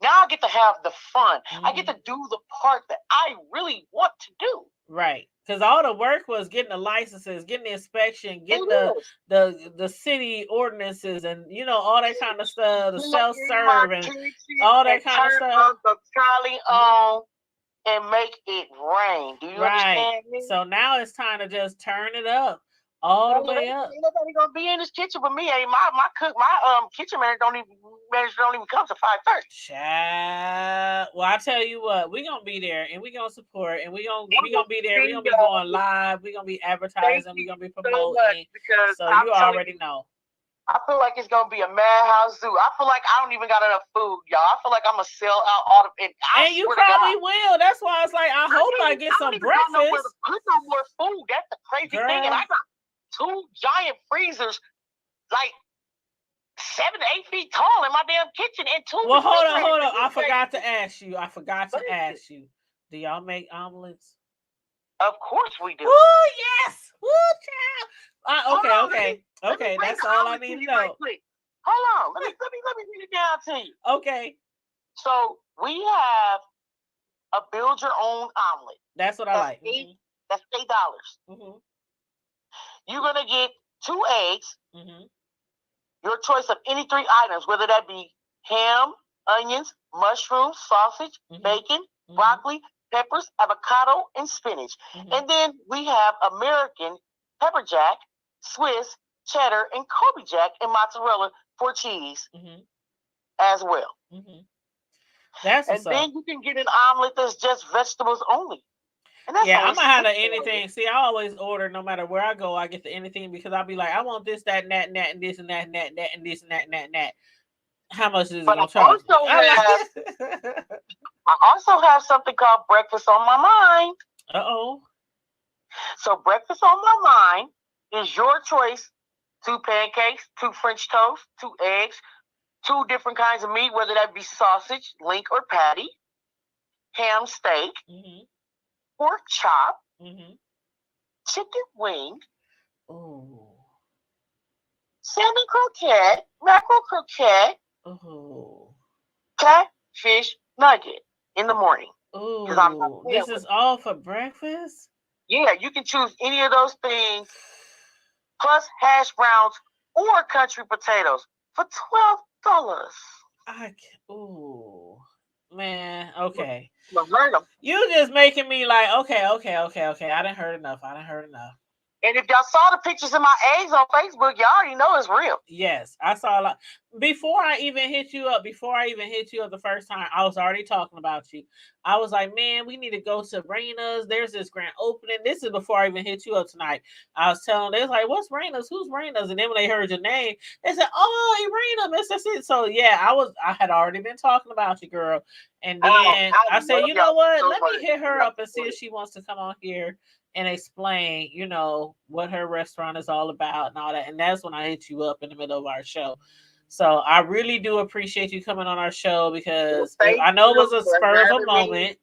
Now I get to have the fun. I get to do the part that I really want to do. Right. Because all the work was getting the licenses, getting the inspection, getting the city ordinances, and you know, all that kind of stuff, the self-serve and all that kind of stuff. The trolley on and make it rain. Do you understand me? So now it's time to just turn it up. All the way up. Ain't nobody gonna be in this kitchen with me. Hey, my kitchen manager don't even come to 5:30. Child. Well, I tell you what, we're gonna be there and we're gonna support and we're gonna be there. We're gonna be going live, we're gonna be advertising, we're gonna be promoting. So you already know. I feel like it's gonna be a madhouse zoo. I feel like I don't even got enough food, y'all. I feel like I'm gonna sell out all of it. And you probably will. That's why it's like I hope I get some breakfast. I don't no more food. That's the crazy thing. And I got 2 giant freezers, like 7 to 8 feet tall in my damn kitchen, and 2. Well, hold on. I forgot to ask you. Do y'all make omelets? Of course we do. Oh yes. Woo, child. Okay. That's all I need to know. Hold on. Let me read it down to you. Okay. So we have a build your own omelet. That's what I like. That's $8. You're gonna get 2 eggs. Your choice of any 3 items, whether that be ham, onions, mushrooms, sausage, bacon, broccoli, peppers, avocado, and spinach. And then we have American pepper jack, Swiss, cheddar, and Kobe jack, and mozzarella for cheese as well. That's and then you can get an omelet that's just vegetables only. Yeah, I'm gonna have the anything. See, I always order no matter where I go. I get the anything because I'll be like, I want this, that, and that, and that, and this, and that, and that, and that, and this, and that, and that, and that. How much is it gonna charge? I also have something called breakfast on my mind. So breakfast on my mind is your choice: 2 pancakes, 2 French toast, 2 eggs, 2 different kinds of meat, whether that be sausage, link, or patty, ham steak. Pork chop, chicken wing, salmon croquette, mackerel croquette, catfish nugget in the morning. This is all for breakfast? Yeah, you can choose any of those things, plus hash browns or country potatoes for $12. Ooh, man. Okay. Them. You just making me like, okay. I done heard enough. And if y'all saw the pictures of my eggs on Facebook, y'all already know it's real. Yes, I saw a lot. Before I even hit you up the first time, I was already talking about you. I was like, man, we need to go to Raina's. There's this grand opening. This is before I even hit you up tonight. I was telling them, they was like, what's Raina's? Who's Raina's? And then when they heard your name, they said, oh, Irina, Mr. C. So yeah, I had already been talking about you, girl. And then I said, you know what? Let me hit her up and see if she wants to come on here and explain, what her restaurant is all about and all that. And that's when I hit you up in the middle of our show. So I really do appreciate you coming on our show because I know it was a spur of a moment.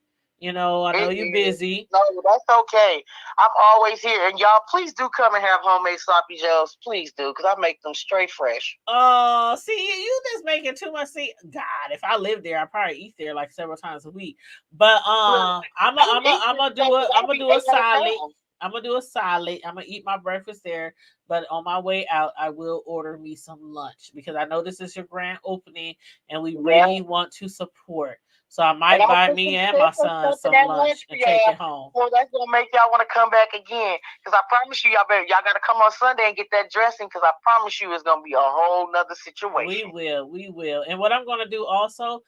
I know you're busy. No, that's okay. I'm always here. And y'all, please do come and have homemade sloppy joes. Please do, because I make them straight fresh. Oh, see, you just making too much. See, God, if I lived there, I'd probably eat there like several times a week. But I'm gonna do a salad. I'm gonna do a salad. I'm gonna eat my breakfast there. But on my way out, I will order me some lunch because I know this is your grand opening and we really want to support. So I might buy me and my son some lunch and take it home. Well, that's gonna make y'all want to come back again. Because I promise you, y'all gotta come on Sunday and get that dressing. Because I promise you, it's gonna be a whole nother situation. We will. And what I'm gonna do also,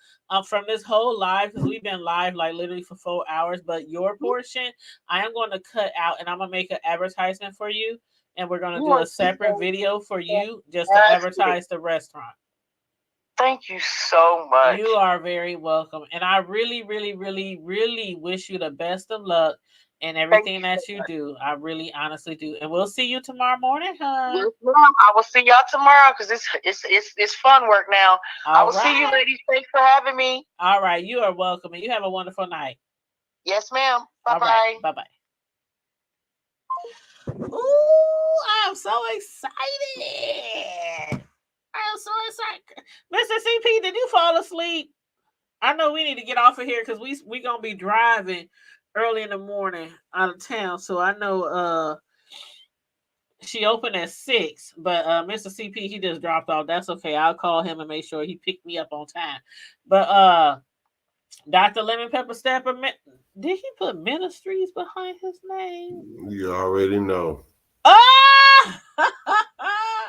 from this whole live, because we've been live like literally for 4 hours, but your portion, I am going to cut out and I'm gonna make an advertisement for you, and we're gonna do a separate video for you just to advertise the restaurant. Thank you so much. You are very welcome. And I really, really, really, really wish you the best of luck in everything that you do. I really honestly do. And we'll see you tomorrow morning, huh? Yes, ma'am. I will see y'all tomorrow because it's fun work now. I will see you ladies. Thanks for having me. All right. You are welcome. And you have a wonderful night. Yes, ma'am. Bye-bye. Right. Bye-bye. Ooh, I'm so excited. I'm so excited. Mr. CP, did you fall asleep? I know we need to get off of here because we gonna be driving early in the morning out of town. So I know she opened at 6, but Mr. CP, he just dropped off. That's okay. I'll call him and make sure he picked me up on time. But Dr. Lemon Pepper Stepper, did he put Ministries behind his name? You already know. Oh!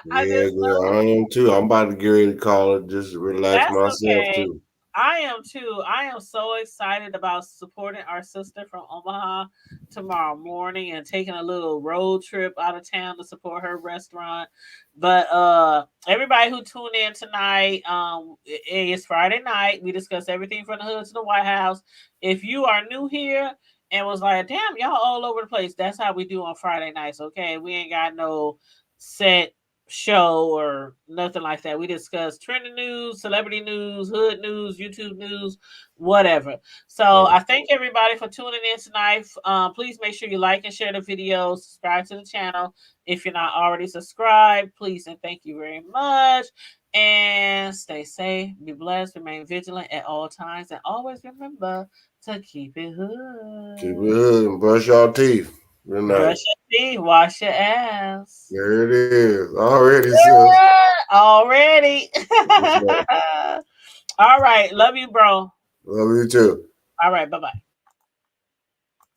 I am too. I'm about to get ready to call it. Just relax myself too. I am too. I am so excited about supporting our sister from Omaha tomorrow morning and taking a little road trip out of town to support her restaurant. But everybody who tuned in tonight, it's Friday night. We discussed everything from the hood to the White House. If you are new here and was like, damn, y'all all over the place, that's how we do on Friday nights, okay? We ain't got no set show or nothing like that. We discuss trending news, celebrity news, hood news, YouTube news, whatever. So I thank everybody for tuning in tonight. Please make sure you like and share the video, subscribe to the channel if you're not already subscribed, please, and thank you very much. And stay safe, be blessed, remain vigilant at all times, and always remember to keep it hood. Keep it hood and brush your teeth. Good night. Brush your teeth, wash your ass. There it is. Already, sis. Already. All right. Love you, bro. Love you too. All right. Bye-bye.